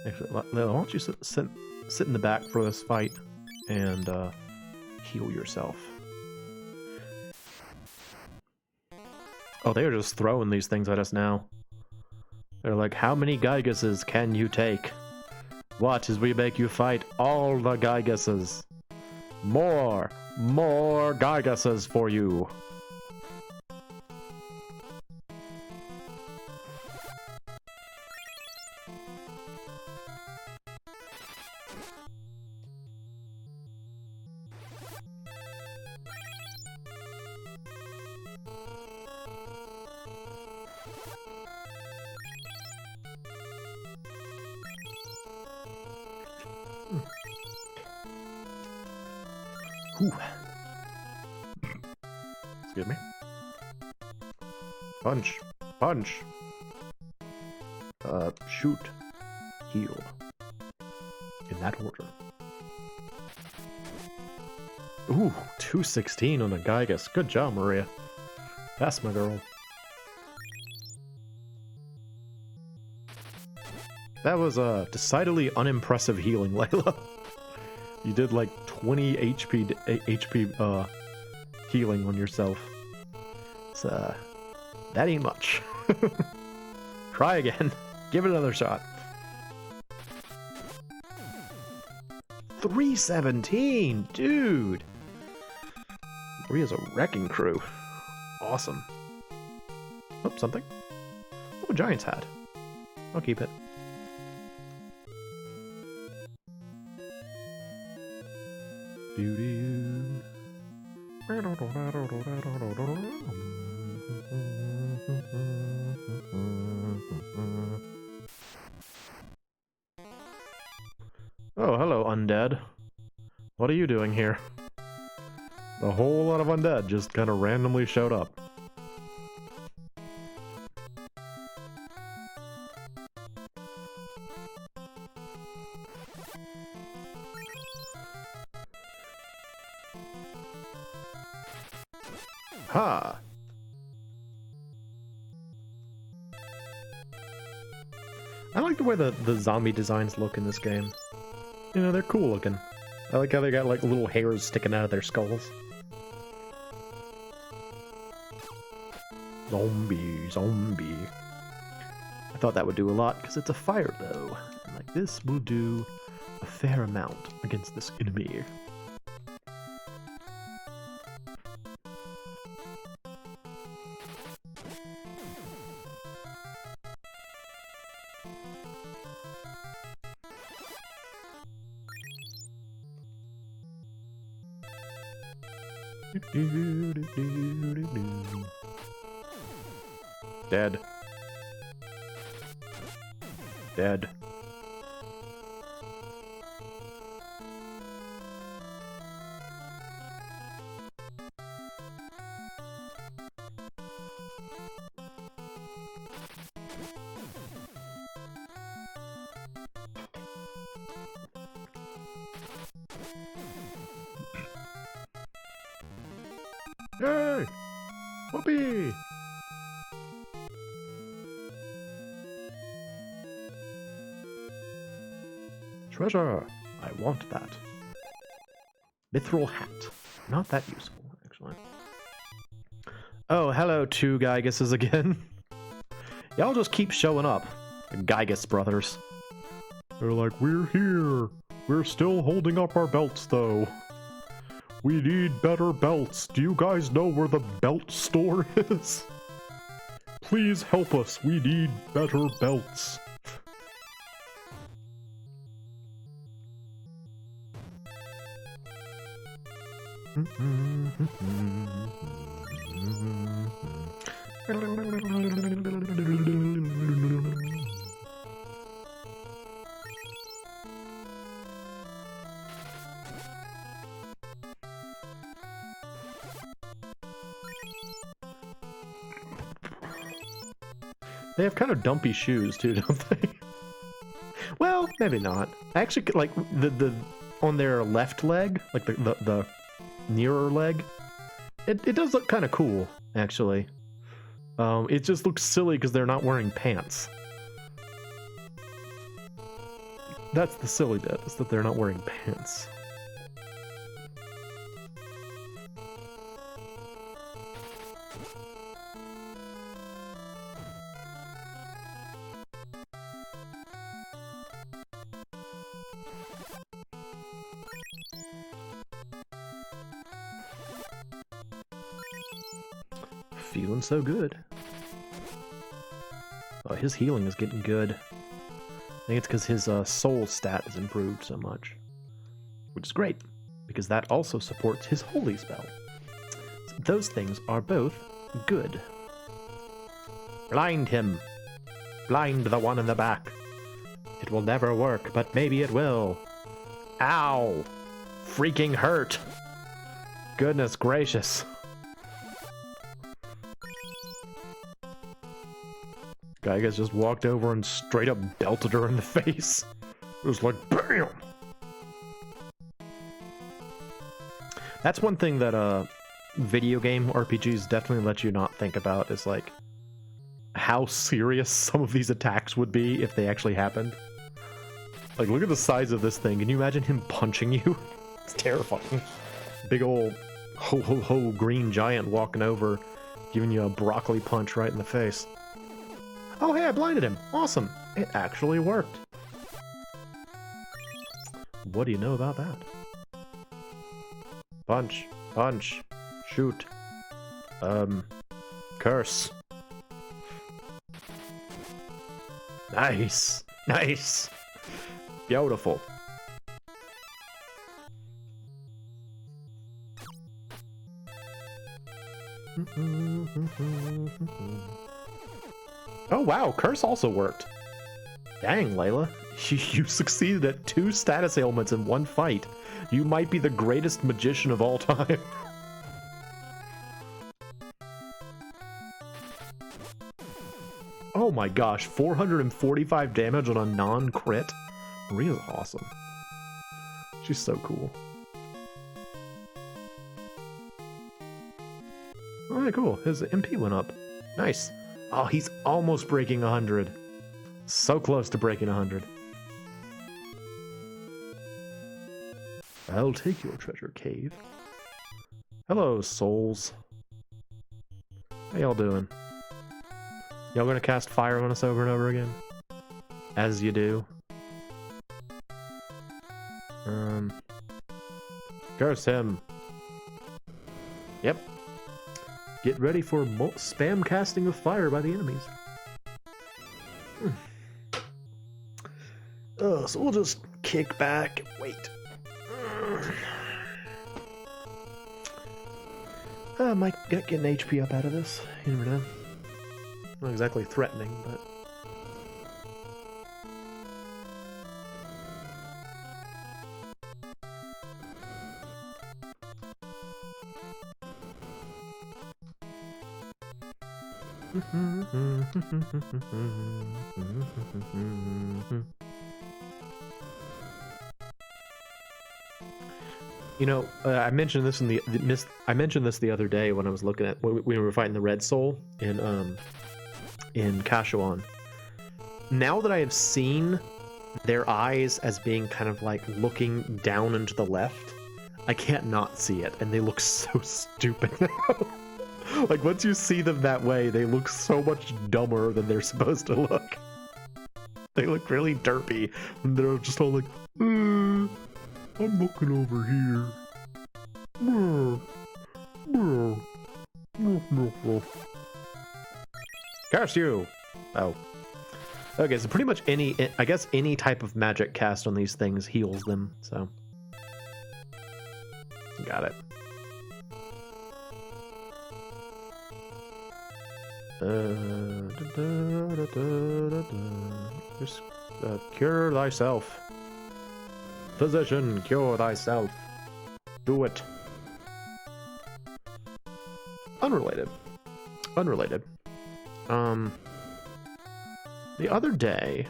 Actually, why don't you sit in the back for this fight and heal yourself. Oh, they're just throwing these things at us now. They're like, how many Gyguses can you take? Watch as we make you fight all the Gyguses. More Gyguses for you. Ooh. Excuse me. Punch. Punch. Shoot. Heal. In that order. Ooh, 216 on a Gygus. Good job, Maria. That's my girl. That was a decidedly unimpressive healing, Layla. You did like 20 HP healing on yourself. It's that ain't much. Try again. Give it another shot. 317, dude. Maria's a wrecking crew. Awesome. Oh, something. Oh, a giant's hat. I'll keep it. Doo-doo. Oh, hello, undead. What are you doing here? A whole lot of undead just kind of randomly showed up. Ha! I like the way the zombie designs look in this game. You know, they're cool looking. I like how they got like little hairs sticking out of their skulls. Zombie, zombie. I thought that would do a lot because it's a fire bow. And like this will do a fair amount against this enemy. Dead. Dead. Yay! Whoopee! Treasure! I want that. Mithril hat. Not that useful, actually. Oh, hello, two Gyguses again. Y'all just keep showing up. The Gygus brothers. They're like, we're here. We're still holding up our belts, though. We need better belts. Do you guys know where the belt store is? Please help us. We need better belts. They have kind of dumpy shoes too, don't they? Well, maybe not. Actually, like the on their left leg, like the nearer leg, it does look kind of cool, actually. It just looks silly because they're not wearing pants. That's the silly bit, is that they're not wearing pants. Feeling so good. Oh, his healing is getting good. I think it's because his soul stat has improved so much. Which is great, because that also supports his holy spell. So those things are both good. Blind him. Blind the one in the back. It will never work, but maybe it will. Ow! Freaking hurt! Goodness gracious. Gygus just walked over and straight up belted her in the face. It was like, BAM! That's one thing that video game RPGs definitely let you not think about, is like how serious some of these attacks would be if they actually happened. Like, look at the size of this thing. Can you imagine him punching you? It's terrifying. Big old ho ho ho green giant walking over, giving you a broccoli punch right in the face. Oh, hey, I blinded him. Awesome. It actually worked. What do you know about that? Punch. Punch. Shoot. Curse. Nice. Nice. Beautiful. Oh wow, curse also worked. Dang, Layla. You succeeded at 2 status ailments in 1 fight. You might be the greatest magician of all time. Oh my gosh, 445 damage on a non-crit? Maria's awesome. She's so cool. Alright, cool. His MP went up. Nice. Oh, he's almost breaking 100. So close to breaking 100. I'll take your treasure cave. Hello, souls. How y'all doing? Y'all gonna cast fire on us over and over again? As you do. Curse him. Yep. Get ready for spam casting of fire by the enemies. Oh, so we'll just kick back and wait. I might get an HP up out of this. You never know. Not exactly threatening, but... You know, I mentioned this in the other day when I was looking at when we were fighting the Red Soul in Kashuan. Now that I have seen their eyes as being kind of like looking down and to the left, I can't not see it, and they look so stupid now. Like, once you see them that way, they look so much dumber than they're supposed to look. They look really derpy, and they're just all like, I'm looking over here. Curse you! Oh. Okay, so pretty much I guess any type of magic cast on these things heals them, so. Got it. Just cure thyself. Physician, cure thyself. Do it. Unrelated. The other day,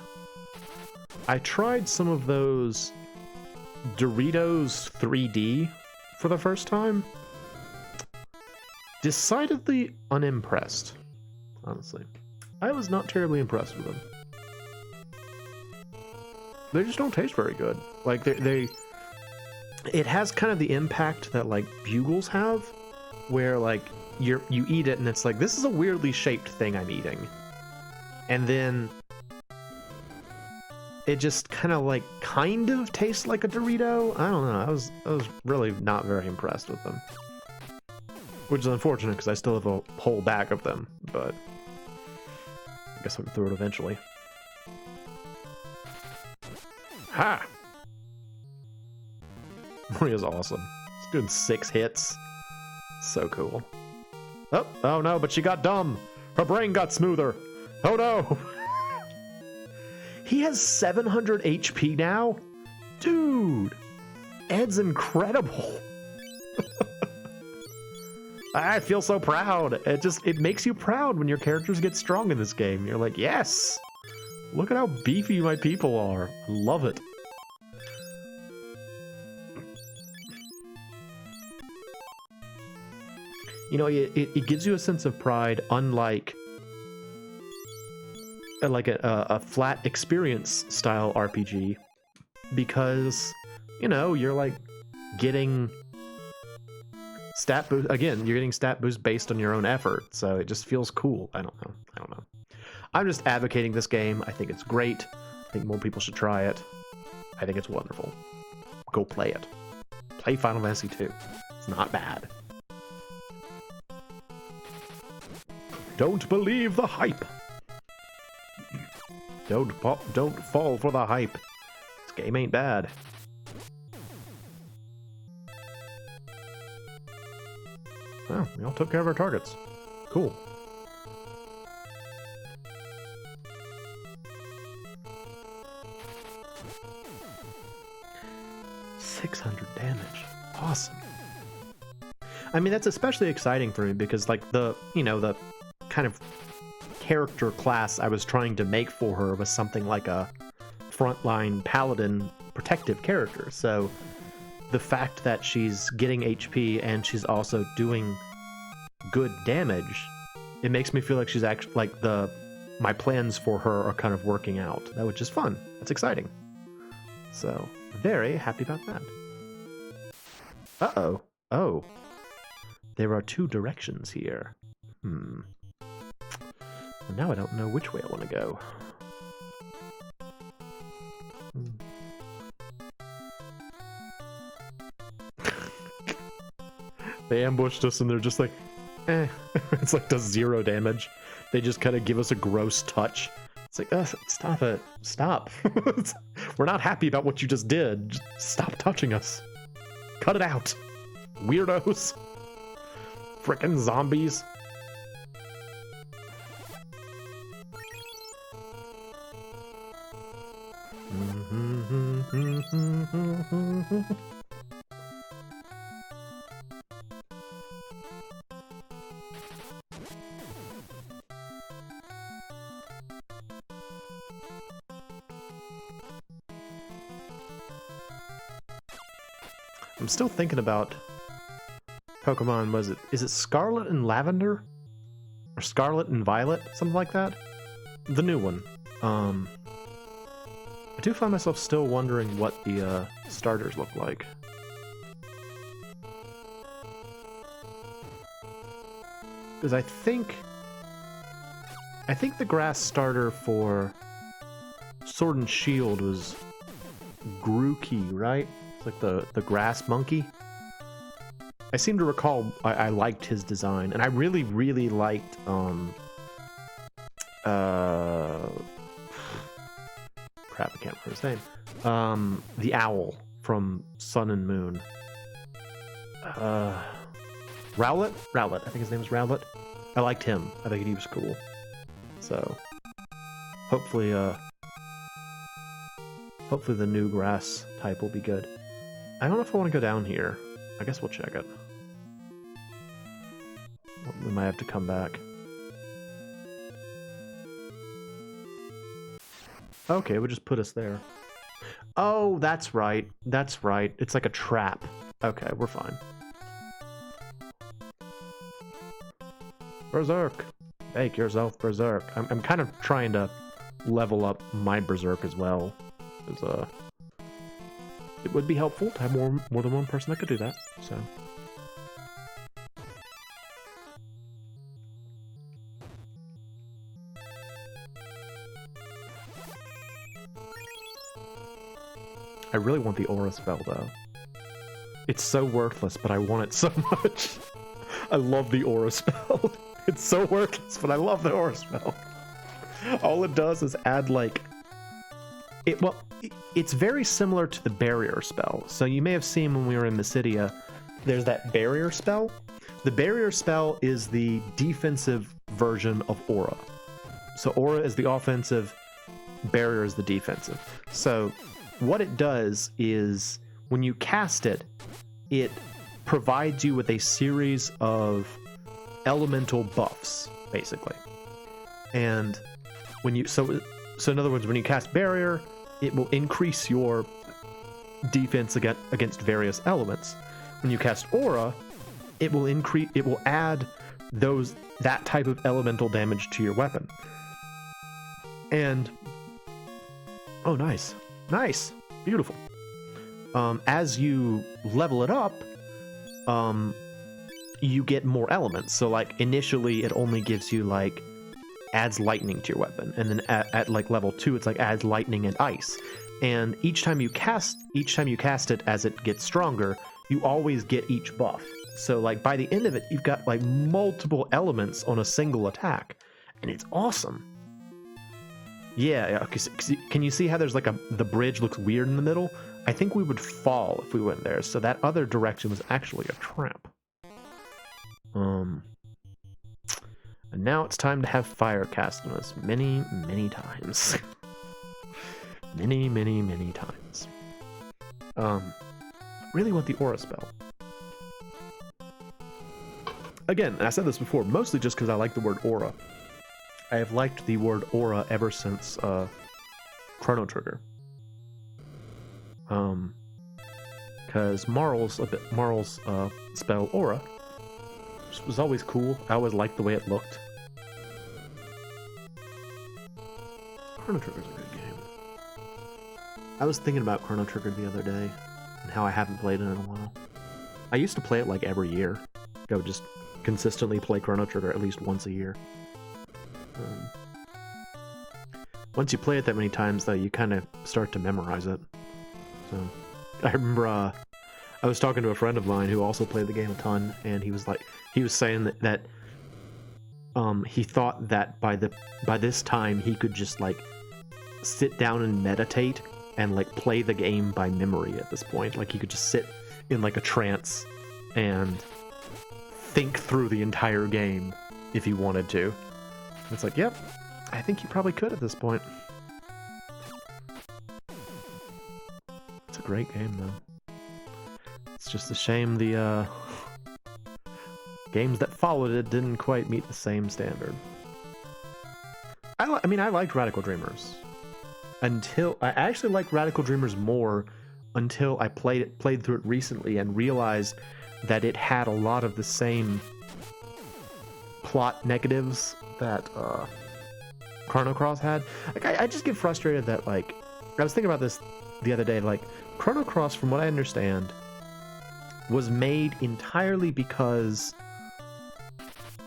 I tried some of those Doritos 3D for the first time. Decidedly unimpressed, honestly. I was not terribly impressed with them. They just don't taste very good. Like, it has kind of the impact that, like, bugles have, where, like, you eat it and it's like, this is a weirdly shaped thing I'm eating. And then it just kind of tastes like a Dorito. I don't know. I was really not very impressed with them. Which is unfortunate because I still have a whole bag of them, but I guess I'll get through it eventually. Ha! Maria's awesome. She's doing 6 hits. So cool. Oh no, but she got dumb. Her brain got smoother. Oh no! He has 700 HP now? Dude! Ed's incredible. I feel so proud. It makes you proud when your characters get strong in this game. You're like, yes! Look at how beefy my people are. I love it. You know, it gives you a sense of pride, unlike a flat experience style RPG, because, you know, you're like getting stat boost again. You're getting stat boost based on your own effort, so it just feels cool. I don't know. I'm just advocating this game. I think it's great. I think more people should try it. I think it's wonderful. Go play it. Play Final Fantasy 2. It's not bad. Don't believe the hype. Don't fall for the hype. This game ain't bad. Well, we all took care of our targets. Cool. $600 damage. Awesome. I mean, that's especially exciting for me because, like, the kind of character class I was trying to make for her was something like a frontline paladin protective character. So the fact that she's getting HP and she's also doing good damage, it makes me feel like she's actually like my plans for her are kind of working out. That was just fun. That's exciting. So very happy about that. Uh-oh. Oh. There are 2 directions here. Well, now I don't know which way I want to go. They ambushed us and they're just like, eh. It's like does 0 damage. They just kind of give us a gross touch. It's like, stop it. Stop. We're not happy about what you just did. Just stop touching us. Cut it out. Weirdos. Frickin' zombies. I'm still thinking about Pokemon. Is it Scarlet and Lavender? Or Scarlet and Violet? Something like that? The new one. I do find myself still wondering what the starters look like. Because I think the grass starter for Sword and Shield was Grookey, right? It's like the grass monkey. I seem to recall I liked his design, and I really, really liked crap, I can't remember his name. The owl from Sun and Moon. Rowlet? Rowlet. I think his name is Rowlet. I liked him. I think he was cool. So hopefully the new grass type will be good. I don't know if I want to go down here. I guess we'll check it. We might have to come back. Okay, we'll just put us there. Oh, that's right. That's right. It's like a trap. Okay, we're fine. Berserk. Make yourself Berserk. I'm kind of trying to level up my Berserk as well. Because, it would be helpful to have more than one person that could do that, so. I really want the aura spell, though. It's so worthless, but I want it so much. I love the aura spell. It's so worthless, but I love the aura spell. All it does is add, like... It's very similar to the barrier spell. So you may have seen when we were in Mysidia, there's that barrier spell. The barrier spell is the defensive version of aura. So aura is the offensive, barrier is the defensive. So what it does is when you cast it, it provides you with a series of elemental buffs, basically. And when you so in other words, when you cast barrier, it will increase your defense against various elements. When you cast aura, it will add that type of elemental damage to your weapon. And oh, nice, beautiful. As you level it up, you get more elements. So like initially, it only gives you like adds lightning to your weapon, and then at like level 2 it's like adds lightning and ice, and each time you cast it, as it gets stronger, you always get each buff. So like by the end of it, you've got like multiple elements on a single attack, and it's awesome. Yeah, can you see how there's like the bridge looks weird in the middle? I think we would fall if we went there, so that other direction was actually a trap. And now it's time to have fire cast on us many, many times. Many, many, many times. Really want the aura spell. Again, I said this before, mostly just because I like the word aura. I have liked the word aura ever since Chrono Trigger. Because Marl's spell aura was always cool. I always liked the way it looked. Chrono Trigger's a good game. I was thinking about Chrono Trigger the other day and how I haven't played it in a while. I used to play it like every year. I would just consistently play Chrono Trigger at least once a year. Once you play it that many times, though, you kind of start to memorize it. So, I remember I was talking to a friend of mine who also played the game a ton, and he was saying that he thought that by this time he could just like sit down and meditate and like play the game by memory at this point. Like he could just sit in like a trance and think through the entire game if he wanted to. It's like, yep, I think you probably could at this point. It's a great game, though. It's just a shame the games that followed it didn't quite meet the same standard. I mean, I liked Radical Dreamers. I actually liked Radical Dreamers more until I played through it recently and realized that it had a lot of the same plot negatives that Chrono Cross had. Like, I just get frustrated that, like, I was thinking about this the other day, like, Chrono Cross, from what I understand, was made entirely because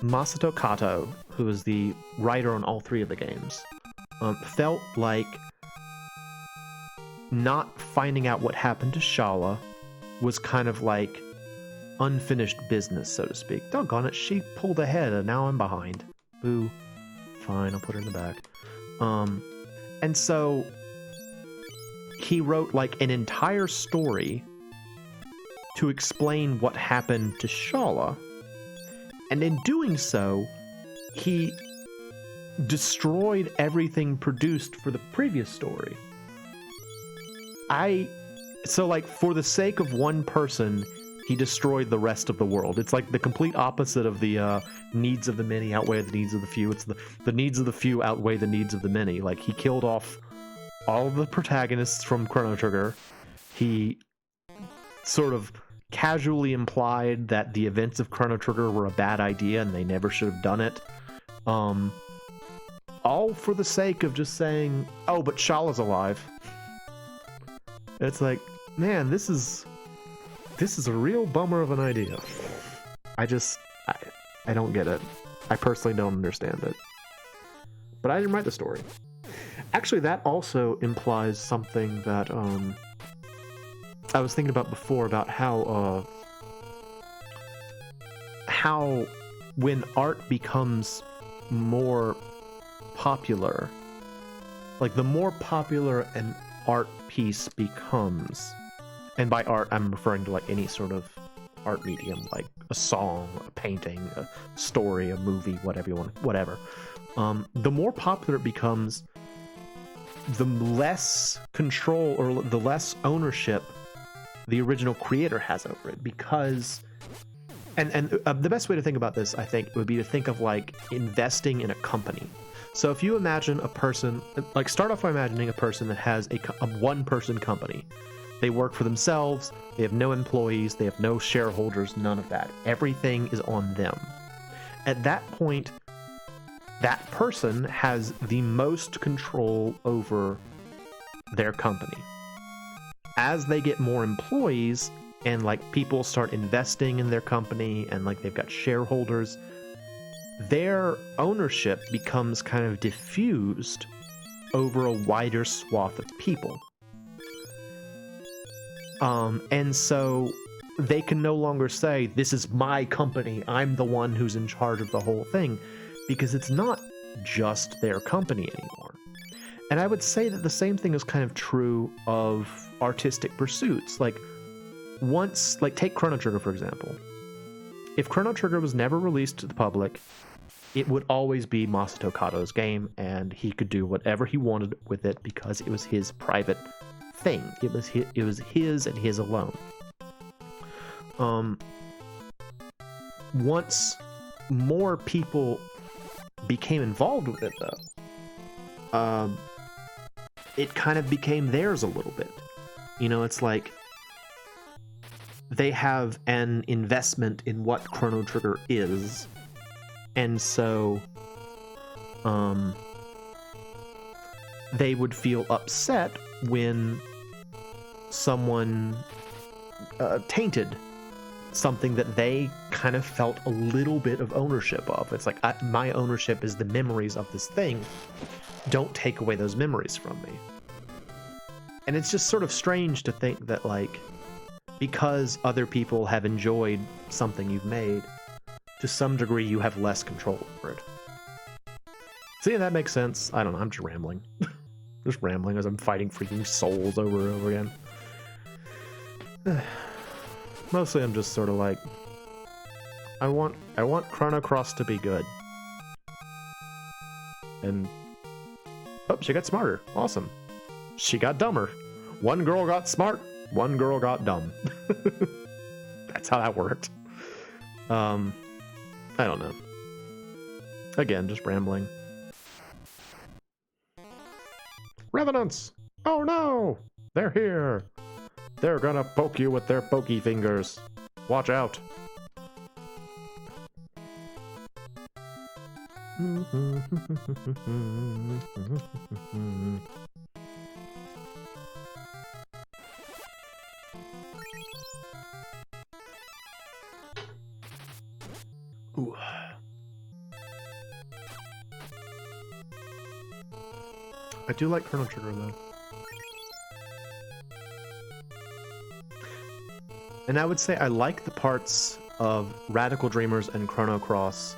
Masato Kato, who is the writer on all three of the games, felt like not finding out what happened to Shala was kind of like unfinished business, so to speak. Doggone it, she pulled ahead and now I'm behind. Boo. Fine, I'll put her in the back. And so he wrote like an entire story to explain what happened to Shala, and in doing so, he destroyed everything produced for the previous story. So like, for the sake of one person, he destroyed the rest of the world. It's like the complete opposite of the needs of the many outweigh the needs of the few. It's the needs of the few outweigh the needs of the many. Like, he killed off all of the protagonists from Chrono Trigger. He sort of casually implied that the events of Chrono Trigger were a bad idea and they never should have done it. All for the sake of just saying, oh, but Shala's alive. It's like, man, this is a real bummer of an idea. I don't get it. I personally don't understand it. But I didn't write the story. Actually, that also implies something that I was thinking about before, about how when art becomes more popular, like the more popular an art piece becomes, and by art I'm referring to like any sort of art medium, like a song, a painting, a story, a movie, whatever you want, whatever. The more popular it becomes, the less control or the less ownership the original creator has over it, because and the best way to think about this, I think, would be to think of like investing in a company. So if you imagine a person, like, start off by imagining a person that has a one-person company. They work for themselves, they have no employees, they have no shareholders, none of that. Everything is on them. At that point, that person has the most control over their company. As they get more employees and like people start investing in their company and like they've got shareholders, their ownership becomes kind of diffused over a wider swath of people. And so they can no longer say, this is my company, I'm the one who's in charge of the whole thing, because it's not just their company anymore. And I would say that the same thing is kind of true of artistic pursuits. Like, once, like, take Chrono Trigger, for example. if Chrono Trigger was never released to the public, it would always be Masato Kato's game, and he could do whatever he wanted with it because it was his private thing. It was his and his alone. Once more people became involved with it, though, it kind of became theirs a little bit. You know, it's like they have an investment in what Chrono Trigger is, and so they would feel upset when someone tainted something that they kind of felt a little bit of ownership of. It's like, my ownership is the memories of this thing. Don't take away those memories from me. And it's just sort of strange to think that, like, because other people have enjoyed something you've made, to some degree you have less control over it. See, that makes sense. I don't know, I'm just rambling. Just rambling as I'm fighting freaking souls over and over again. Mostly I'm just sort of like, I want Chrono Cross to be good. And oh, she got smarter. Awesome. She got dumber. One girl got smart, one girl got dumb. That's how that worked. I don't know. Again, just rambling. Revenants! Oh no! They're here! They're gonna poke you with their pokey fingers. Watch out. Ooh. I do like Chrono Trigger though. And I would say I like the parts of Radical Dreamers and Chrono Cross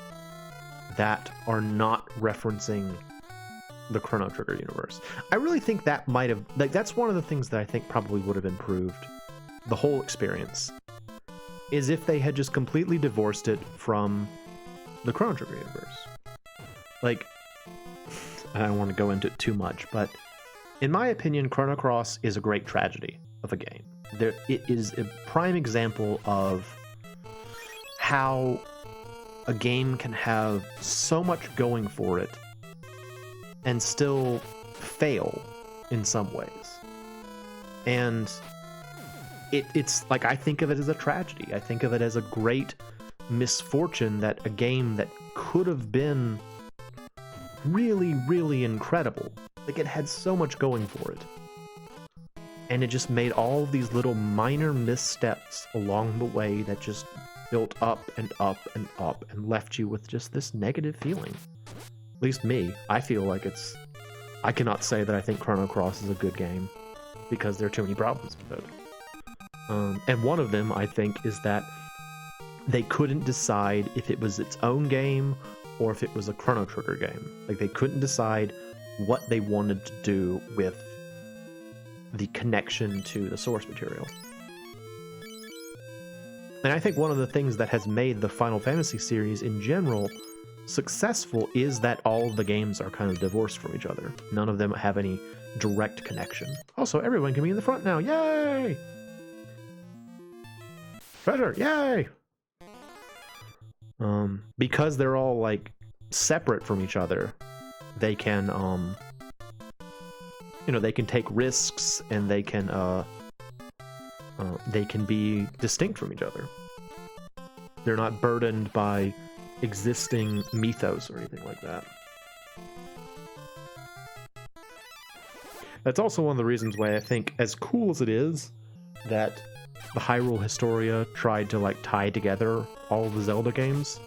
that are not referencing the Chrono Trigger universe. I really think that might have, like, that's one of the things that I think probably would have improved the whole experience, is if they had just completely divorced it from the Chrono Trigger universe. Like, I don't want to go into it too much, but in my opinion, Chrono Cross is a great tragedy of a game. It is a prime example of how a game can have so much going for it and still fail in some ways. And it's like, I think of it as a tragedy. I think of it as a great misfortune that a game that could have been really, really incredible, like, it had so much going for it, and it just made all these little minor missteps along the way that just built up and up and up and left you with just this negative feeling. At least me, I feel like I cannot say that I think Chrono Cross is a good game because there are too many problems with it. And one of them, I think, is that they couldn't decide if it was its own game or if it was a Chrono Trigger game. Like, they couldn't decide what they wanted to do with the connection to the source material. And I think one of the things that has made the Final Fantasy series in general successful is that all of the games are kind of divorced from each other. None of them have any direct connection. Also, everyone can be in the front now. Yay! Treasure! Yay! Because they're all, like, separate from each other, they can, you know, they can take risks, and they can be distinct from each other. They're not burdened by existing mythos or anything like that. That's also one of the reasons why I think, as cool as it is that the Hyrule Historia tried to, like, tie together all of the Zelda games,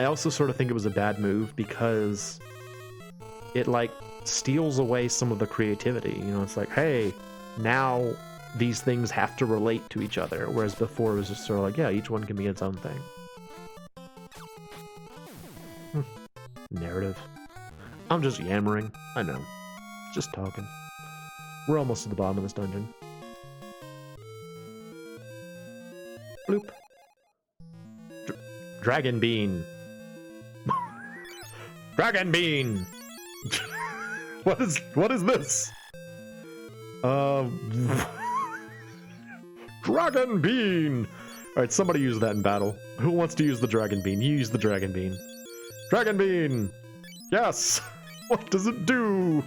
I also sort of think it was a bad move because it, like, steals away some of the creativity. You know, it's like, hey, now these things have to relate to each other, whereas before it was just sort of like, yeah, each one can be its own thing. Narrative. I'm just yammering. I know. Just talking. We're almost to the bottom of this dungeon. Bloop. Dragon Bean. Dragon Bean! What is this? Dragon Bean! Alright, somebody use that in battle. Who wants to use the Dragon Bean? You use the Dragon Bean. Dragon Bean! Yes! What does it do?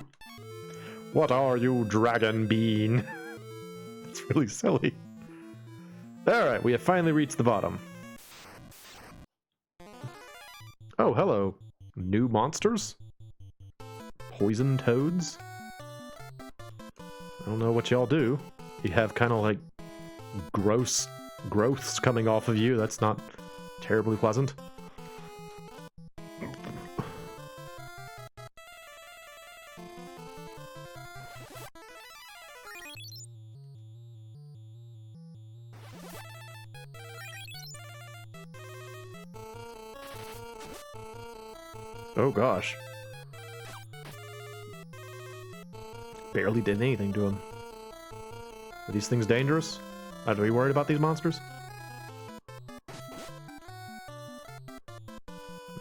What are you, Dragon Bean? It's really silly. Alright, we have finally reached the bottom. Oh, hello. New monsters? Poison toads? I don't know what y'all do. You have kind of like gross growths coming off of you. That's not terribly pleasant. Oh gosh. Barely did anything to him. Are these things dangerous? Are we worried about these monsters?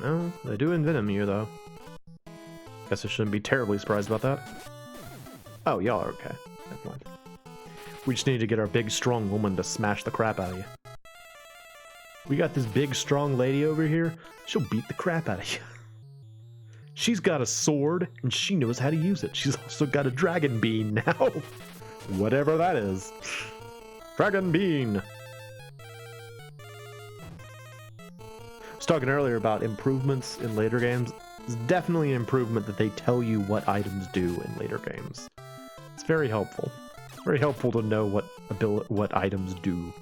No, they do envenom you though. Guess I shouldn't be terribly surprised about that. Oh, y'all are okay. Never mind. We just need to get our big strong woman to smash the crap out of you. We got this big strong lady over here. She'll beat the crap out of you. She's got a sword, and she knows how to use it. She's also got a dragon bean now. Whatever that is. Dragon bean. I was talking earlier about improvements in later games. It's definitely an improvement that they tell you what items do in later games. It's very helpful. Very helpful to know what items do.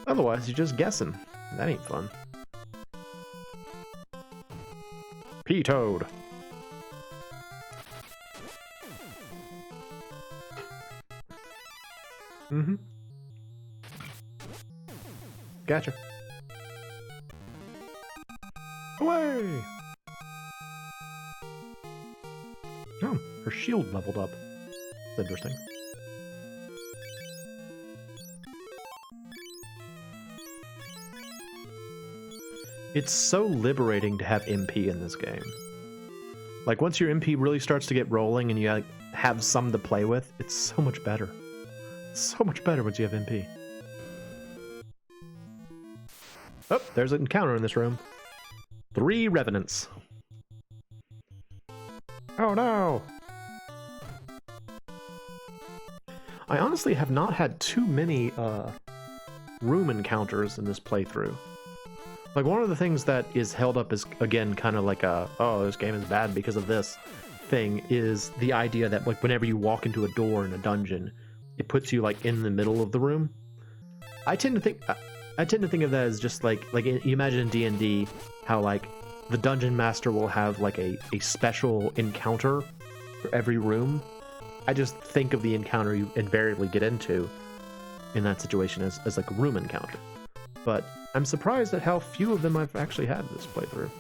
Otherwise, you're just guessing. That ain't fun. P-Toad. Mm-hmm. Gotcha. Away! Oh, her shield leveled up. That's interesting. It's so liberating to have MP in this game. Like, once your MP really starts to get rolling and you like, have some to play with, it's so much better. It's so much better once you have MP. Oh, there's an encounter in this room. 3 revenants. Oh no! I honestly have not had too many room encounters in this playthrough. Like, one of the things that is held up as, again, kind of like a, oh, this game is bad because of this thing, is the idea that, like, whenever you walk into a door in a dungeon, it puts you, like, in the middle of the room. I tend to think of that as just, like you imagine in D&D, how, like, the dungeon master will have, like, a special encounter for every room. I just think of the encounter you invariably get into in that situation as like, a room encounter. But I'm surprised at how few of them I've actually had this playthrough.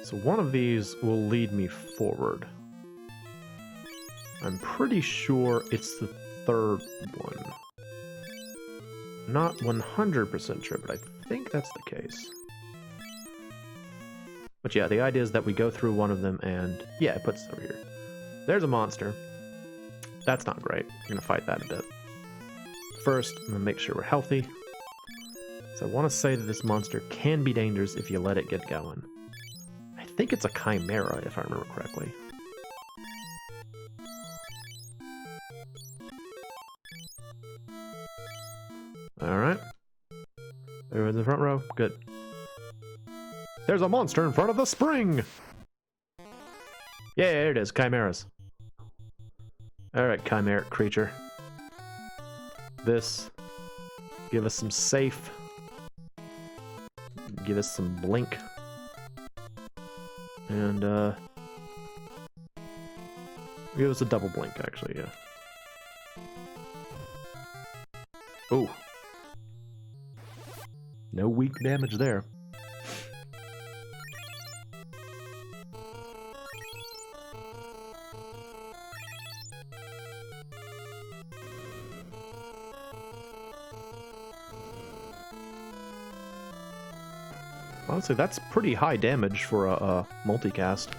So one of these will lead me forward. I'm pretty sure it's the third one. Not 100% sure, but I think that's the case. But yeah, the idea is that we go through one of them and, yeah, it puts us over here. There's a monster. That's not great. We're going to fight that a bit. First, I'm going to make sure we're healthy. So I want to say that this monster can be dangerous if you let it get going. I think it's a chimera, if I remember correctly. Alright. Everyone's in the front row. Good. There's a monster in front of the spring! Yeah, there it is. Chimeras. Alright, chimeric creature. This. Give us some safe. Give us some blink. And, give us a double blink, actually, yeah. Ooh. No weak damage there. Honestly, that's pretty high damage for a multicast.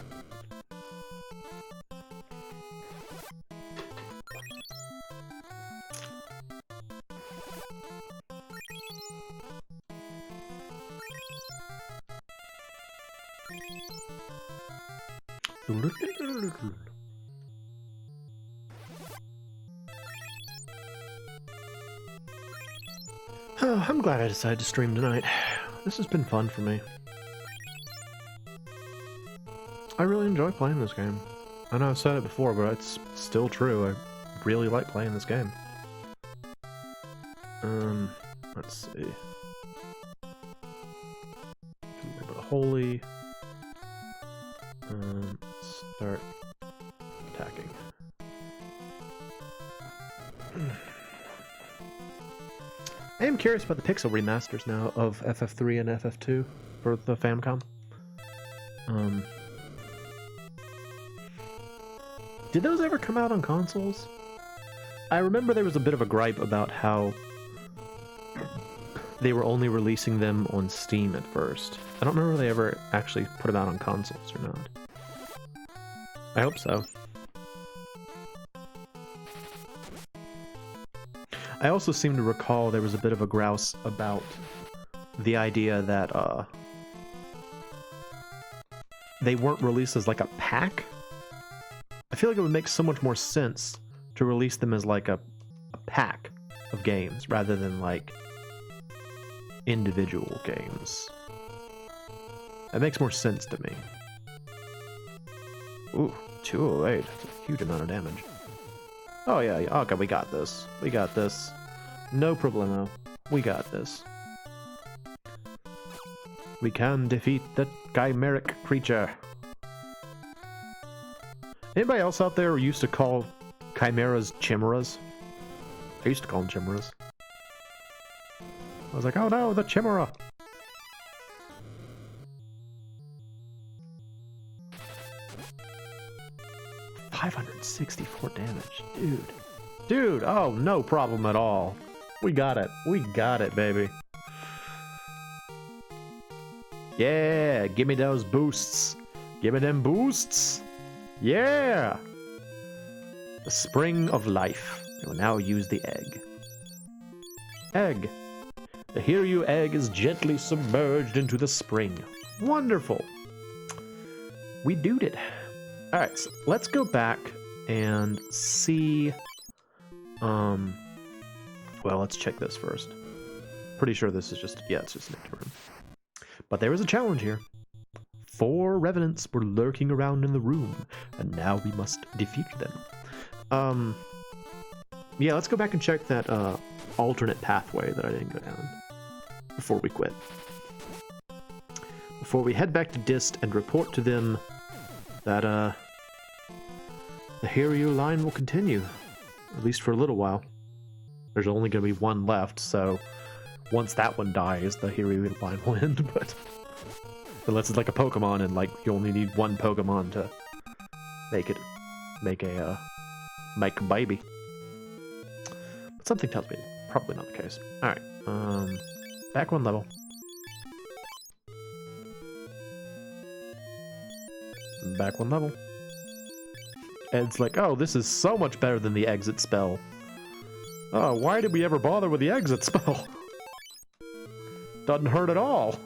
Oh, I'm glad I decided to stream tonight. This has been fun for me. I really enjoy playing this game. I know I've said it before, but it's still true. I really like playing this game. Let's see. A little bit of holy. Start attacking. I am curious about the pixel remasters now of FF3 and FF2 for the Famicom. Did those ever come out on consoles? I remember there was a bit of a gripe about how they were only releasing them on Steam at first. I don't remember if they ever actually put them out on consoles or not. I hope so. I also seem to recall there was a bit of a grouse about the idea that they weren't released as like a pack. I feel like it would make so much more sense to release them as like a pack of games rather than like individual games. That makes more sense to me. Ooh, 208. That's a huge amount of damage. Oh yeah, okay, we got this. We got this. No problemo. We got this. We can defeat the chimeric creature. Anybody else out there used to call chimeras chimeras? I used to call them chimeras. I was like, oh no, the chimera! $564 damage, dude. Dude, oh, no problem at all. We got it. We got it, baby. Yeah, give me those boosts. Give me them boosts. Yeah! The Spring of Life. I will now use the egg. Egg. The Hiryu egg is gently submerged into the spring. Wonderful. We doed it. Alright, so let's go back and see... well, let's check this first. Pretty sure this is just... yeah, it's just an empty room. But there is a challenge here. 4 revenants were lurking around in the room, and now we must defeat them. Yeah, let's go back and check that alternate pathway that I didn't go down before we quit. Before we head back to Dist and report to them that the Hiryu line will continue, at least for a little while. There's only going to be one left, so once that one dies, the Hiryu line will end, but... unless it's like a Pokemon and like you only need one Pokemon to make a baby. But something tells me probably not the case. Alright, back 1 level. Back 1 level. Ed's like, oh, this is so much better than the exit spell. Oh, why did we ever bother with the exit spell? Doesn't hurt at all.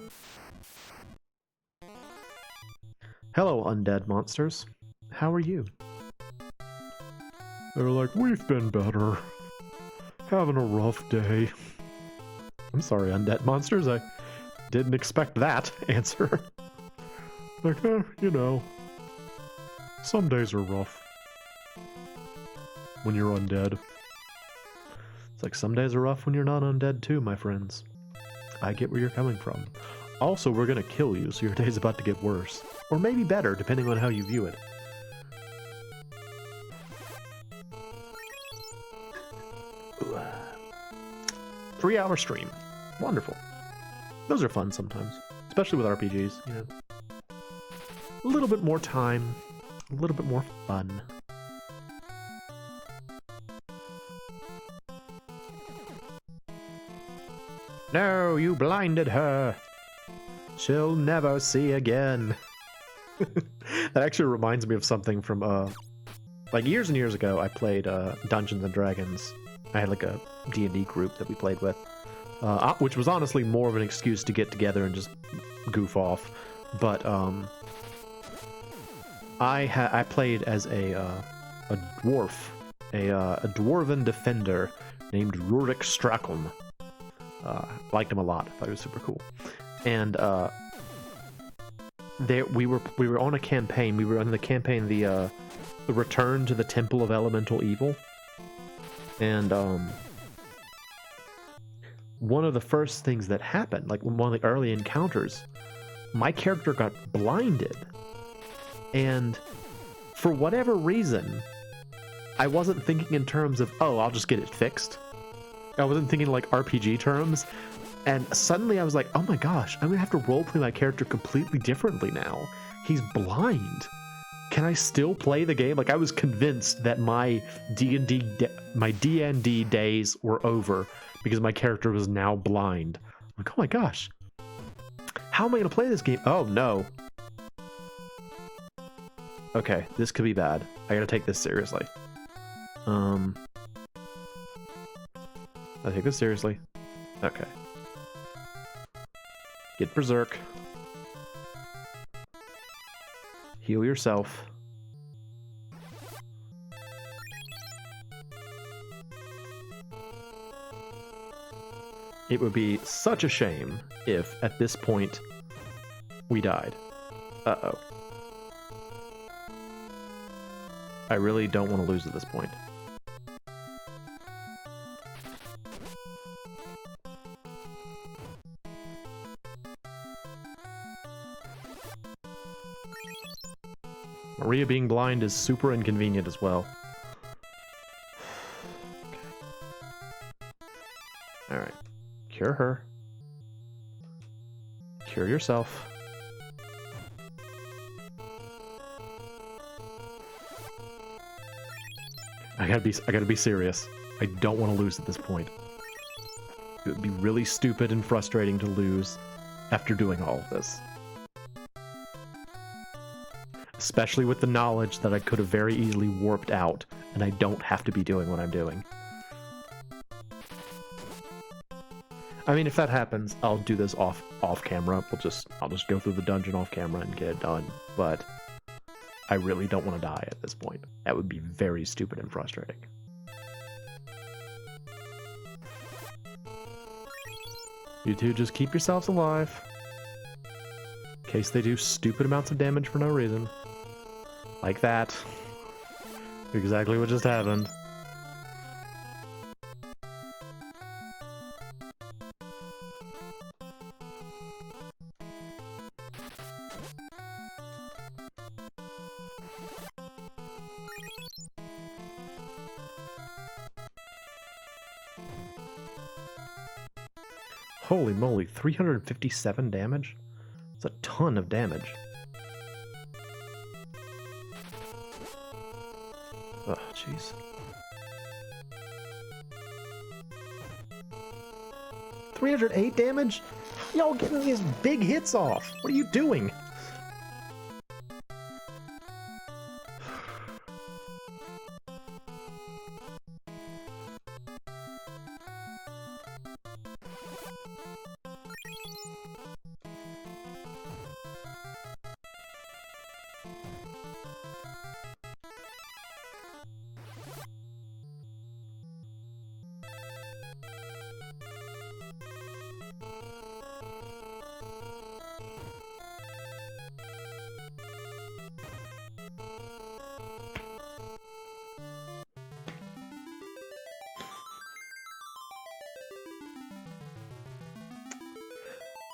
Hello, undead monsters. How are you? They're like, we've been better. Having a rough day. I'm sorry, undead monsters. I didn't expect that answer. Like, you know. Some days are rough. When you're undead. It's like some days are rough when you're not undead too, my friends. I get where you're coming from. Also, we're gonna kill you, so your day's about to get worse. Or maybe better, depending on how you view it. Ooh. 3-hour stream. Wonderful. Those are fun sometimes. Especially with RPGs, you know. A little bit more time. A little bit more fun. No, you blinded her. she'll never see again. That actually reminds me of something from like years and years ago. I played Dungeons and Dragons. I had like a D&D group that we played with, which was honestly more of an excuse to get together and just goof off. But I played as a dwarf, a dwarven defender named Rurik Strakum. Liked him a lot. Thought he was super cool. And we were on a campaign. We were on the campaign, the Return to the Temple of Elemental Evil. And one of the first things that happened, like one of the early encounters, my character got blinded. And for whatever reason, I wasn't thinking in terms of, oh, I'll just get it fixed. I wasn't thinking like RPG terms. And suddenly I was like, oh my gosh, I'm going to have to roleplay my character completely differently now. He's blind. Can I still play the game? Like, I was convinced that my D&D days were over because my character was now blind. I'm like, oh my gosh. How am I going to play this game? Oh, no. Okay, this could be bad. I gotta take this seriously. I take this seriously. Okay. Get berserk. Heal yourself. It would be such a shame if, at this point, we died. Uh-oh. I really don't want to lose at this point. Maria being blind is super inconvenient as well. Okay. Alright. Cure her. Cure yourself. I gotta be serious. I don't want to lose at this point. It would be really stupid and frustrating to lose after doing all of this. Especially with the knowledge that I could have very easily warped out, and I don't have to be doing what I'm doing. I mean, if that happens, I'll do this off camera. I'll just go through the dungeon off camera and get it done. But I really don't want to die at this point. That would be very stupid and frustrating. You two just keep yourselves alive. In case they do stupid amounts of damage for no reason. Like that. Exactly what just happened. Holy moly, 357 damage? It's a ton of damage. Oh, jeez. 308 damage? Y'all getting these big hits off. What are you doing?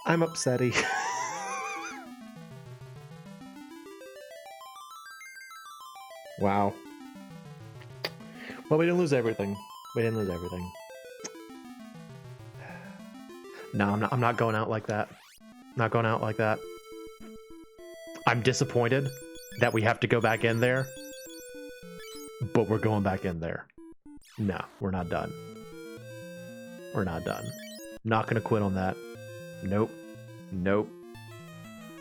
I'm upsetty. Wow. Well, we didn't lose everything. We didn't lose everything. No, I'm not going out like that. Not going out like that. I'm disappointed that we have to go back in there. But we're going back in there. No, we're not done. We're not done. Not gonna quit on that. Nope. Nope.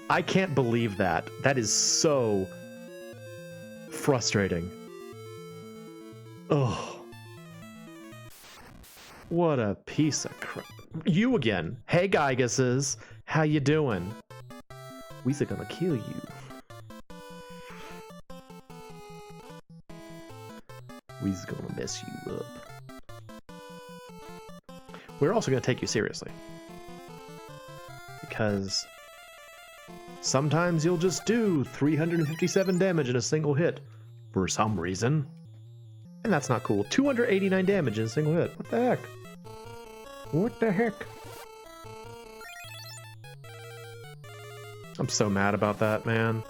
I can't believe that. That is so frustrating. Oh. What a piece of crap. You again. Hey, Gyguses. How you doing? We're gonna kill you. We're gonna mess you up. We're also gonna take you seriously. Because sometimes you'll just do 357 damage in a single hit. For some reason. And that's not cool. 289 damage in a single hit. What the heck? What the heck? I'm so mad about that, man.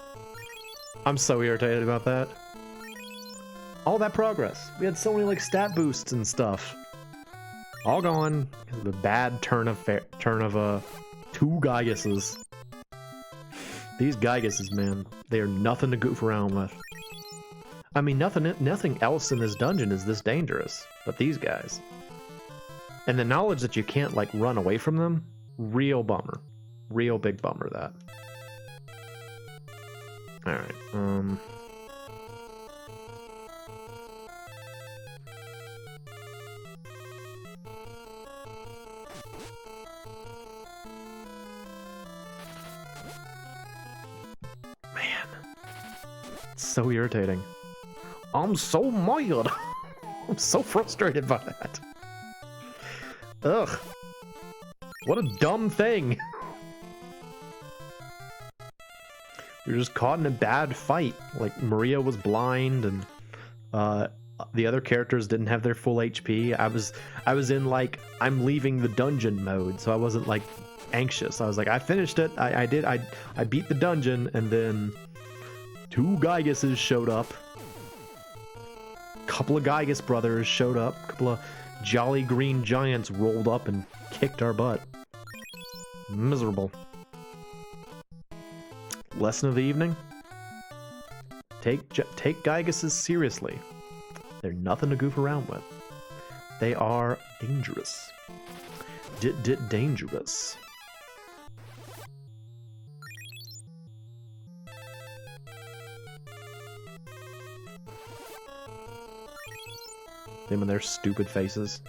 I'm so irritated about that. All that progress. We had so many like stat boosts and stuff. All gone because of the bad turn of two Gyguses. These Gyguses, man, they are nothing to goof around with. I mean, nothing else in this dungeon is this dangerous, but these guys. And the knowledge that you can't like run away from them, real bummer. Real big bummer, that. Alright, man. It's so irritating. I'm so mad. I'm so frustrated by that. Ugh. What a dumb thing. We were just caught in a bad fight. Like, Maria was blind, and the other characters didn't have their full HP. I was in, like, I'm leaving the dungeon mode, so I wasn't, like, anxious. I was like, I finished it. I beat the dungeon, and then two Gyguses showed up. Couple of Gygus brothers showed up. Couple of jolly green giants rolled up and kicked our butt. Miserable. Lesson of the evening? Take Gyguses seriously. They're nothing to goof around with. They are dangerous. Dangerous. Them and their stupid faces.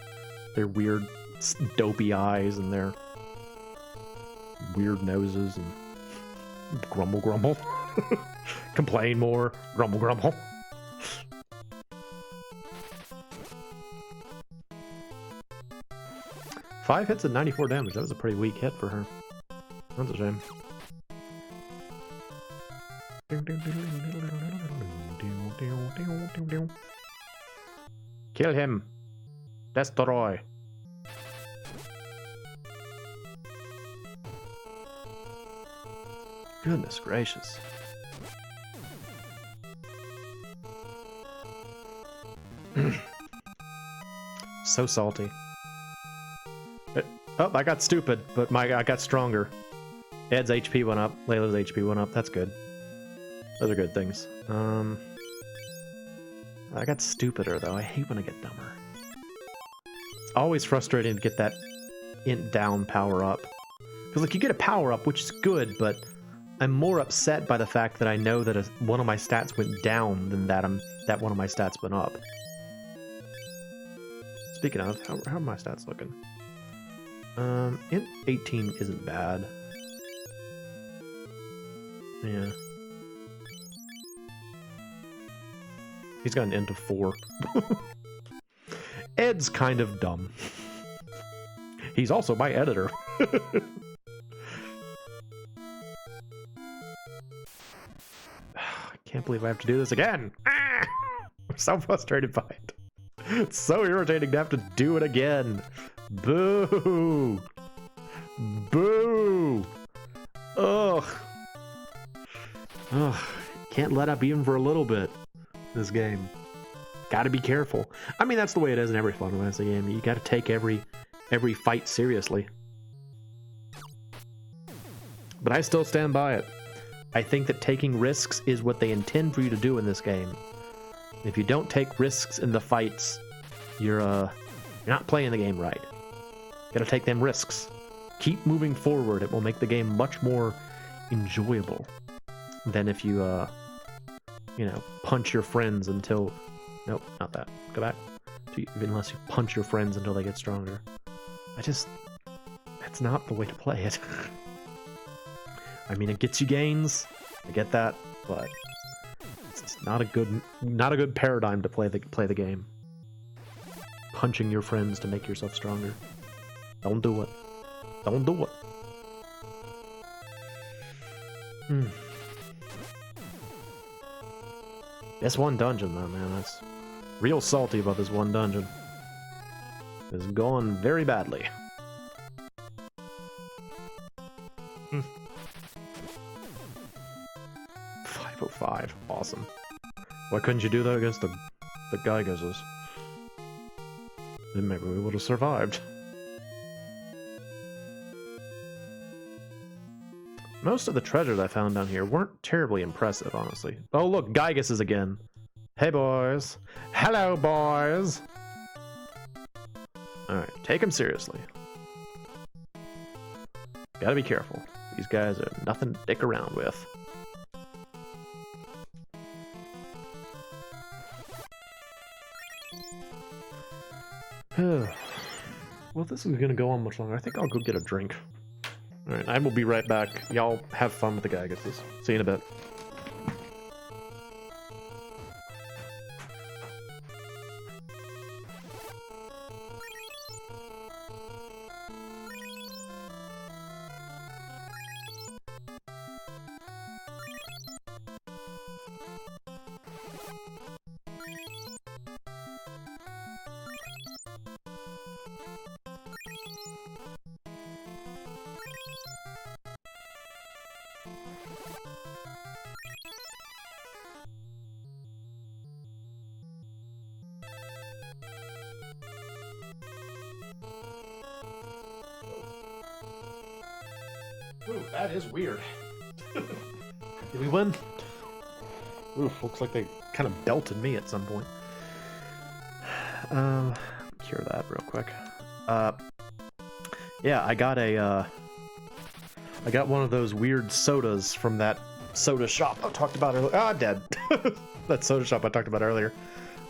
Their weird, dopey eyes and their weird noses and grumble grumble. Complain more. Grumble grumble. Five hits and 94 damage. That was a pretty weak hit for her. That's a shame. Kill him. Destroy. Goodness gracious. So salty. Oh, I got stupid, but I got stronger. Ed's HP went up. Layla's HP went up. That's good. Those are good things. I got stupider, though. I hate when I get dumber. It's always frustrating to get that int down power up. Because, like, you get a power up, which is good, but I'm more upset by the fact that I know that one of my stats went down than that one of my stats went up. Speaking of, how are my stats looking? Int 18 isn't bad. Yeah. He's got an int of 4. Ed's kind of dumb. He's also my editor. I can't believe I have to do this again. I'm so frustrated by it. It's so irritating to have to do it again. Boo! Boo! Ugh. Ugh. Can't let up even for a little bit. This game. Gotta be careful. I mean, that's the way it is in every Final Fantasy game. You gotta take every fight seriously. But I still stand by it. I think that taking risks is what they intend for you to do in this game. If you don't take risks in the fights, you're not playing the game right. You gotta take them risks. Keep moving forward. It will make the game much more enjoyable than if you, you know, punch your friends until... Nope, not that. Go back. Unless you punch your friends until they get stronger. That's not the way to play it. I mean, it gets you gains. I get that, but it's not a good paradigm to play the game. Punching your friends to make yourself stronger. Don't do it. Don't do it. This one dungeon, though, man, that's real salty about this one dungeon. It's gone very badly. 505, awesome. Why couldn't you do that against the Geigerses? Then maybe we would have survived. Most of the treasures I found down here weren't terribly impressive, honestly. Oh look, Geigerses again. Hey boys. Hello boys. Alright, take them seriously. Gotta be careful. These guys are nothing to dick around with. Well, this is gonna go on much longer. I think I'll go get a drink. Alright, I will be right back. Y'all have fun with the Geigerses. See you in a bit. Ooh, that is weird. Did we win? Ooh, looks like they kind of belted me at some point. Cure that real quick. Yeah, I got one of those weird sodas from that soda shop I talked about earlier. Ah, dead. That soda shop I talked about earlier.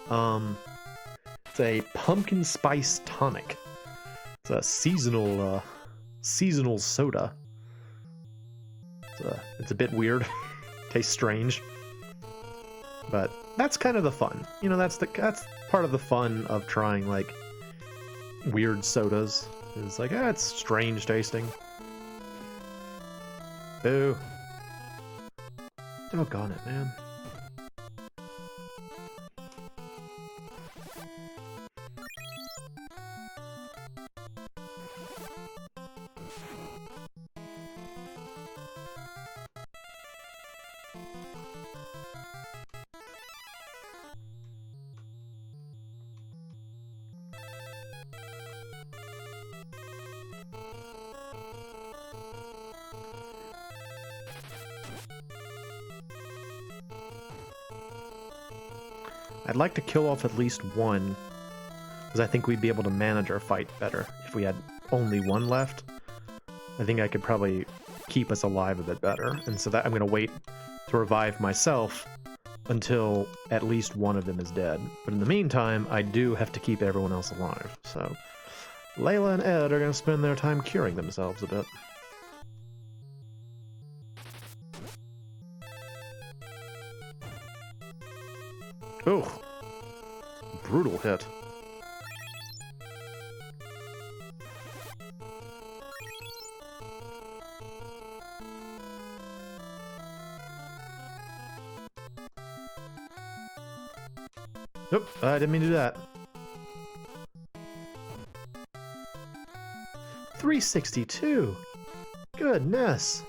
It's a pumpkin spice tonic. It's a seasonal soda. It's a bit weird. Tastes strange. But that's kind of the fun. You know, that's part of the fun of trying, like, weird sodas. It's like, it's strange tasting. Boo. Doggone it, man. I'd like to kill off at least one, because I think we'd be able to manage our fight better if we had only one left. I think I could probably keep us alive a bit better, and so that I'm going to wait to revive myself until at least one of them is dead. But in the meantime, I do have to keep everyone else alive, so Layla and Ed are going to spend their time curing themselves a bit. Oh, brutal hit. Nope, I didn't mean to do that. 362. Goodness.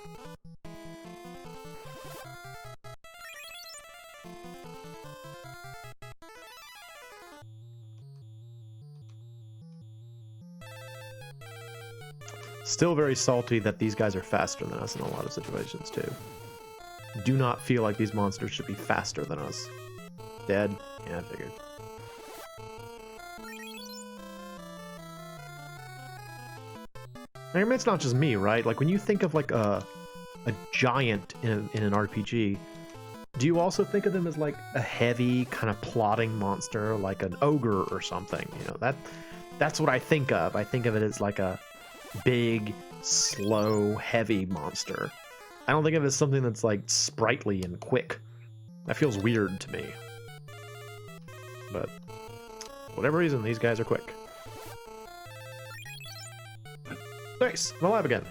Still very salty that these guys are faster than us in a lot of situations, too. Do not feel like these monsters should be faster than us. Dead? Yeah, I figured. I mean, it's not just me, right? Like, when you think of, like, a a giant in an RPG, do you also think of them as like a heavy kind of plotting monster, like an ogre or something? You know, that's what I think of. I think of it as like a big, slow, heavy monster. I don't think of it as something that's like sprightly and quick. That feels weird to me. But for whatever reason, these guys are quick. Nice, I'm alive again.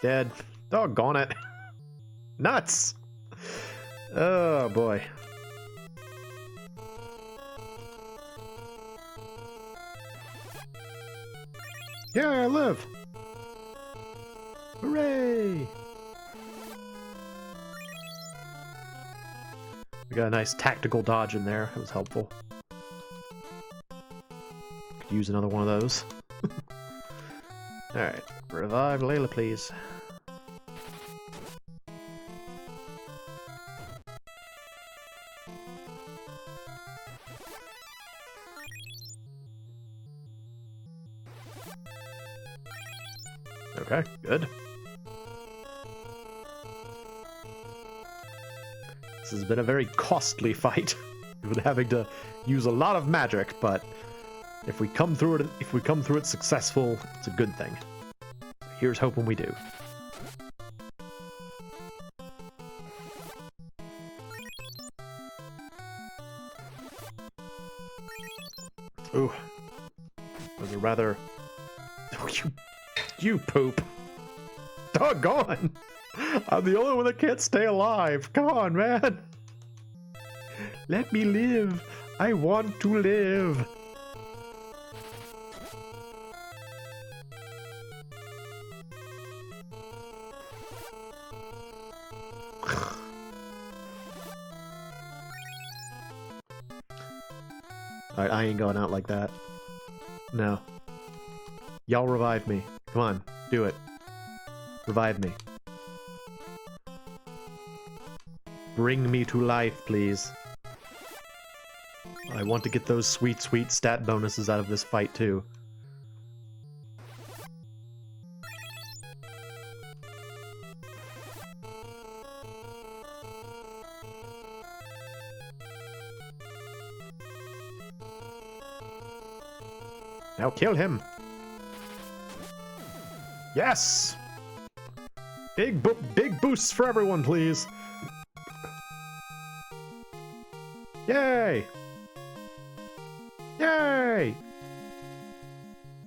Dead. Doggone it. Nuts! Oh boy. Yeah, I live! Hooray! We got a nice tactical dodge in there. It was helpful. Could use another one of those. Alright. Revive Layla, please. Okay, good. This has been a very costly fight. We've been having to use a lot of magic, but if we come through it successful, it's a good thing. Here's hoping we do. Ooh. Those are rather... Oh, you poop. Doggone! I'm the only one that can't stay alive. Come on, man. Let me live. I want to live. Alright, I ain't going out like that. No. Y'all revive me. Come on, do it. Revive me. Bring me to life, please. I want to get those sweet, sweet stat bonuses out of this fight, too. Now kill him! Yes! Big boosts for everyone, please! Yay! Yay!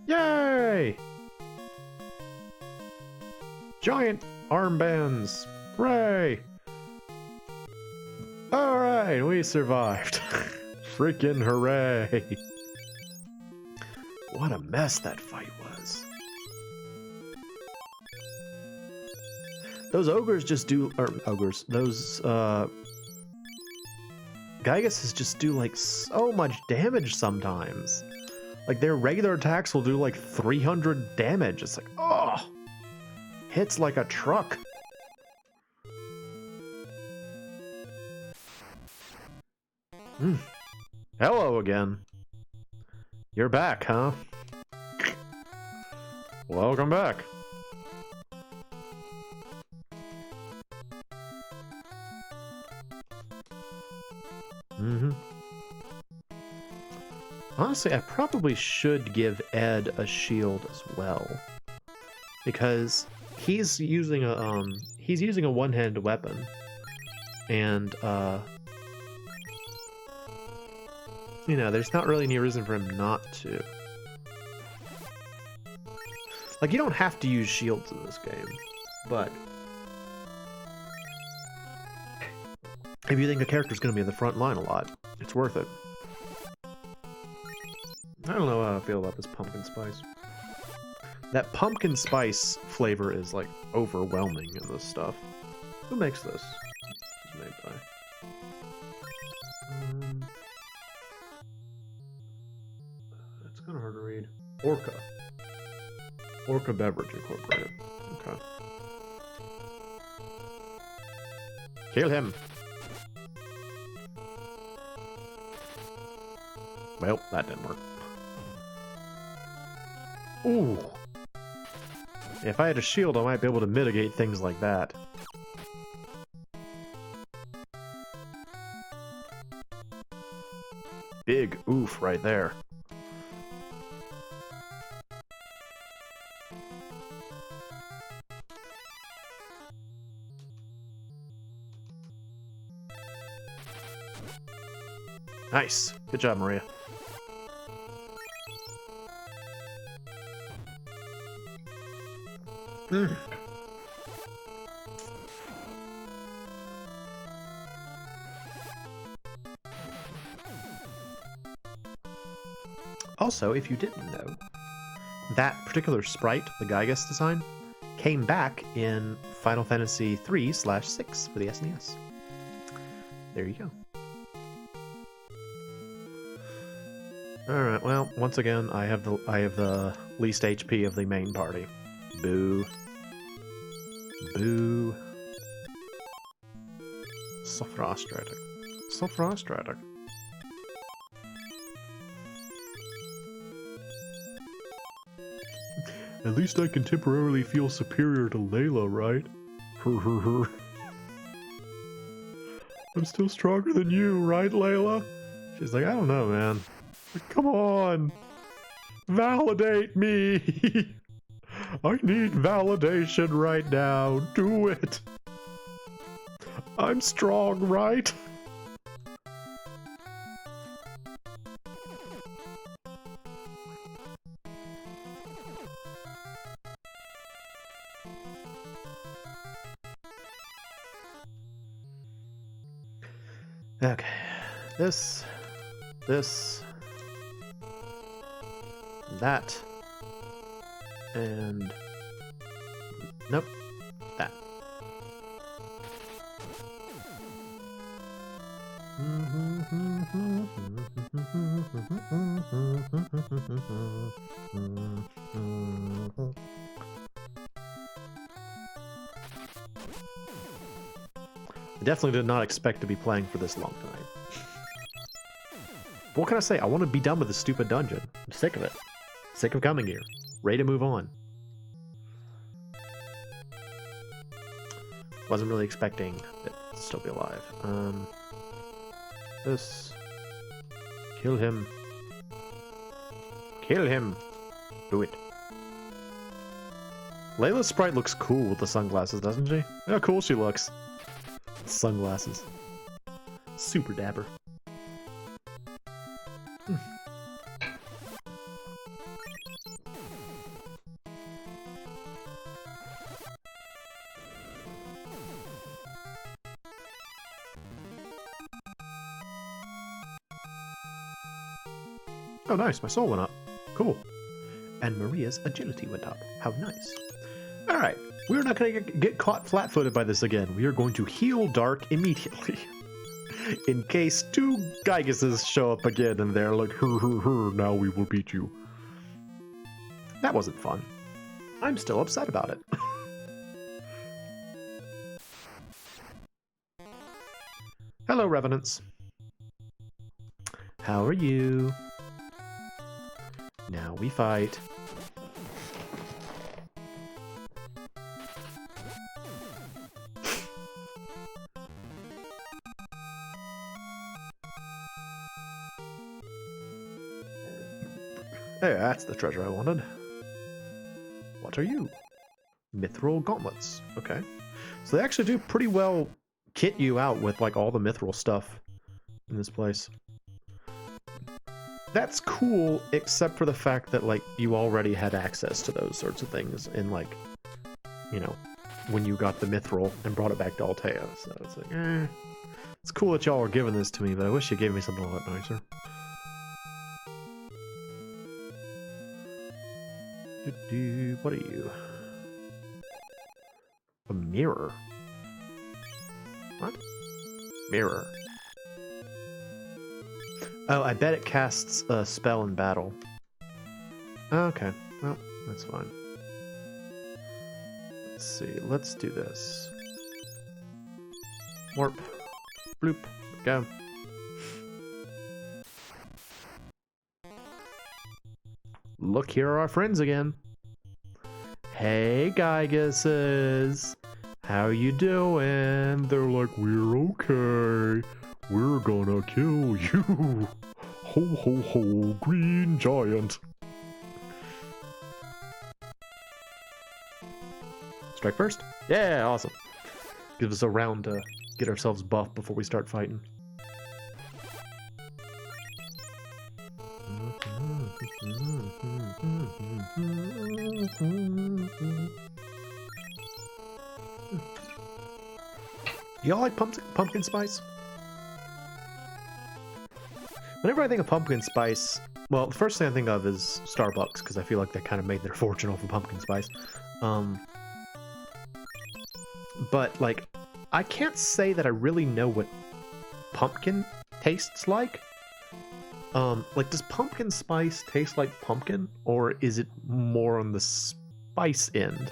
Yay! Giant armbands! Hooray! Alright, we survived. Freaking hooray! What a mess that fight was. Those ogres just do, or ogres, those, Gyguses just do, like, so much damage sometimes. Like, their regular attacks will do, like, 300 damage. It's like, oh! Hits like a truck. Hello again. You're back, huh? Welcome back. Honestly, I probably should give Ed a shield as well, because he's using a one-handed weapon, and you know, there's not really any reason for him not to. Like, you don't have to use shields in this game, but if you think a character's going to be in the front line a lot, it's worth it. I don't know how I feel about this pumpkin spice. That pumpkin spice flavor is, like, overwhelming in this stuff. Who makes this? It's made by... kind of hard to read. Orca. Orca Beverage Incorporated. Okay. Kill him. Well, that didn't work. Ooh. If I had a shield, I might be able to mitigate things like that. Big oof right there. Nice. Good job, Maria. Also, if you didn't know, that particular sprite, the Gygus design, came back in Final Fantasy 3/6 for the SNES. There you go. Alright, well, once again, I have the least HP of the main party. Boo. Boo. So frustrating. So frustrating. At least I can temporarily feel superior to Layla, right? I'm still stronger than you, right, Layla? She's like, I don't know, man. Come on! Validate me! I need validation right now. Do it! I'm strong, right? Okay. This. That. And... Nope. That. I definitely did not expect to be playing for this long tonight. What can I say? I want to be done with this stupid dungeon. I'm sick of it. Sick of coming here. Ready to move on. Wasn't really expecting it to still be alive. This. Kill him. Kill him. Do it. Layla's sprite looks cool with the sunglasses, doesn't she? How cool she looks. Sunglasses. Super dapper. Oh, nice. My soul went up. Cool. And Maria's agility went up. How nice. All right. We're not going to get caught flat-footed by this again. We are going to heal Dark immediately. In case two Gyguses show up again and they're like, now we will beat you. That wasn't fun. I'm still upset about it. Hello, Revenants. How are you? Now we fight. Hey, that's the treasure I wanted. What are you? Mithril gauntlets. Okay. So they actually do pretty well kit you out with like all the mithril stuff in this place. That's cool, except for the fact that like you already had access to those sorts of things in like, you know, when you got the mithril and brought it back to Altea. So it's like, it's cool that y'all are giving this to me, but I wish you gave me something a lot nicer. What are you? A mirror? What? Mirror. Oh, I bet it casts a spell in battle. Okay, well, that's fine. Let's see, let's do this. Warp. Bloop. Go. Look, here are our friends again. Hey, Gyguses. How you doing? They're like, we're okay. We're gonna kill you. Ho, ho, ho, green giant. Strike first? Yeah, awesome. Gives us a round to get ourselves buffed before we start fighting. Y'all like pumpkin spice? Whenever I think of pumpkin spice, well, the first thing I think of is Starbucks, because I feel like they kind of made their fortune off of pumpkin spice. But, like, I can't say that I really know what pumpkin tastes like. Like, does pumpkin spice taste like pumpkin, or is it more on the spice end?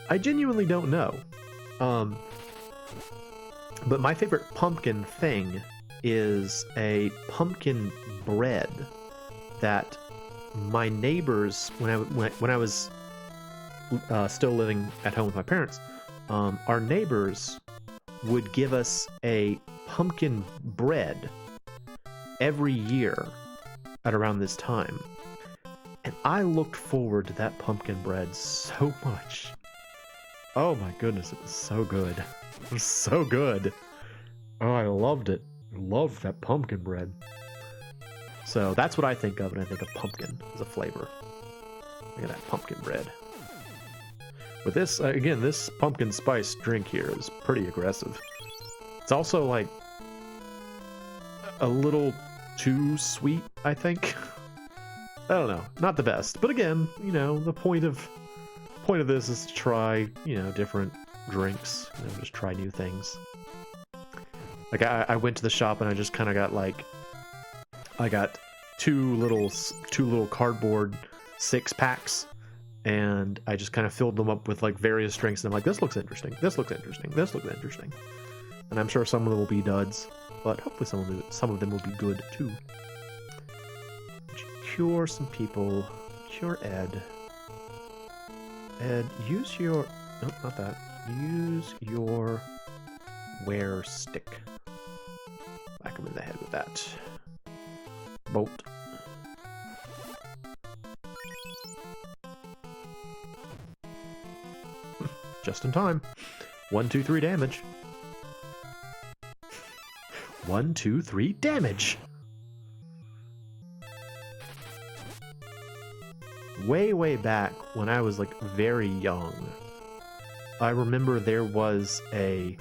I genuinely don't know. But my favorite pumpkin thing is a pumpkin bread that my neighbors, when I was still living at home with my parents, our neighbors would give us a pumpkin bread every year at around this time. And I looked forward to that pumpkin bread so much. Oh my goodness, it was so good. It was so good. Oh, I loved it. I loved that pumpkin bread. So that's what I think of when I think of pumpkin as a flavor. Look at that pumpkin bread. With this, again, this pumpkin spice drink here is pretty aggressive. It's also like a little too sweet, I think. I don't know, not the best. But again, you know, the point of this is to try, you know, different drinks, you know, just try new things. Like I went to the shop and I just kind of got like, I got two little cardboard 6-packs, and I just kind of filled them up with like various drinks. And I'm like, this looks interesting. This looks interesting. This looks interesting. And I'm sure some of them will be duds, but hopefully some of them will be good too. Cure some people. Cure Ed. Ed, use your... Nope, not that. Use your wear stick. Whack him in the head with that. Bolt. Just in time. 1, 2, 3 damage. 1, 2, 3 damage. Way back when I was like very young, I remember there was a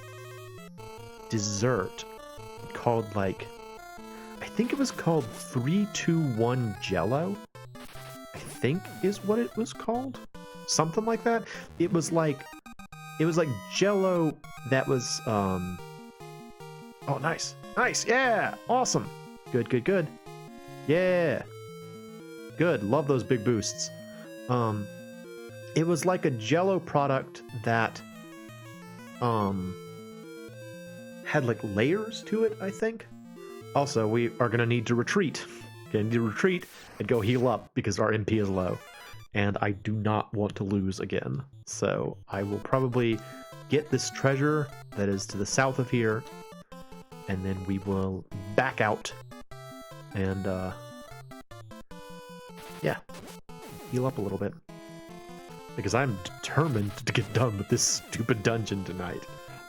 dessert called like, I think it was called 3-2-1 Jello. I think is what it was called. Something like that. It was like Jello that was oh, nice. Yeah, awesome. Good. Yeah. Good. Love those big boosts. It was like a Jello product that had like layers to it, I think. Also, we are gonna need to retreat. Gonna need to retreat and go heal up because our MP is low. And I do not want to lose again. So I will probably get this treasure that is to the south of here, and then we will back out and yeah, heal up a little bit. Because I'm determined to get done with this stupid dungeon tonight.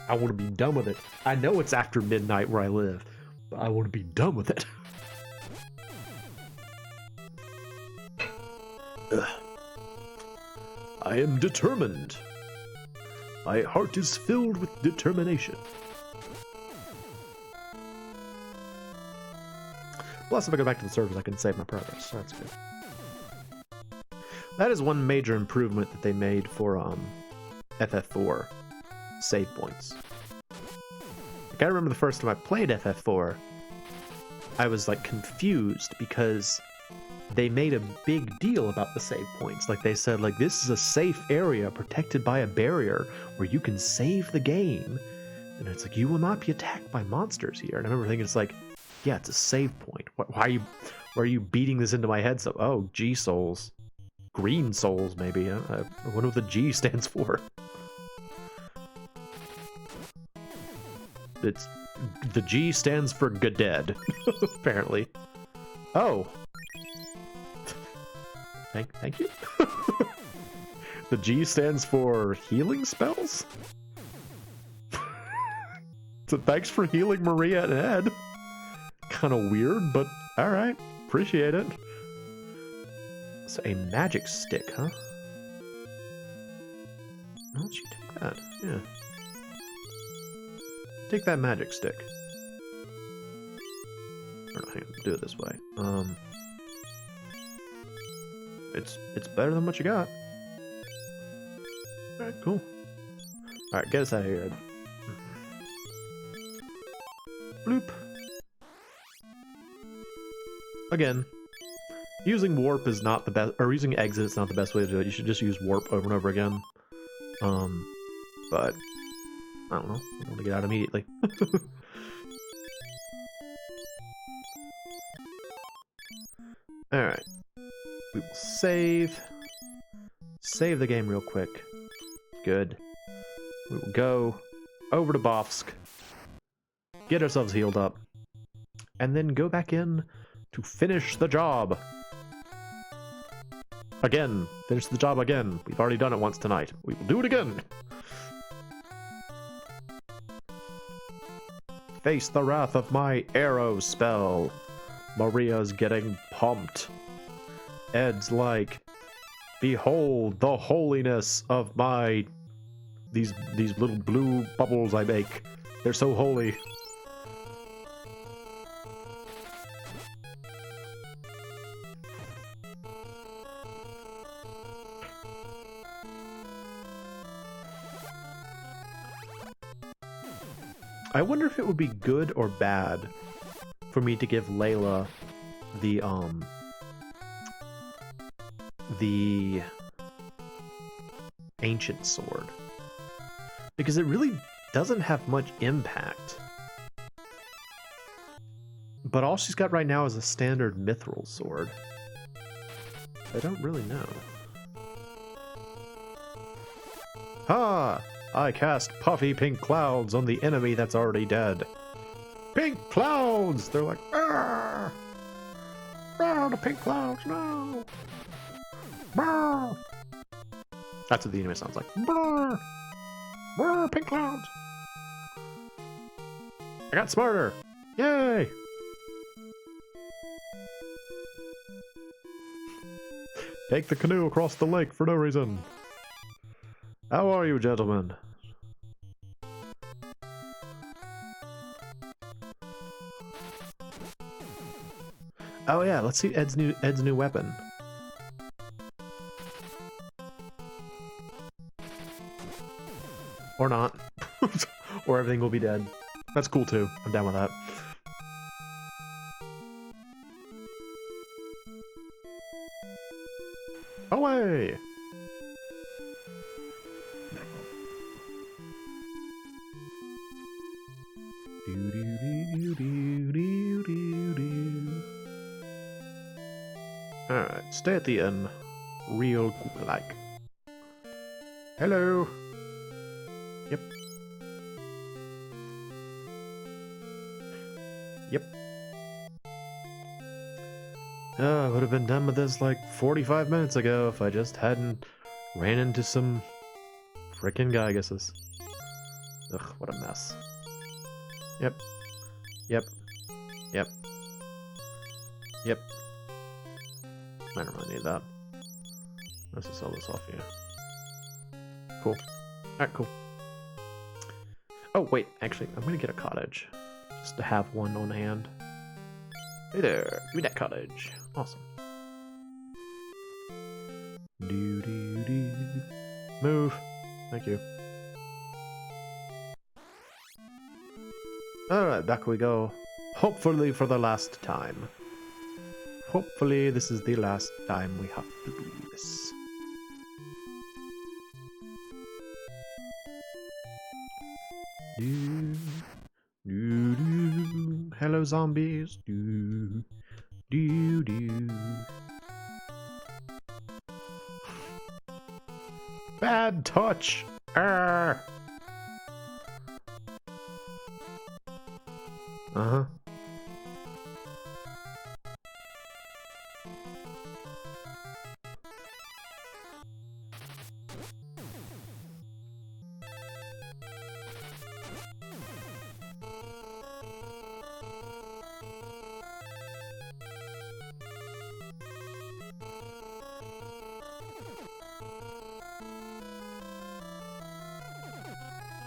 I want to be done with it. I know it's after midnight where I live, but I want to be done with it. I am determined. My heart is filled with determination. Plus, if I go back to the servers, I can save my progress, so that's good. That is one major improvement that they made for FF4 save points. Like, I remember the first time I played FF4, I was like confused because they made a big deal about the save points. Like they said, like, this is a safe area protected by a barrier where you can save the game. And it's like, you will not be attacked by monsters here. And I remember thinking, it's like, yeah, it's a save point. Why are you beating this into my head? So, oh, G souls. Green souls, maybe. I wonder what the G stands for. The G stands for Gadead, apparently. Oh. Thank you. The G stands for healing spells? So thanks for healing Maria and Ed. Kind of weird, but alright. Appreciate it. So a magic stick, huh? Why don't you take that? Yeah. Take that magic stick. Or no, hang on, do it this way. It's better than what you got. Alright, cool. Alright, get us out of here. Bloop. Again, using warp is not the best, or using exit is not the best way to do it. You should just use warp over and over again. But I don't know. I want to get out immediately. Alright. We will save. Save the game real quick. Good. We will go over to Bofsk. Get ourselves healed up. And then go back in to finish the job. Again. Finish the job again. We've already done it once tonight. We will do it again. Face the wrath of my arrow spell. Maria's getting pumped. Ed's like, behold the holiness of my... These little blue bubbles I make. They're so holy. I wonder if it would be good or bad for me to give Layla the ancient sword, because it really doesn't have much impact, but all she's got right now is a standard mithril sword. I don't really know. Ha! I cast puffy pink clouds on the enemy that's already dead. Pink clouds! They're like, "Arr! Arr, the pink clouds, no! Brr!" That's what the enemy sounds like. Brr! Brr, pink clouds! I got smarter! Yay! Take the canoe across the lake for no reason. How are you, gentlemen? Oh yeah, let's see Ed's new weapon. Or not. Or everything will be dead. That's cool too. I'm down with that. Away! Alright, stay at the inn. Real like. Hello! Yep. Yep. Oh, I would have been done with this like 45 minutes ago if I just hadn't ran into some frickin' Gyguses. Ugh, what a mess. Yep. Yep. Yep. Yep. I don't really need that. Let's just sell this off here. Cool. Alright, cool. Oh, wait, actually, I'm gonna get a cottage. Just to have one on hand. Hey there, give me that cottage. Awesome. Do. Move. Thank you. Alright, back we go. Hopefully for the last time. Hopefully this is the last time we have to do this. Hello zombies. Bad touch. Uh-huh.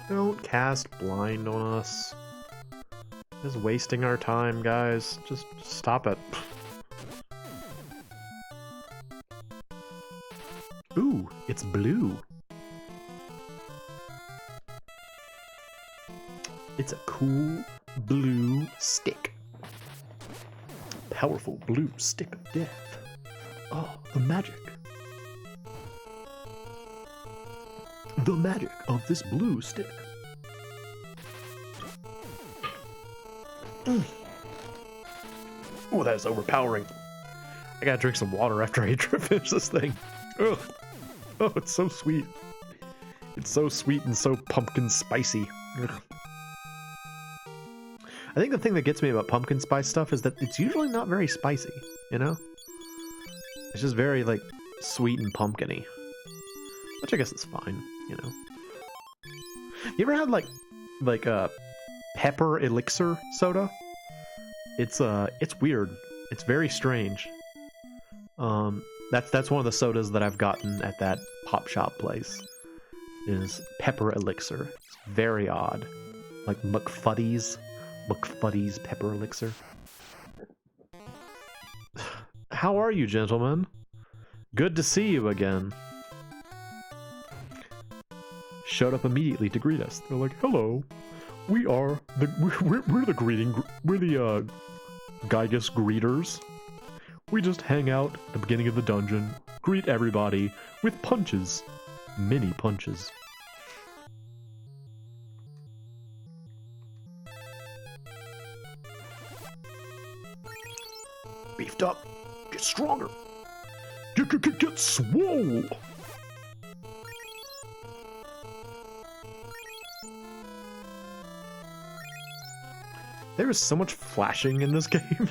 Don't cast blind on us. Just wasting our time, guys. Just stop it. Ooh, it's blue. It's a cool blue stick. Powerful blue stick of death. Oh, the magic. The magic of this blue stick. Oh, that is overpowering. I gotta drink some water after I finish this thing. Ugh. Oh, it's so sweet. It's so sweet and so pumpkin spicy. Ugh. I think the thing that gets me about pumpkin spice stuff is that it's usually not very spicy, you know? It's just very, like, sweet and pumpkin-y. Which I guess is fine, you know? You ever had, like pepper elixir soda? It's weird. It's very strange. That's one of the sodas that I've gotten at that pop shop place. Is pepper elixir. It's very odd. Like McFuddy's pepper elixir. How are you, gentlemen? Good to see you again. Showed up immediately to greet us. They're like, "Hello, we're the Gygus greeters. We just hang out at the beginning of the dungeon, greet everybody with punches, mini punches." Beefed up, get stronger, get swole. There is so much flashing in this game.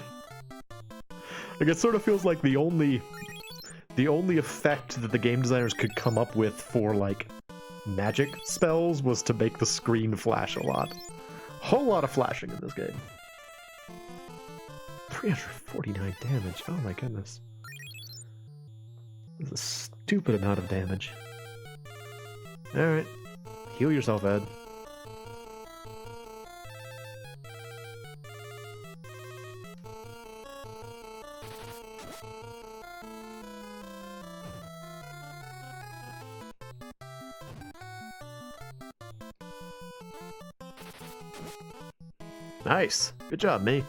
Like, it sort of feels like the only effect that the game designers could come up with for, like, magic spells was to make the screen flash a lot. Whole lot of flashing in this game. 349 damage. Oh my goodness. That's a stupid amount of damage. Alright. Heal yourself, Ed. Nice. Good job, me.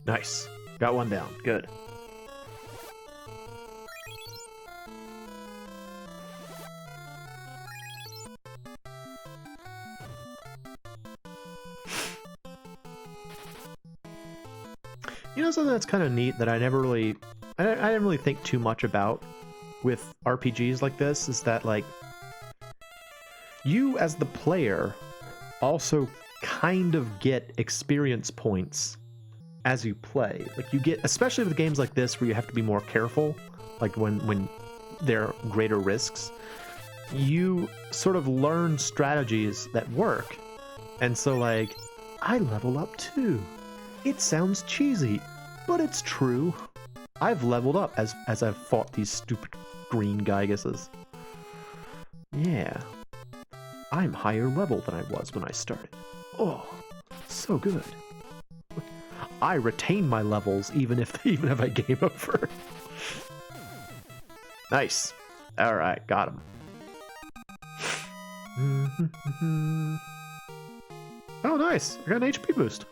Nice. Got one down. Good. You know something that's kind of neat that I didn't really think too much about with RPGs like this is that, like, you as the player also kind of get experience points as you play. Like, you get, especially with games like this where you have to be more careful, like when there are greater risks, you sort of learn strategies that work. And so, like, I level up too. It sounds cheesy, but it's true. I've leveled up as I've fought these stupid green Gyguses. Yeah. I'm higher level than I was when I started. Oh, so good. I retain my levels even if I game over. Nice. All right, got him. Oh, nice. I got an HP boost.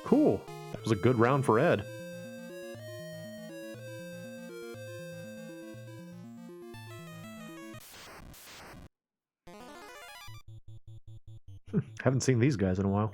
Cool. That was a good round for Ed. Haven't seen these guys in a while.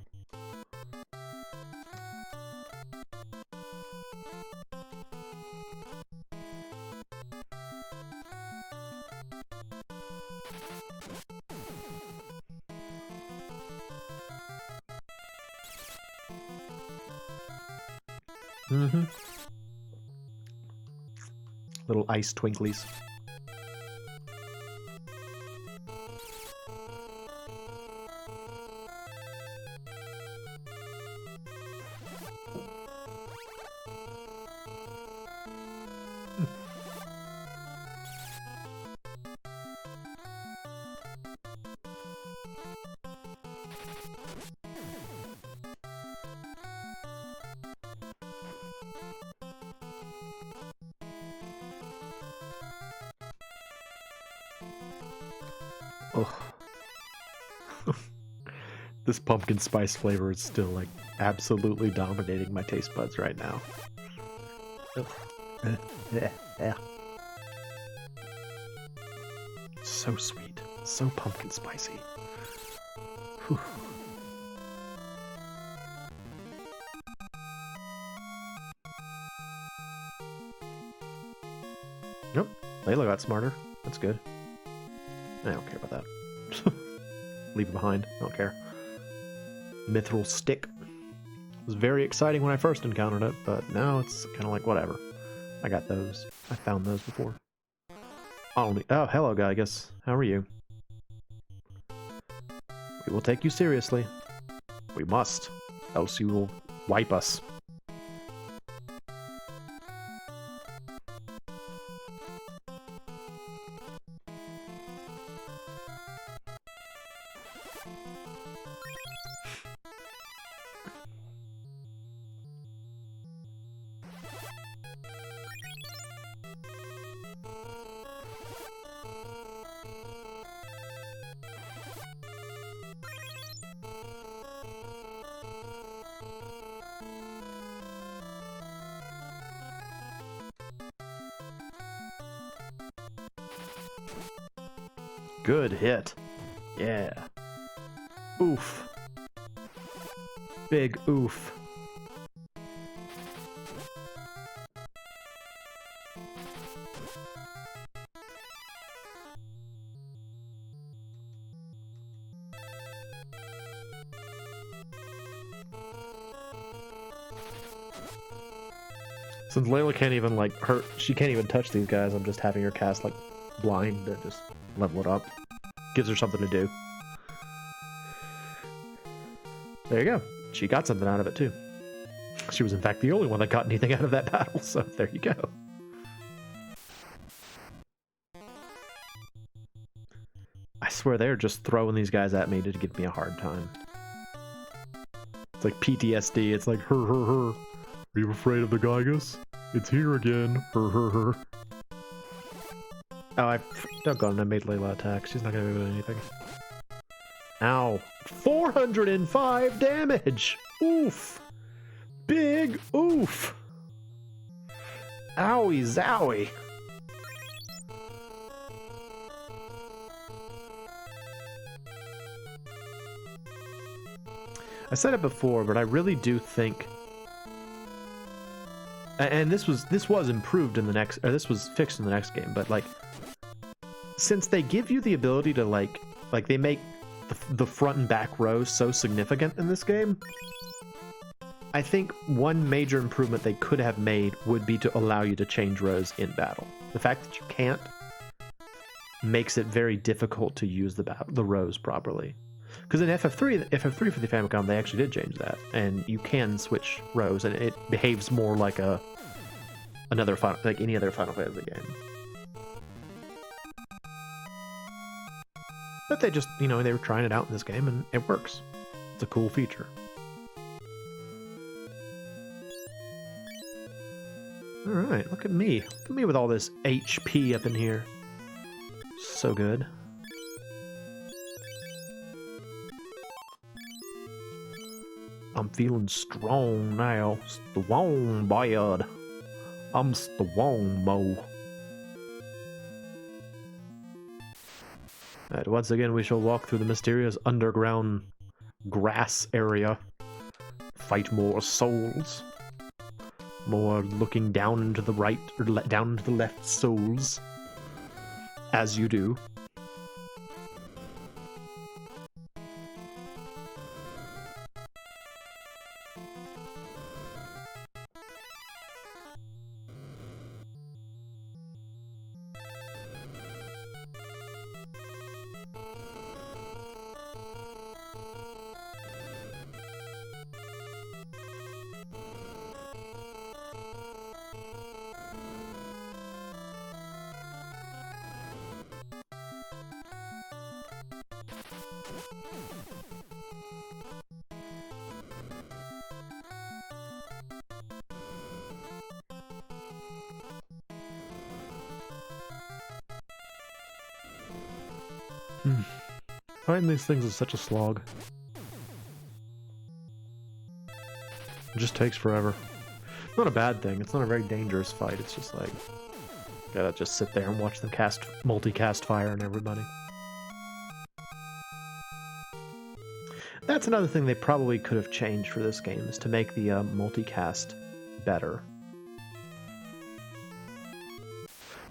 Little ice twinklies. Oh. This pumpkin spice flavor is still like absolutely dominating my taste buds right now. So sweet, so pumpkin spicy. Whew. Nope, Layla got smarter. That's good. I don't care about that. Leave it behind. I don't care. Mithril stick. It was very exciting when I first encountered it, but now it's kind of like whatever. I got those. I found those before. Oh, hello, guy. I guess. How are you? We will take you seriously. We must, else you will wipe us. Good hit. Yeah. Oof. Big oof. Since Layla can't even like she can't even touch these guys, I'm just having her cast like blind to just level it up. Gives her something to do. There you go. She got something out of it too. She was in fact the only one that got anything out of that battle, so there you go. I swear they're just throwing these guys at me to give me a hard time. It's like PTSD. It's like her. Are you afraid of the Gygus? It's here again. Her. Oh, doggone, I made Layla attack. She's not gonna be able to do anything. Ow. 405 damage! Oof! Big oof! Owie zowie! I said it before, but I really do think, and this was improved in the next, or this was fixed in the next game, but like, since they give you the ability to like they make the front and back rows so significant in this game, I think one major improvement they could have made would be to allow you to change rows in battle. The fact that you can't makes it very difficult to use the rows properly. Because in FF3 for the Famicom, they actually did change that, and you can switch rows, and it behaves more like like any other Final Fantasy game. But they just, you know, they were trying it out in this game, and it works. It's a cool feature. Alright, look at me. Look at me with all this HP up in here. So good. I'm feeling strong now. Strong, bud. I'm strong, Mo. Alright, once again we shall walk through the mysterious underground grass area. Fight more souls. More looking down into the right, or down into the left souls. As you do. Finding these things is such a slog. It just takes forever. Not a bad thing. It's not a very dangerous fight. It's just like, gotta just sit there and watch them cast multicast fire on everybody. That's another thing they probably could have changed for this game, is to make the multicast better.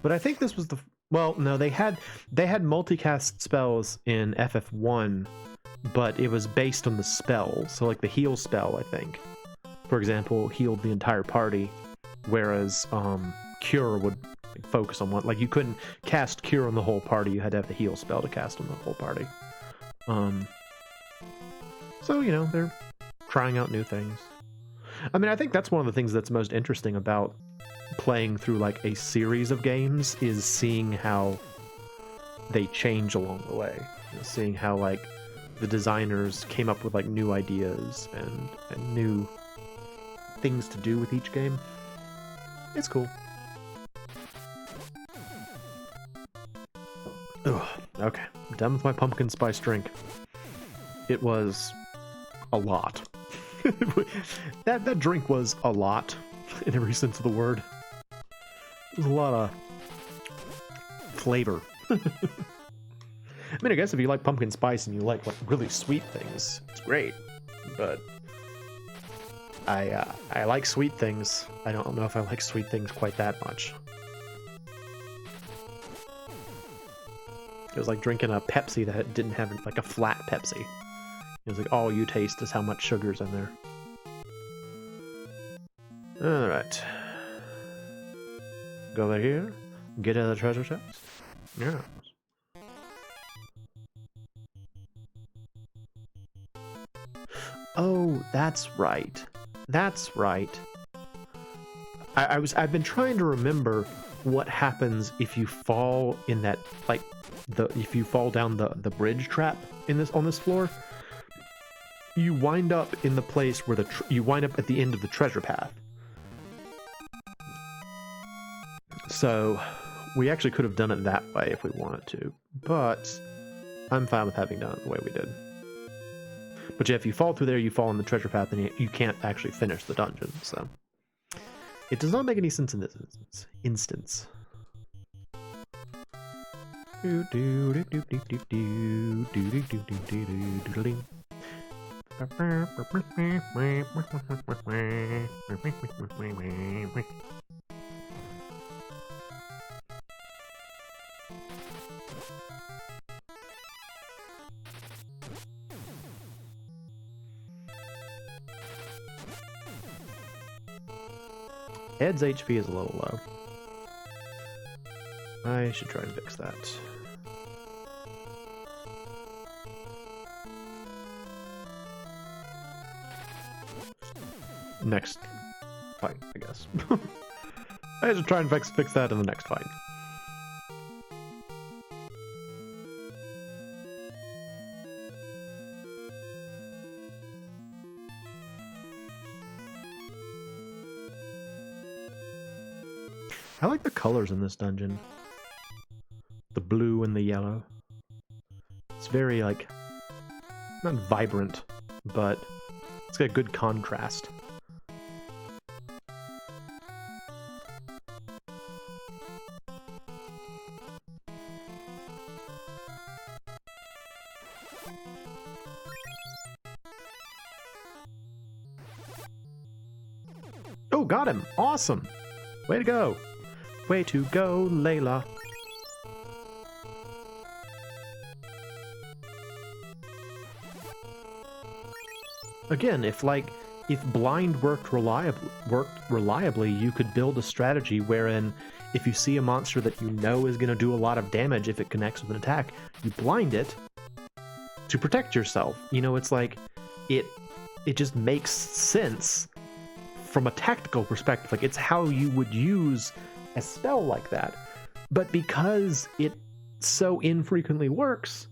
But I think this was the... Well, no, they had multicast spells in FF1, but it was based on the spell. So like the heal spell, I think, for example, healed the entire party, whereas Cure would focus on one. Like you couldn't cast Cure on the whole party, you had to have the heal spell to cast on the whole party. So, you know, they're trying out new things. I mean, I think that's one of the things that's most interesting about playing through like a series of games, is seeing how they change along the way. You know, seeing how like the designers came up with like new ideas and new things to do with each game. It's cool. Ugh, okay, I'm done with my pumpkin spice drink. It was a lot. that drink was a lot in every sense of the word. There's a lot of flavor. I mean, I guess if you like pumpkin spice and you like really sweet things, it's great. But I like sweet things. I don't know if I like sweet things quite that much. It was like drinking a Pepsi that didn't have like a flat Pepsi. It was like all you taste is how much sugar's in there. Alright. Go over here. Get out of the treasure chest. Yeah. Oh, that's right. That's right. I've been trying to remember what happens if you fall in that, like, if you fall down the bridge trap on this floor. You wind up in the place where you wind up at the end of the treasure path. So we actually could have done it that way if we wanted to, but I'm fine with having done it the way we did. But yeah, if you fall through there, you fall in the treasure path, and you can't actually finish the dungeon. So it does not make any sense in this instance. Ed's HP is a little low. I should try and fix that. Next fight, I guess. I should try and fix that in the next fight. I like the colors in this dungeon. The blue and the yellow. It's very, like, not vibrant, but it's got a good contrast. Oh, got him! Awesome! Way to go! Way to go, Layla! Again, if blind worked reliably, you could build a strategy wherein if you see a monster that you know is going to do a lot of damage if it connects with an attack, you blind it to protect yourself. You know, it's like it just makes sense from a tactical perspective. Like, it's how you would use a spell like that. But because it so infrequently works,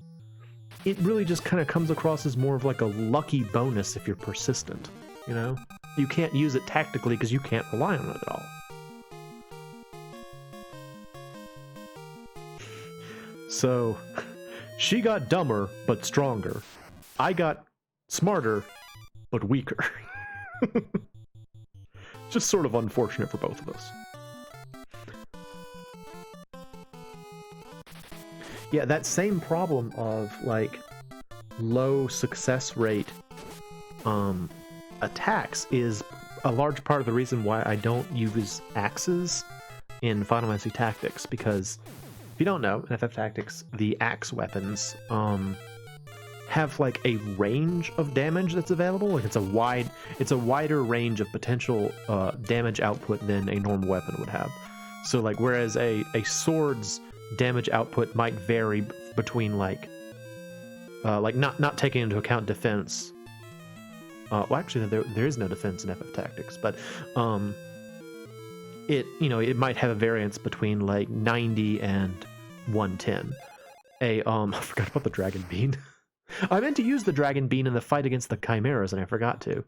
it really just kind of comes across as more of like a lucky bonus if you're persistent, you know? You can't use it tactically because you can't rely on it at all. So, she got dumber, but stronger. I got smarter, but weaker. Just sort of unfortunate for both of us. Yeah, that same problem of, like, low success rate attacks is a large part of the reason why I don't use axes in Final Fantasy Tactics, because if you don't know, in FF Tactics, the axe weapons have, like, a range of damage that's available. Like, it's a wider range of potential damage output than a normal weapon would have. So, like, whereas a sword's damage output might vary between like not taking into account defense. Well, actually, there is no defense in FF Tactics, but it might have a variance between like 90 and 110. I forgot about the dragon bean. I meant to use the dragon bean in the fight against the chimeras, and I forgot to.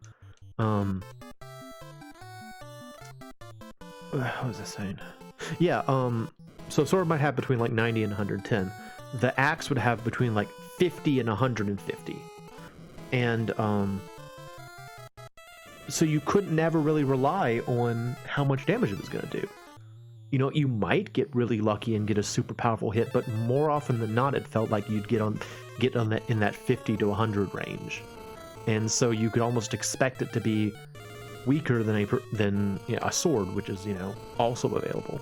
What was I saying? Yeah. So sword might have between like 90 and 110. The axe would have between like 50 and 150. And so you couldn't never really rely on how much damage it was going to do. You know, you might get really lucky and get a super powerful hit, but more often than not, it felt like you'd get on that in that 50 to 100 range. And so you could almost expect it to be weaker than a sword, which is, you know, also available.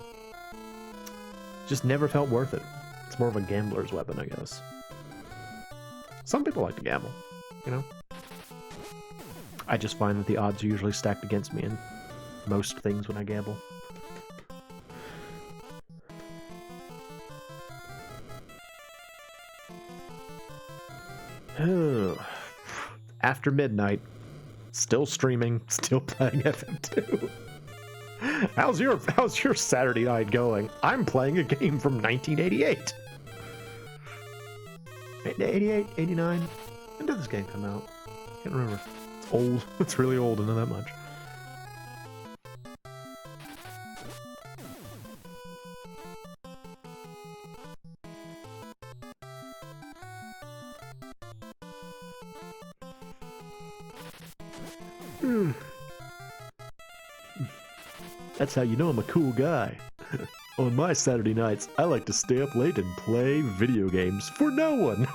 Just never felt worth it. It's more of a gambler's weapon, I guess. Some people like to gamble, you know? I just find that the odds are usually stacked against me in most things when I gamble. Oh, after midnight, still streaming, still playing FM2. How's your Saturday night going? I'm playing a game from 1988. 88, 89. When did this game come out? Can't remember. It's old. It's really old. I know that much. That's how you know I'm a cool guy. On my Saturday nights, I like to stay up late and play video games for no one.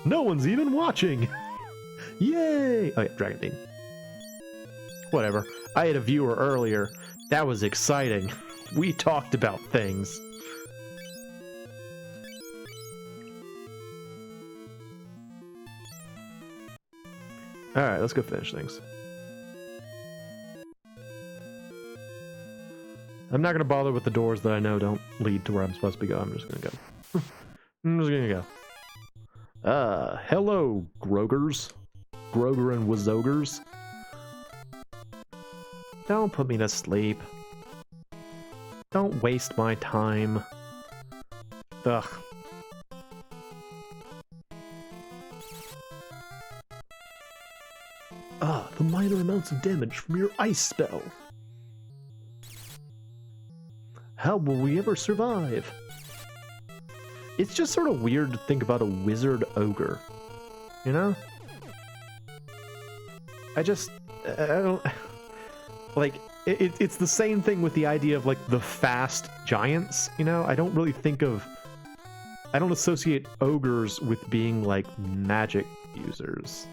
No one's even watching. Yay! Oh yeah, Dragon Bean. Whatever. I had a viewer earlier. That was exciting. We talked about things. Alright, let's go finish things. I'm not going to bother with the doors that I know don't lead to where I'm supposed to be going. I'm just going to go. I'm just going to go. Hello, Grogers. Groger and Wazogers. Don't put me to sleep. Don't waste my time. Ugh. Ah, the minor amounts of damage from your ice spell. How will we ever survive? It's just sort of weird to think about a wizard ogre, you know? I don't, like, it's the same thing with the idea of, like, the fast giants, you know? I don't associate ogres with being, like, magic users.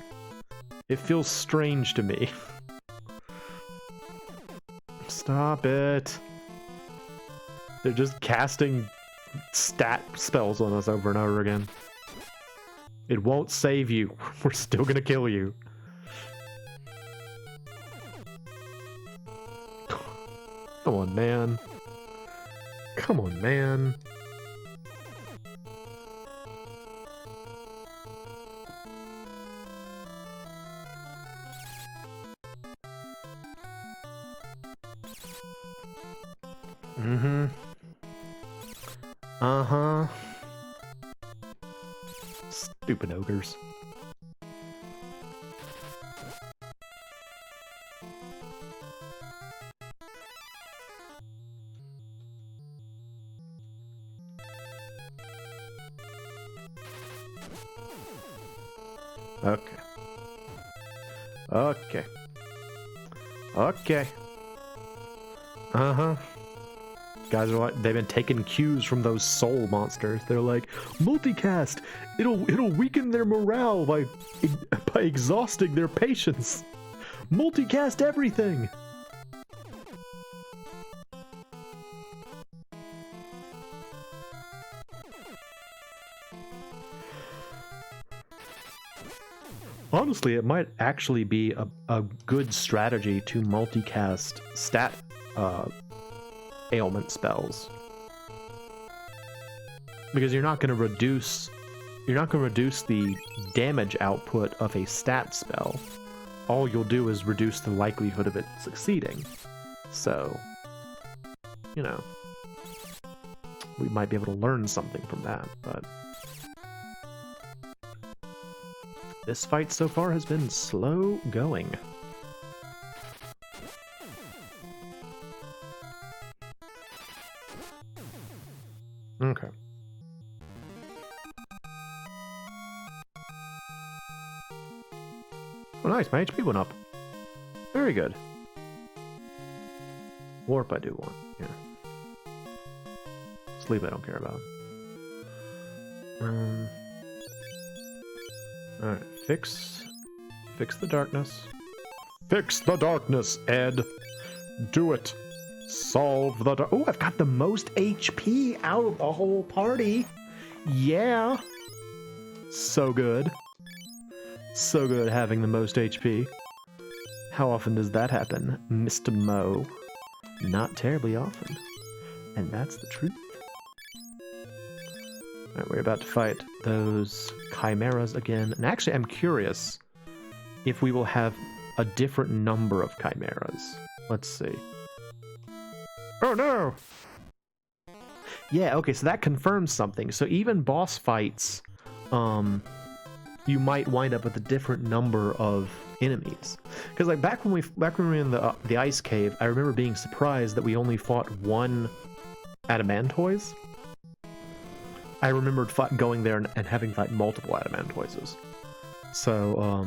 It feels strange to me. Stop it. They're just casting stat spells on us over and over again. It won't save you. We're still gonna kill you. Come on, man. Come on, man. Mm-hmm. Uh-huh. Stupid ogres. Okay. Okay. Okay. Uh-huh. Guys are like, they've been taking cues from those soul monsters. They're like, multicast, it'll weaken their morale by exhausting their patience. Multicast everything. Honestly, it might actually be a good strategy to multicast stat ailment spells, because you're not going to reduce the damage output of a stat spell. All you'll do is reduce the likelihood of it succeeding. So, you know, we might be able to learn something from that, but this fight so far has been slow going. Okay. Oh, nice. My HP went up. Very good. Warp I do want. Yeah. Sleep I don't care about. Alright. Fix the darkness. Fix the darkness, Ed. Do it. Solve the dark. Oh, I've got the most HP out of the whole party. Yeah. So good. So good having the most HP. How often does that happen, Mr. Moe? Not terribly often. And that's the truth. Alright, we're about to fight those chimeras again. And actually, I'm curious if we will have a different number of chimeras. Let's see. Oh no! Yeah, okay, so that confirms something. So even boss fights, you might wind up with a different number of enemies. Because like back when we were in the ice cave, I remember being surprised that we only fought one adamantoise. I remembered going there and having fight multiple adamantoises. So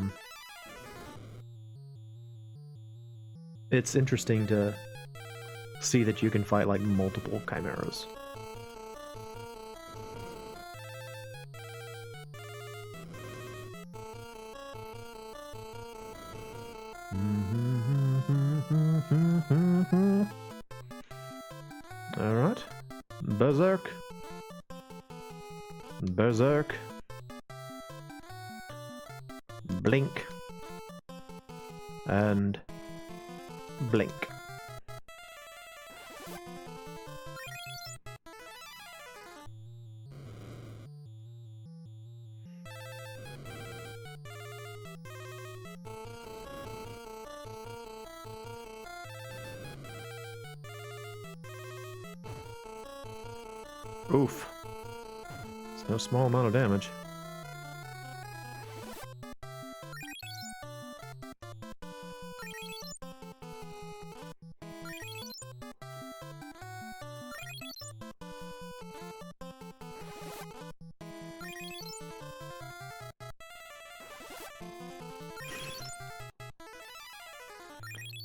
it's interesting to see that you can fight like multiple chimeras. All right, berserk, berserk, blink, and blink. Oof. It's no small amount of damage.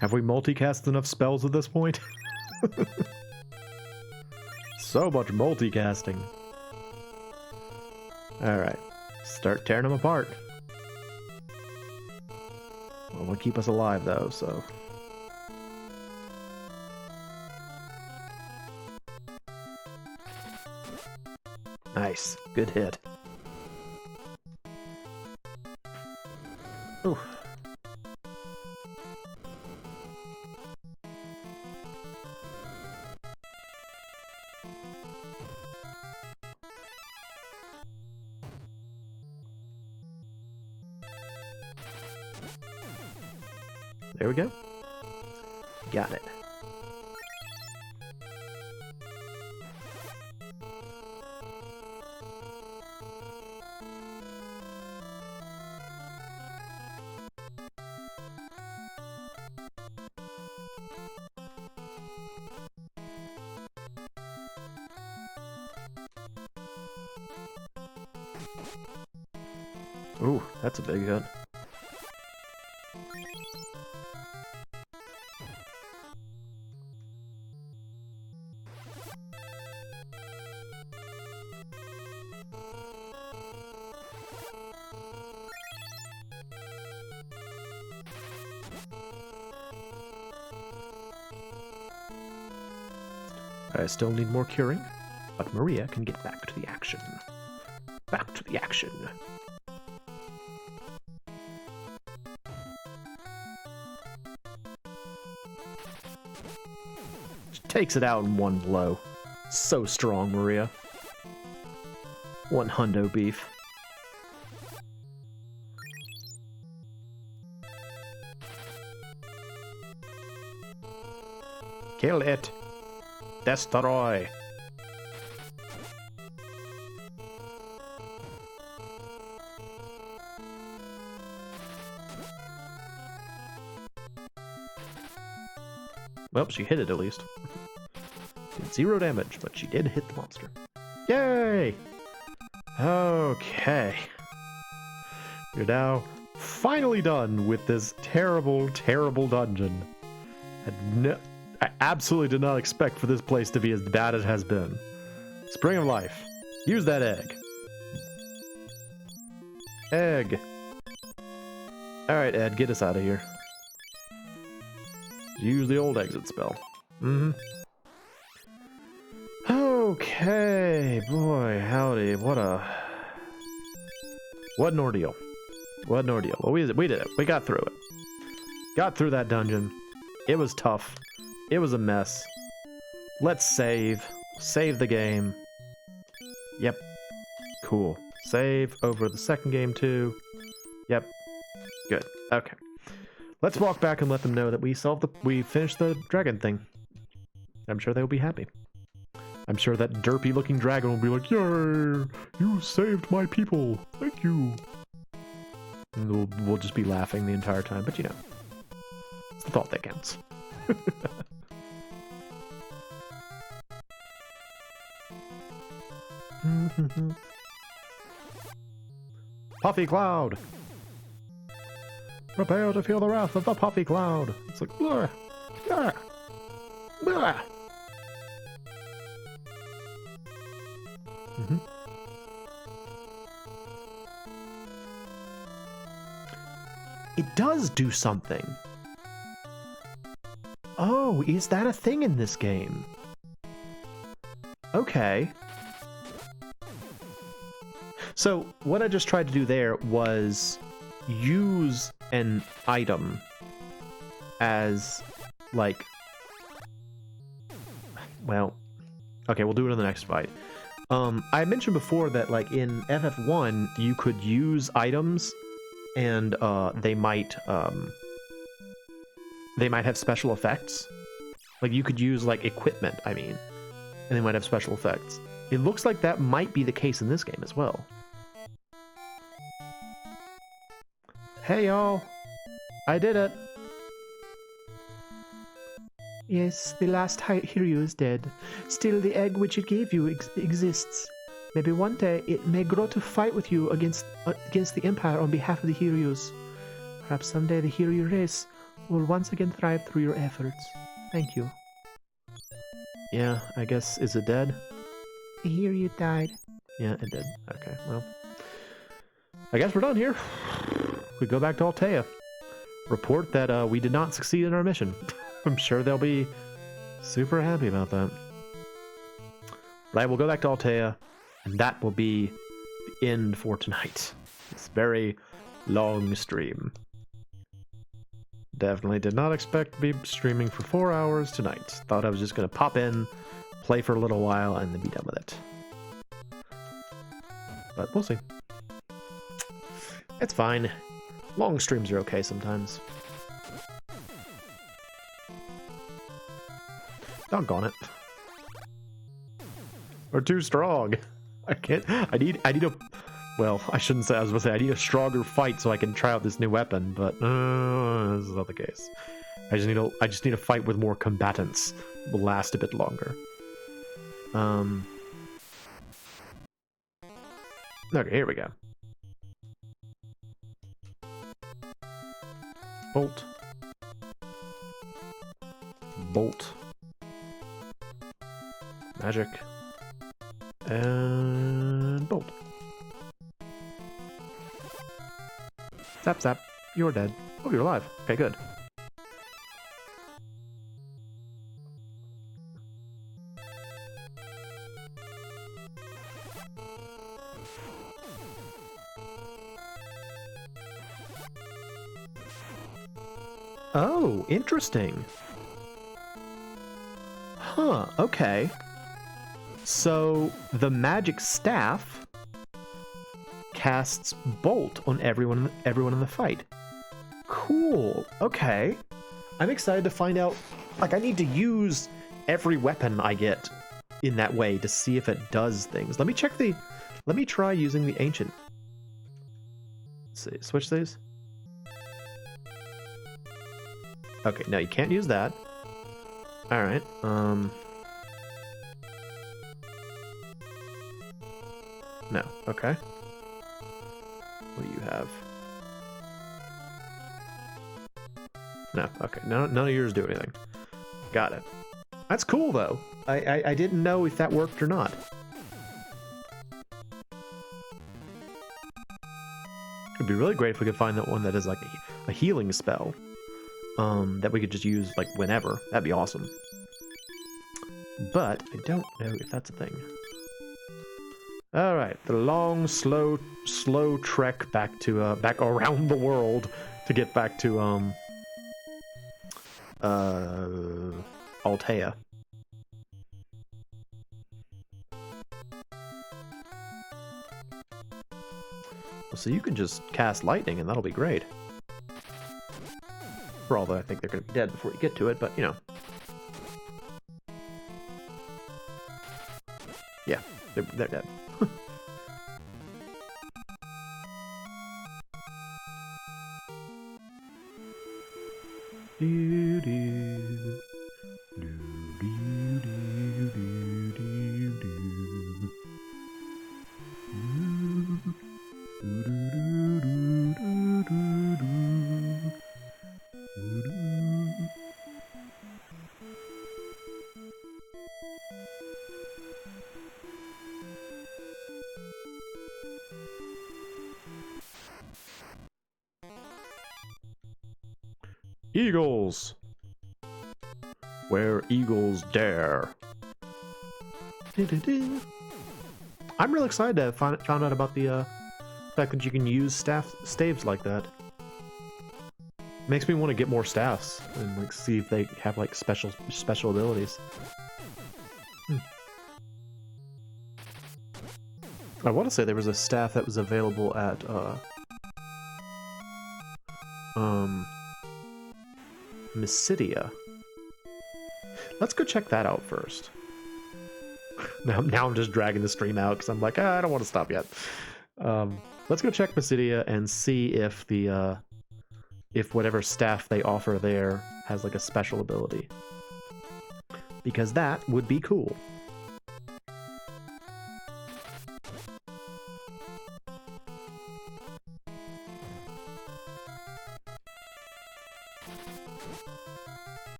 Have we multicast enough spells at this point? So much multicasting. Alright. Start tearing them apart. Well, it'll keep us alive, though, so... Nice. Good hit. Ooh. There we go. Got it. Ooh, that's a big hit. I still need more curing, but Maria can get back to the action. Back to the action. She takes it out in one blow. So strong, Maria. One hundo beef. Kill it. Destroy. Well, she hit it at least. Did 0 damage, but she did hit the monster. Yay! Okay. You're now finally done with this terrible, terrible dungeon. I absolutely did not expect for this place to be as bad as it has been. Spring of Life. Use that egg. Egg. Alright, Ed, get us out of here. Use the old exit spell. Mm-hmm. Okay, boy, howdy, what an ordeal. What an ordeal. Well, we did it. We got through it. Got through that dungeon. It was tough. It was a mess. Let's save. Save the game. Yep. Cool. Save over the second game too. Yep. Good. Okay. Let's walk back and let them know that we finished the dragon thing. I'm sure they'll be happy. I'm sure that derpy looking dragon will be like, "Yay! You saved my people! Thank you!" And we'll just be laughing the entire time, but you know. It's the thought that counts. Puffy Cloud! Prepare to feel the wrath of the Puffy Cloud! It's like, blah, blah, blah. It does do something. Oh, is that a thing in this game? Okay. So, what I just tried to do there was use an item as, like... Well, okay, we'll do it in the next fight. I mentioned before that, like, in FF1, you could use items, and they might have special effects. Like, you could use, like, equipment, I mean, and they might have special effects. It looks like that might be the case in this game as well. Hey, y'all! I did it! Yes, the last hero is dead. Still, the egg which it gave you exists. Maybe one day it may grow to fight with you against the Empire on behalf of the heroes. Perhaps someday the hero race will once again thrive through your efforts. Thank you. Yeah, I guess, is it dead? The hero died. Yeah, it did. Okay, well. I guess we're done here. We go back to Altea. Report that we did not succeed in our mission. I'm sure they'll be super happy about that. Right, we'll go back to Altea, and that will be the end for tonight. This very long stream. Definitely did not expect to be streaming for 4 hours tonight. Thought I was just going to pop in, play for a little while, and then be done with it. But we'll see. It's fine. Long streams are okay sometimes. Doggone it. We're too strong. I can't. I need a. Well, I shouldn't say. I was going to say I need a stronger fight so I can try out this new weapon, but this is not the case. I just need a fight with more combatants. It will last a bit longer. Okay, here we go. Bolt. Bolt. Magic. And bolt. Zap zap. You're dead. Oh, you're alive. Okay, good. Oh, interesting. Huh, okay. So, the magic staff casts bolt on everyone in the fight. Cool. Okay. I'm excited to find out. Like, I need to use every weapon I get in that way to see if it does things. Let me try using the ancient. Let's see, switch these. Okay, no, you can't use that. Alright, no, okay. What do you have? No, okay, none of yours do anything. Got it. That's cool, though. I didn't know if that worked or not. It'd be really great if we could find that one that is like a healing spell. That we could just use like whenever. That'd be awesome. But I don't know if that's a thing. All right, the long, slow trek back to back around the world to get back to Altea. So you can just cast lightning, and that'll be great. For all that I think they're going to be dead before you get to it, but, you know. Yeah, they're dead. Eagles! Where eagles dare. I'm really excited to have found out about the fact that you can use staves like that. Makes me want to get more staffs and like see if they have like special abilities. I want to say there was a staff that was available at Mysidia. Let's go check that out first. Now I'm just dragging the stream out because I'm like, I don't want to stop yet. Let's go check Mysidia and see if the if whatever staff they offer there has like a special ability. because that would be cool.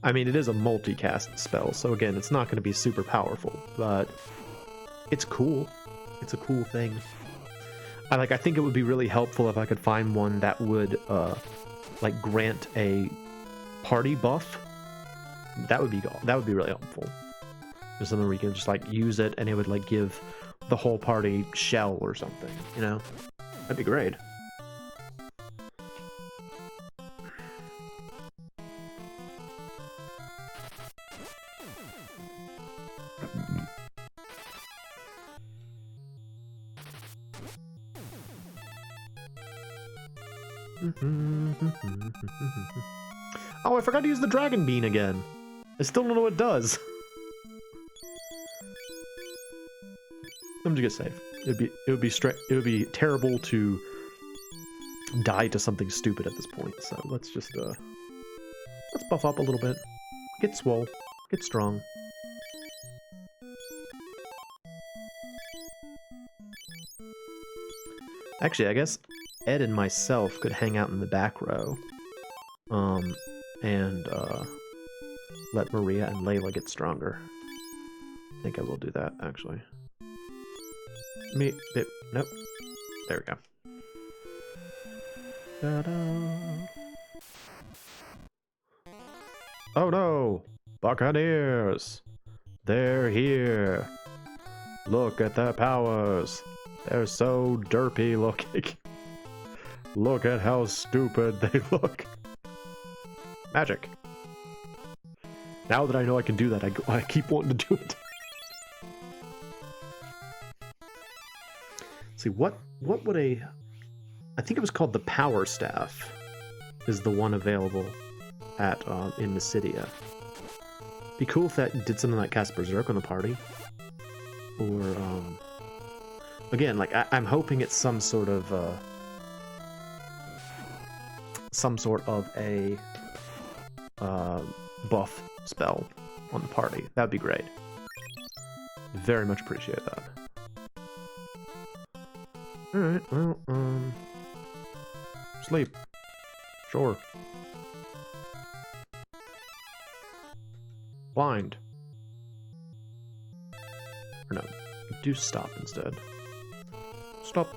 I mean, it is a multicast spell, so again, it's not going to be super powerful, but it's cool. It's a cool thing. I think it would be really helpful if I could find one that would like grant a party buff. That would be really helpful. There's something where you can just like use it and it would like give the whole party shell or something, you know? That'd be great. Oh, I forgot to use the dragon bean again. I still don't know what it does. I'm just gonna save. It would be terrible to die to something stupid at this point. So let's just let's buff up a little bit. Get swole. Get strong. Actually, I guess Ed and myself could hang out in the back row. And let Maria and Layla get stronger. I think I will do that, actually. Nope. There we go. Ta-da. Oh no! Buccaneers! They're here! Look at their powers! They're so derpy looking. Look at how stupid they look. Magic. Now that I know I can do that, I keep wanting to do it. See, what would I think it was called the Power Staff is the one available at in Mysidia. Be cool if that did something like cast Berserk on the party. Or again, like I'm hoping it's some sort of a buff spell on the party. That'd be great. Very much appreciate that. Alright, well, sleep. Sure. Blind. Or no, do stop instead. Stop.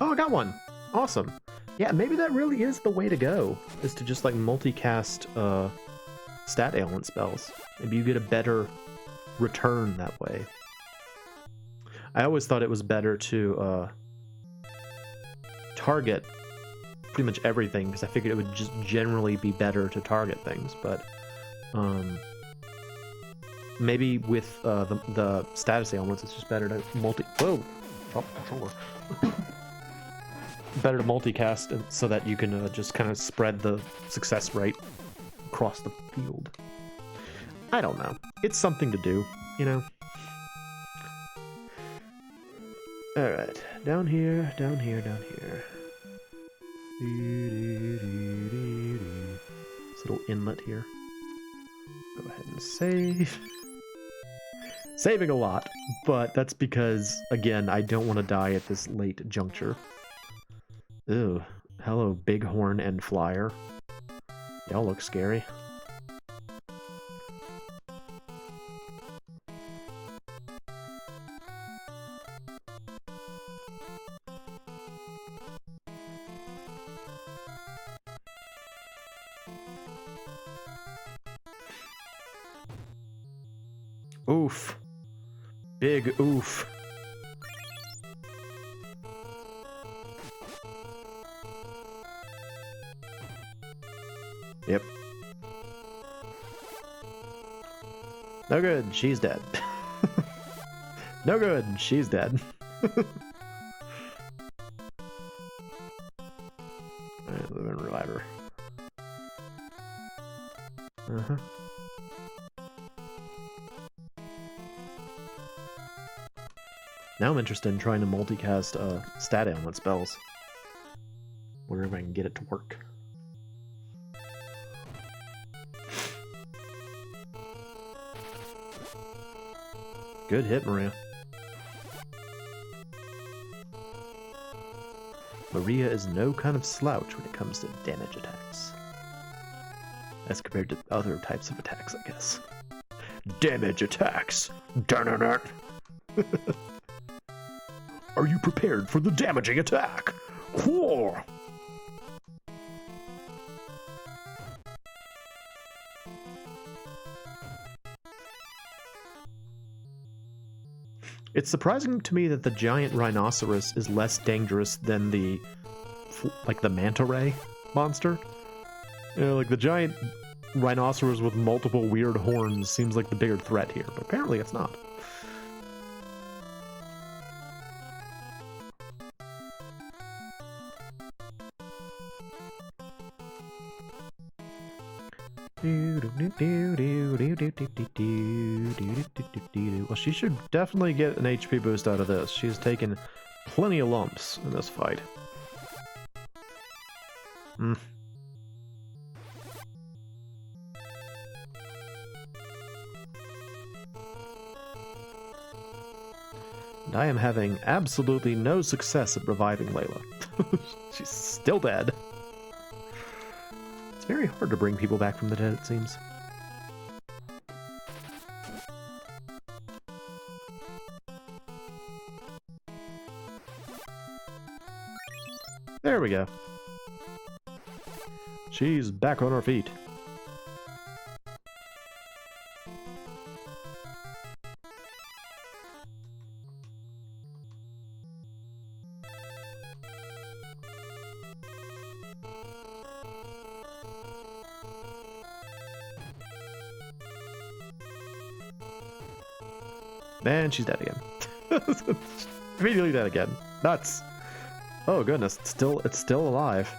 Oh, I got one! Awesome. Yeah, maybe that really is the way to go, is to just like multicast stat ailment spells. Maybe you get a better return that way. I always thought it was better to target pretty much everything, because I figured it would just generally be better to target things, but maybe with the status ailments, it's just better to whoa! Oh, controller. Better to multicast so that you can just kind of spread the success rate across the field. I don't know. It's something to do, you know? Alright. Down here, down here, down here. This little inlet here. Go ahead and save. Saving a lot, but that's because, again, I don't want to die at this late juncture. Ew. Hello, Bighorn and Flyer. Y'all look scary. Oof. Big oof. Yep. No good, she's dead. No good, she's dead. Uh-huh. Now I'm interested in trying to multicast stat ailment spells. Wonder if I can get it to work. Good hit, Maria. Maria is no kind of slouch when it comes to damage attacks. As compared to other types of attacks, I guess. Damage attacks! Dun-dun-dun. Are you prepared for the damaging attack? Whoa! It's surprising to me that the giant rhinoceros is less dangerous than the manta ray monster. You know, like the giant rhinoceros with multiple weird horns seems like the bigger threat here, but apparently it's not. Well, she should definitely get an HP boost out of this. She's taken plenty of lumps in this fight. And I am having absolutely no success at reviving Layla. She's still dead. It's very hard to bring people back from the dead, it seems. There we go. She's back on her feet. And she's dead again. Immediately dead again. Nuts. Oh goodness, it's still alive.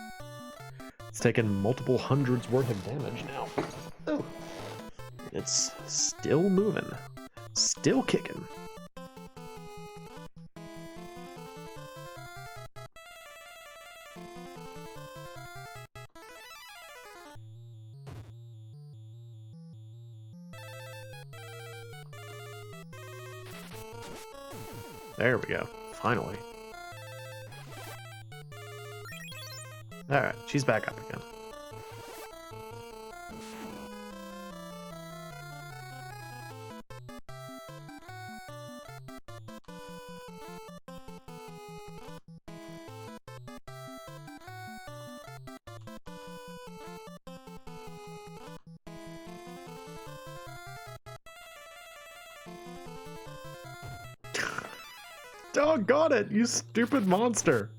It's taken multiple hundreds worth of damage now. Oh. It's still moving. Still kicking. There we go. Finally. Alright, she's back up again. Doggone it, you stupid monster!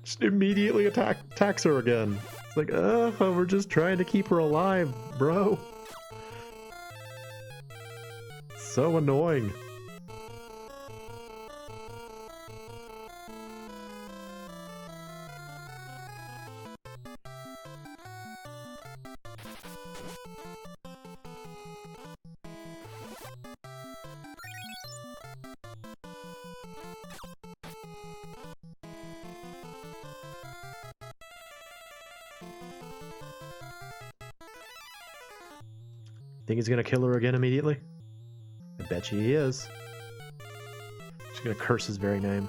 Just immediately attacks her again. It's like, we're just trying to keep her alive, bro. So annoying. Think he's gonna kill her again immediately? I bet you he is. She's gonna curse his very name.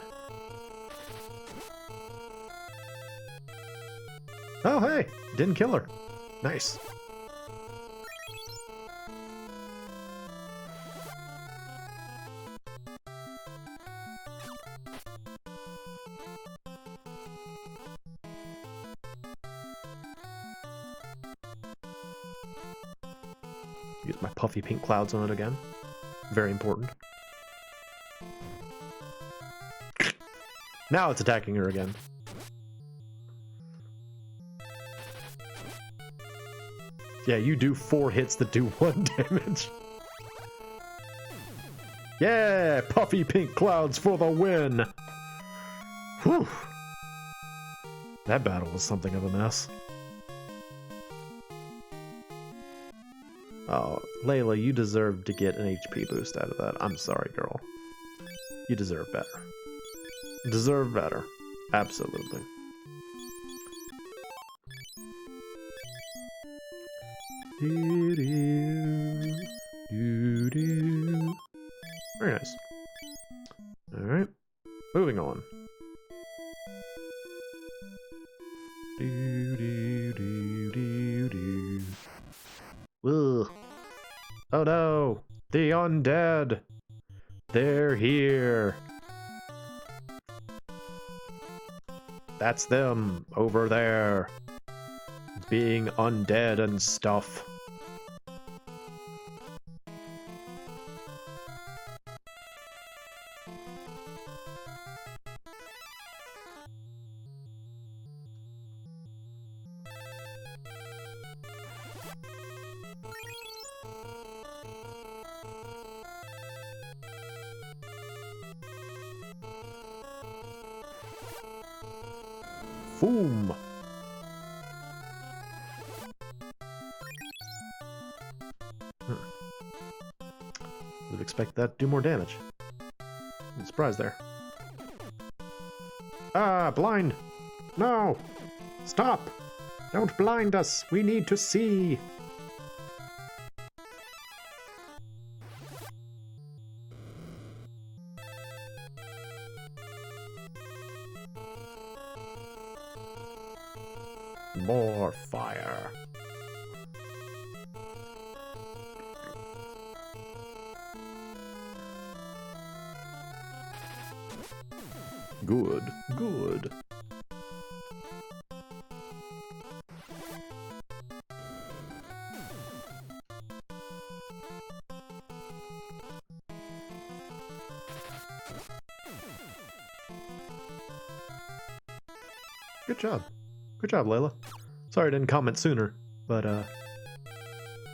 Oh hey! Didn't kill her. Nice. Use my puffy pink clouds on it again. Very important. Now it's attacking her again. Yeah, you do 4 hits that do 1 damage. Yeah! Puffy pink clouds for the win! Whew! That battle was something of a mess. Oh, Layla, you deserve to get an HP boost out of that. I'm sorry, girl. You deserve better. Deserve better. Absolutely. Very nice. Alright. Moving on. Ugh. Oh no! The undead! They're here! That's them over there. Being undead and stuff. Boom! Would expect that to do more damage. I'm surprised there. Ah, blind! No! Stop! Don't blind us! We need to see! More fire. Good, good. Good job. Good job, Layla. Sorry I didn't comment sooner, but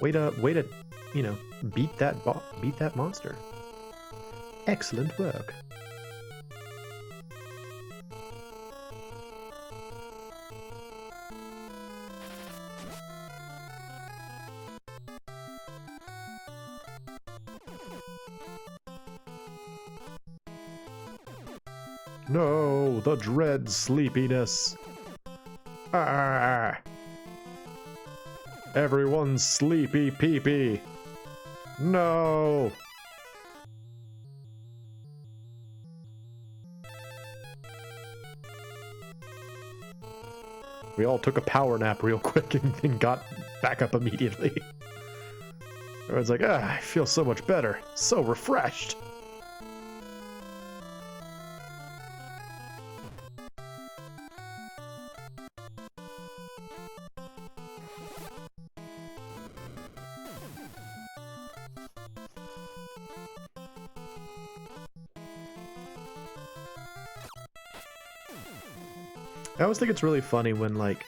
way to, you know, beat that monster. Excellent work. No, the dread sleepiness. Ah. Everyone's sleepy peepee. No. We all took a power nap real quick and got back up immediately. Everyone's like, I feel so much better. So refreshed. I always think it's really funny when like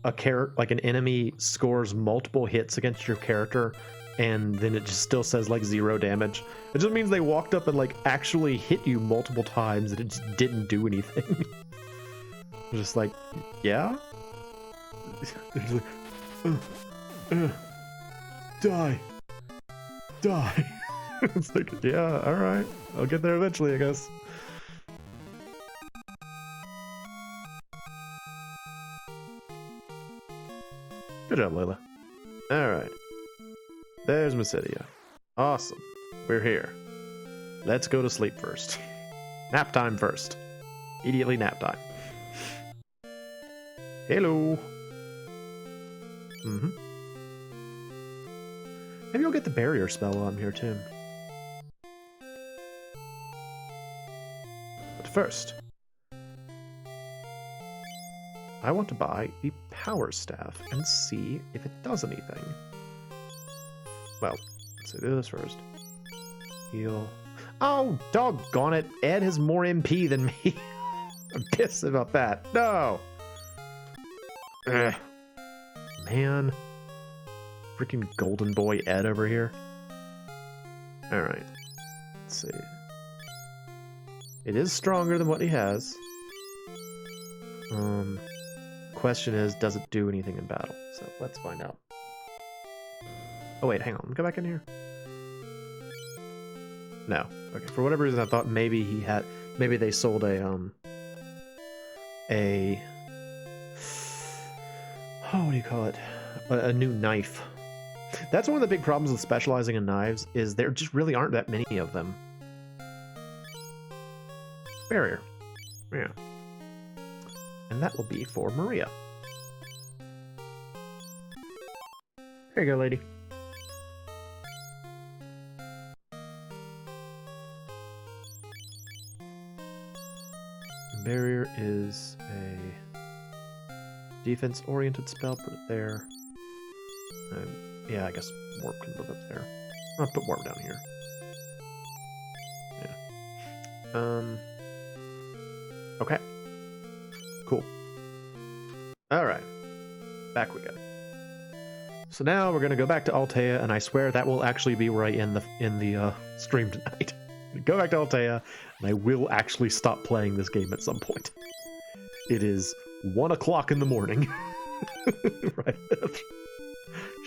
an enemy scores multiple hits against your character and then it just still says like 0 damage. It just means they walked up and like actually hit you multiple times and it just didn't do anything. Just like, yeah? It's like, die. Die. It's like, yeah, alright. I'll get there eventually, I guess. Good job, Layla. Alright. There's Mysidia. Awesome. We're here. Let's go to sleep first. Nap time first. Immediately nap time. Hello. Maybe I'll get the barrier spell while I'm here too. But first, I want to buy the power staff and see if it does anything. Well, let's do this first. Heal. Oh, doggone it. Ed has more MP than me. I'm pissed about that. No. Ugh. Man. Freaking golden boy Ed over here. Alright. Let's see. It is stronger than what he has. Question is, does it do anything in battle? So let's find out. Oh wait, hang on. Go back in here. No. Okay. For whatever reason, I thought maybe he had. Maybe they sold a oh, what do you call it? A new knife. That's one of the big problems with specializing in knives, is there just really aren't that many of them. Barrier. Yeah. And that will be for Maria. There you go, lady. Barrier is a defense-oriented spell. Put it there. Yeah, I guess warp can live up there. I'll put warp down here. Yeah. Okay. Cool. Alright. Back we go. So now we're gonna go back to Altea, and I swear that will actually be where I end the stream tonight. Go back to Altea, and I will actually stop playing this game at some point. It is 1 o'clock in the morning. Right.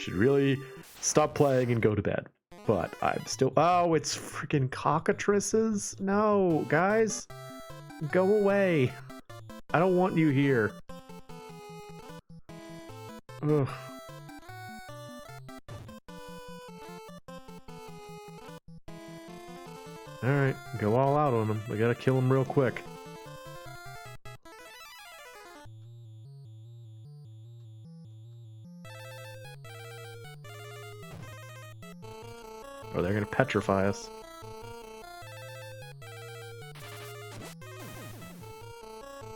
Should really stop playing and go to bed. But I'm still... Oh, it's freaking cockatrices? No, guys. Go away. I don't want you here. Ugh. Alright, go all out on them. We gotta kill them real quick. Or they're gonna petrify us.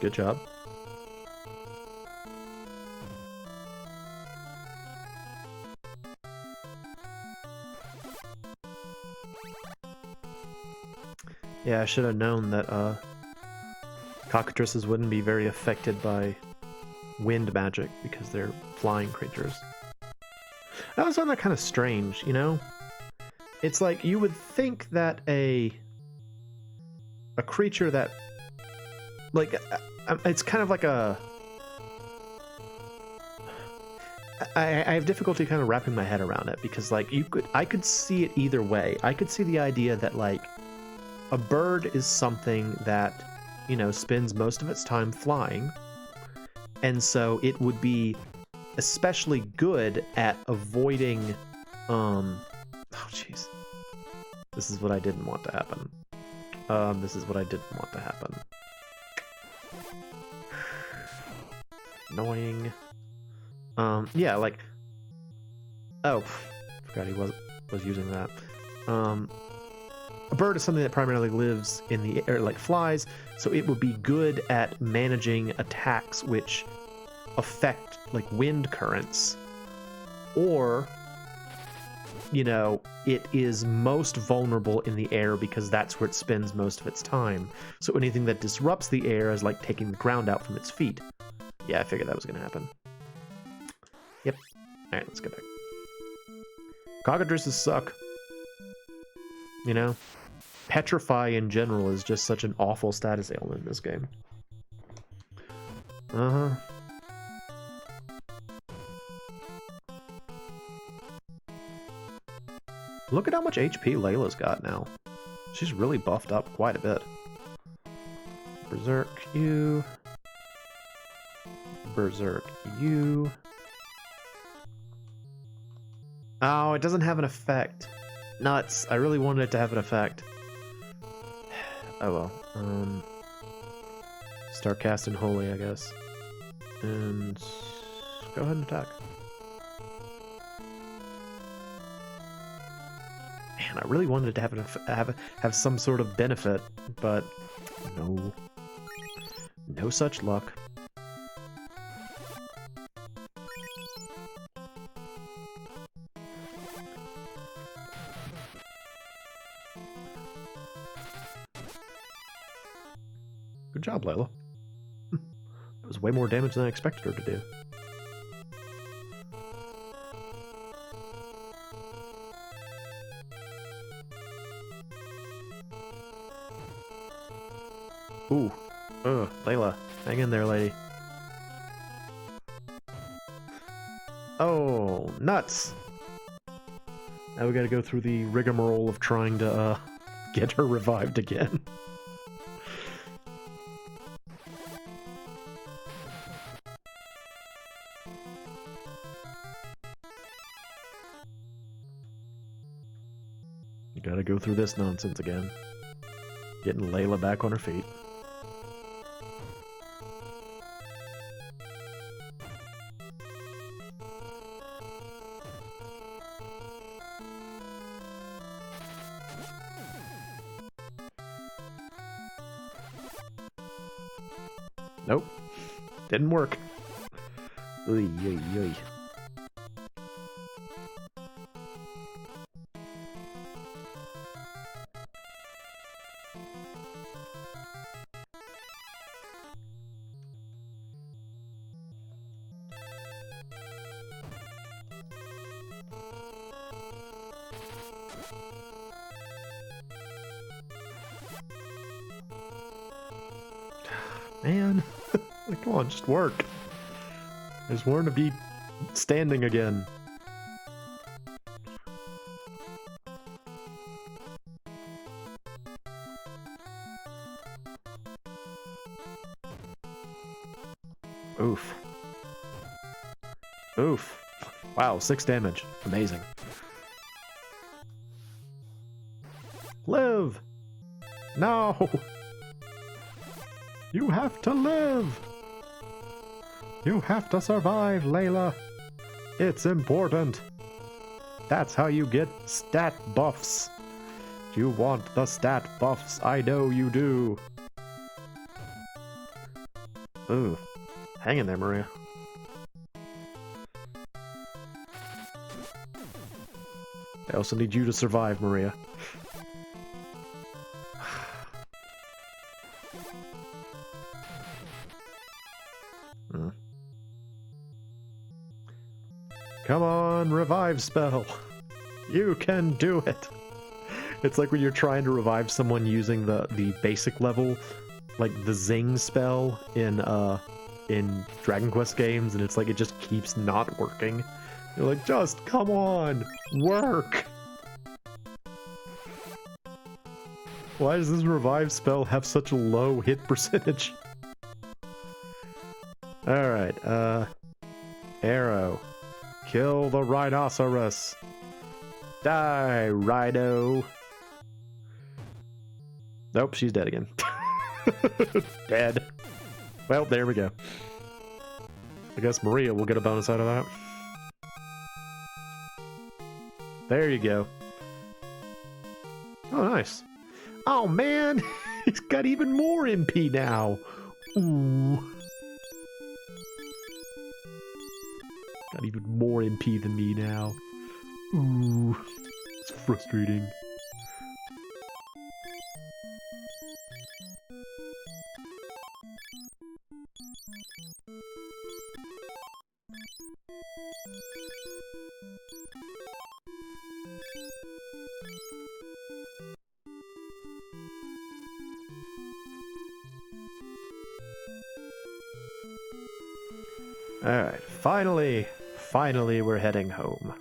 Good job. Yeah, I should have known that cockatrices wouldn't be very affected by wind magic because they're flying creatures. I always found that kind of strange, you know? It's like you would think that a creature that, like, it's kind of like a... I have difficulty kind of wrapping my head around it because, like, I could see it either way. I could see the idea that, like, a bird is something that, you know, spends most of its time flying, and so it would be especially good at avoiding, oh jeez. This is what I didn't want to happen. This is what I didn't want to happen. Annoying. Yeah, like... Oh, forgot he was using that. A bird is something that primarily lives in the air, like flies, so it would be good at managing attacks which affect, like, wind currents. Or, you know, it is most vulnerable in the air because that's where it spends most of its time. So anything that disrupts the air is like taking the ground out from its feet. Yeah, I figured that was going to happen. Yep. Alright, let's go back. Cockatrices suck. You know? Petrify in general is just such an awful status ailment in this game. Uh-huh. Look at how much HP Layla's got now. She's really buffed up quite a bit. Berserk you. Berserk you. Oh, it doesn't have an effect. Nuts. I really wanted it to have an effect. Oh well. Start casting Holy, I guess. And go ahead and attack. Man, I really wanted it to have some sort of benefit, but no. No such luck. Good job, Layla. That was way more damage than I expected her to do. Ooh. Layla. Hang in there, lady. Oh, nuts. Now we gotta go through the rigmarole of trying to get her revived again. You gotta go through this nonsense again. Getting Layla back on her feet. Nope. Didn't work. Oy, oy, oy. Man, come on, just work. I just want to be standing again. Oof. Oof. Wow, 6 damage. Amazing. Live! No! You have to live! You have to survive, Layla! It's important! That's how you get stat buffs! You want the stat buffs, I know you do! Ooh. Hang in there, Maria. I also need you to survive, Maria. Come on, revive spell. You can do it. It's like when you're trying to revive someone using the basic level, like the Zing spell in Dragon Quest games, and it's like it just keeps not working. You're like, just come on, work. Why does this revive spell have such a low hit percentage? Alright, arrow. Kill the rhinoceros. Die, rhino. Nope, she's dead again. Dead. Well, there we go. I guess Maria will get a bonus out of that. There you go. Oh, nice. Oh, man! He's got even more MP now. Ooh. Got even more MP than me now. Ooh. It's frustrating. Alright, finally we're heading home.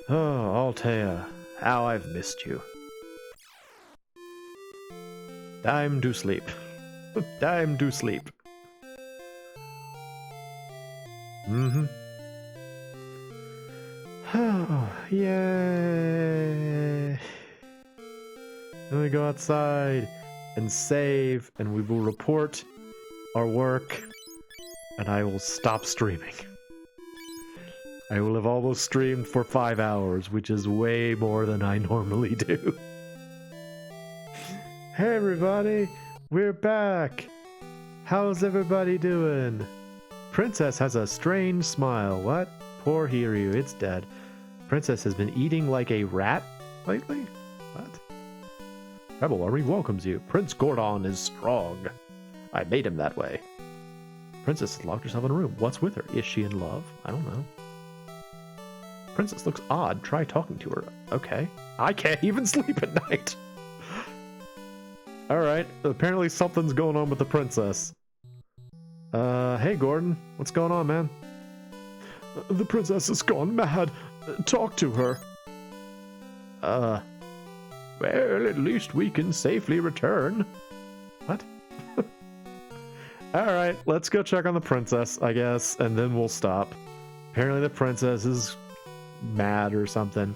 Oh, Altea, how I've missed you. Time to sleep. Time to sleep. Mm-hmm. Oh, yay. Then we go outside and save, and we will report our work, and I will stop streaming. I will have almost streamed for 5 hours, which is way more than I normally do. Hey everybody, we're back! How's everybody doing? Princess has a strange smile. What? Poor Hiryu, it's dead. Princess has been eating like a rat lately? What? Rebel Army welcomes you. Prince Gordon is strong. I made him that way. Princess has locked herself in a room. What's with her? Is she in love? I don't know. Princess looks odd. Try talking to her. Okay. I can't even sleep at night. Alright. Apparently something's going on with the princess. Hey Gordon. What's going on, man? The princess has gone mad. Talk to her. Well, at least we can safely return. What? Alright, let's go check on the princess, I guess, and then we'll stop. Apparently the princess is mad or something.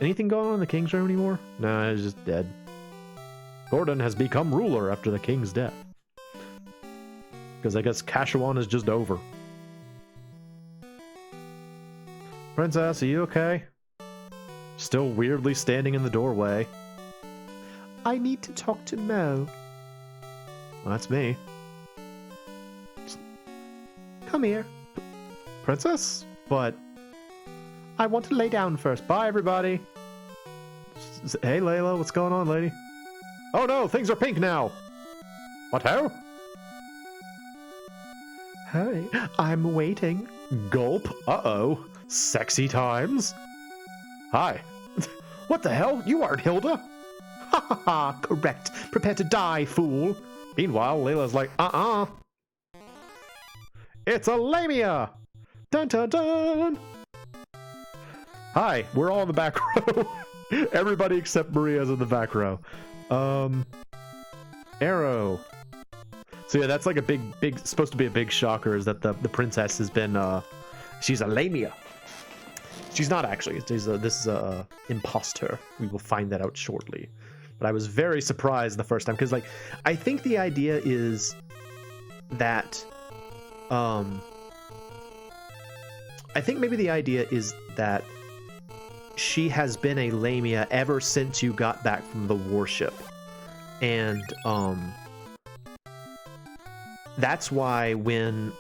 Anything going on in the king's room anymore? No, he's just dead. Gordon has become ruler after the king's death. Because I guess Kashuan is just over. Princess, are you okay? Still weirdly standing in the doorway. I need to talk to Moe. Well, that's me. Come here. Princess? But I want to lay down first. Bye, everybody. Hey, Layla, what's going on, lady? Oh no, things are pink now. What hell? Hey, I'm waiting. Gulp. Uh-oh. Sexy times. Hi. What the hell? You aren't Hilda? Ha ha ha. Correct. Prepare to die, fool. Meanwhile, Layla's like, It's a lamia. Dun dun dun. Hi, we're all in the back row. Everybody except Maria's in the back row. Arrow. So yeah, that's like a big, supposed to be a big shocker, is that the princess has been, she's a lamia. She's not actually. This is a imposter. We will find that out shortly. But I was very surprised the first time, because like, I think the idea is that, I think maybe the idea is that she has been a lamia ever since you got back from the warship. And, that's why when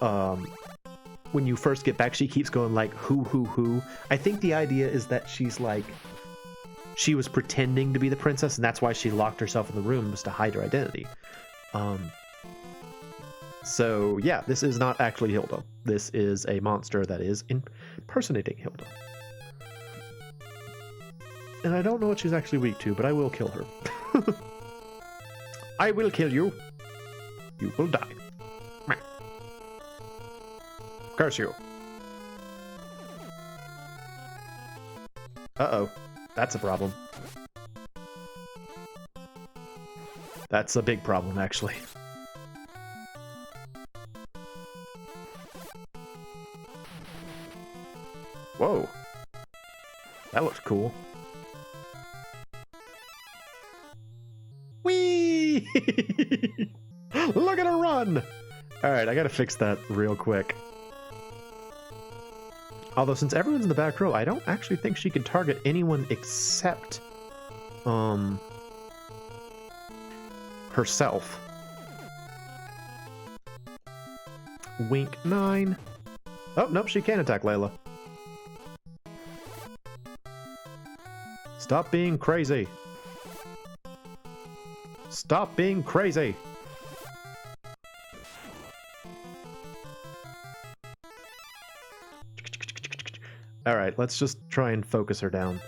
you first get back, she keeps going like, who. I think the idea is that she's like, she was pretending to be the princess, and that's why she locked herself in the room, was to hide her identity. So yeah, this is not actually Hilda. This is a monster that is impersonating Hilda. And I don't know what she's actually weak to, but I will kill her. I will kill you. You will die. Curse you. Uh-oh. That's a problem. That's a big problem, actually. Whoa. That looks cool. Whee! Look at her run! Alright, I gotta fix that real quick. Although, since everyone's in the back row, I don't actually think she can target anyone except, herself. Wink 9. Oh, nope, she can attack Layla. Stop being crazy. Stop being crazy. Alright, let's just try and focus her down.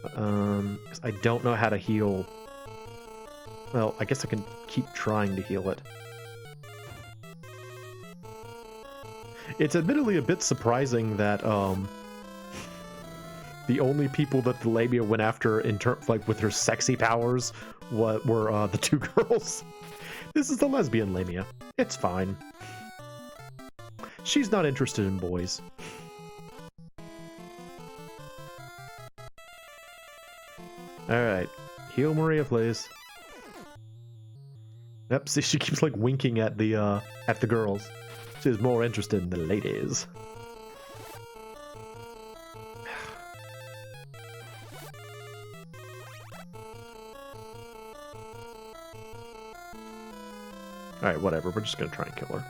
'Cause I don't know how to heal. Well, I guess I can keep trying to heal it. It's admittedly a bit surprising that, the only people that the Lamia went after in terms, like, with her sexy powers were the two girls. This is the lesbian Lamia. It's fine. She's not interested in boys. Alright. Heal Maria, please. Yep, see, she keeps, like, winking at the girls. She's more interested in the ladies. Alright, whatever. We're just gonna try and kill her.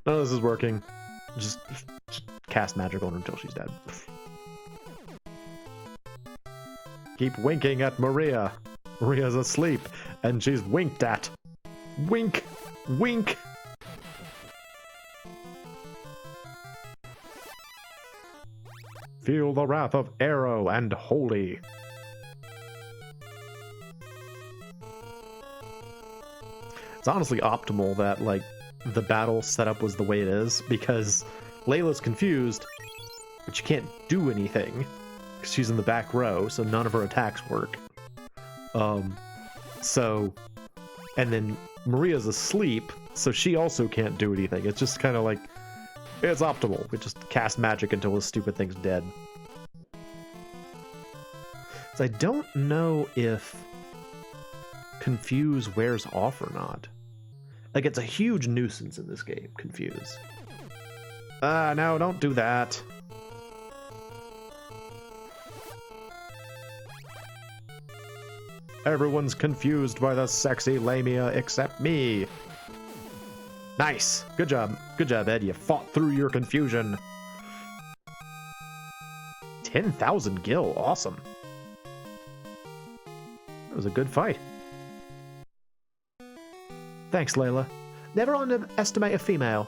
None of this is working. Just cast magic on her until she's dead. Keep winking at Maria. Maria's asleep, and she's winked at. Wink! Wink! Feel the wrath of Arrow and Holy. It's honestly optimal that, like, the battle setup was the way it is, because Layla's confused, but she can't do anything because she's in the back row, so none of her attacks work. And then Maria's asleep, so she also can't do anything. It's just kind of like, it's optimal. We just cast magic until this stupid thing's dead. So I don't know if Confuse wears off or not. Like, it's a huge nuisance in this game, Confuse. No, don't do that. Everyone's confused by the sexy Lamia except me. Nice. Good job. Good job, Ed. You fought through your confusion. 10,000 gil. Awesome. That was a good fight. Thanks, Layla. Never underestimate a female.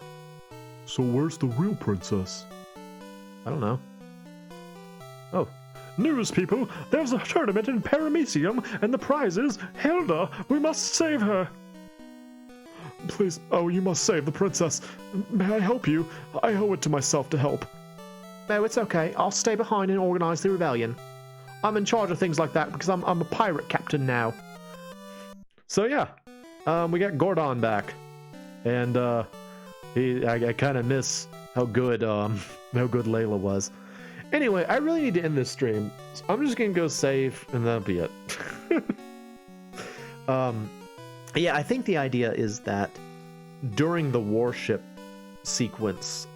So where's the real princess? I don't know. Oh. News, people! There's a tournament in Paramecium, and the prize is Hilda! We must save her! Please, oh, you must save the princess. May I help you? I owe it to myself to help. No, it's okay. I'll stay behind and organize the rebellion. I'm in charge of things like that because I'm a pirate captain now. So yeah, we got Gordon back, and I kind of miss how good Layla was. Anyway, I really need to end this stream, so I'm just gonna go save, and that'll be it. Yeah, I think the idea is that during the warship sequence,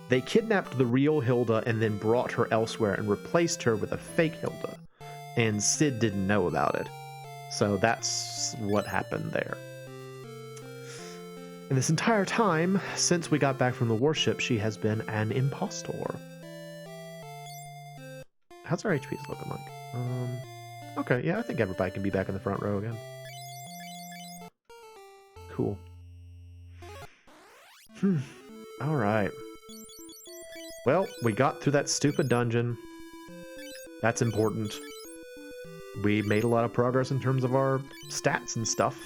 they kidnapped the real Hilda and then brought her elsewhere and replaced her with a fake Hilda, and Sid didn't know about it. So that's what happened there. And this entire time, since we got back from the warship, she has been an impostor. How's our HPs looking like? Okay, yeah, I think everybody can be back in the front row again. Cool. Alright. Well, we got through that stupid dungeon. That's important. We made a lot of progress in terms of our stats and stuff.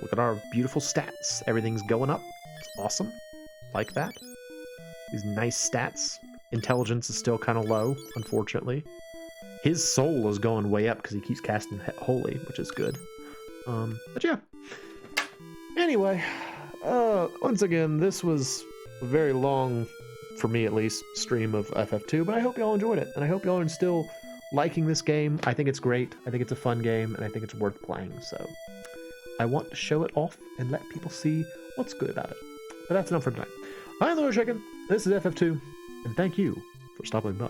Look at our beautiful stats. Everything's going up. It's awesome. Like that. These nice stats. Intelligence is still kind of low, unfortunately. His soul is going way up because he keeps casting Holy, which is good. But yeah. Anyway, once again, this was a very long, for me at least, stream of FF2, but I hope y'all enjoyed it, and I hope y'all are still liking this game. I think it's great, I think it's a fun game, and I think it's worth playing, so I want to show it off and let people see what's good about it. But that's enough for tonight. I'm MoeChicken, this is FF2, and thank you for stopping by.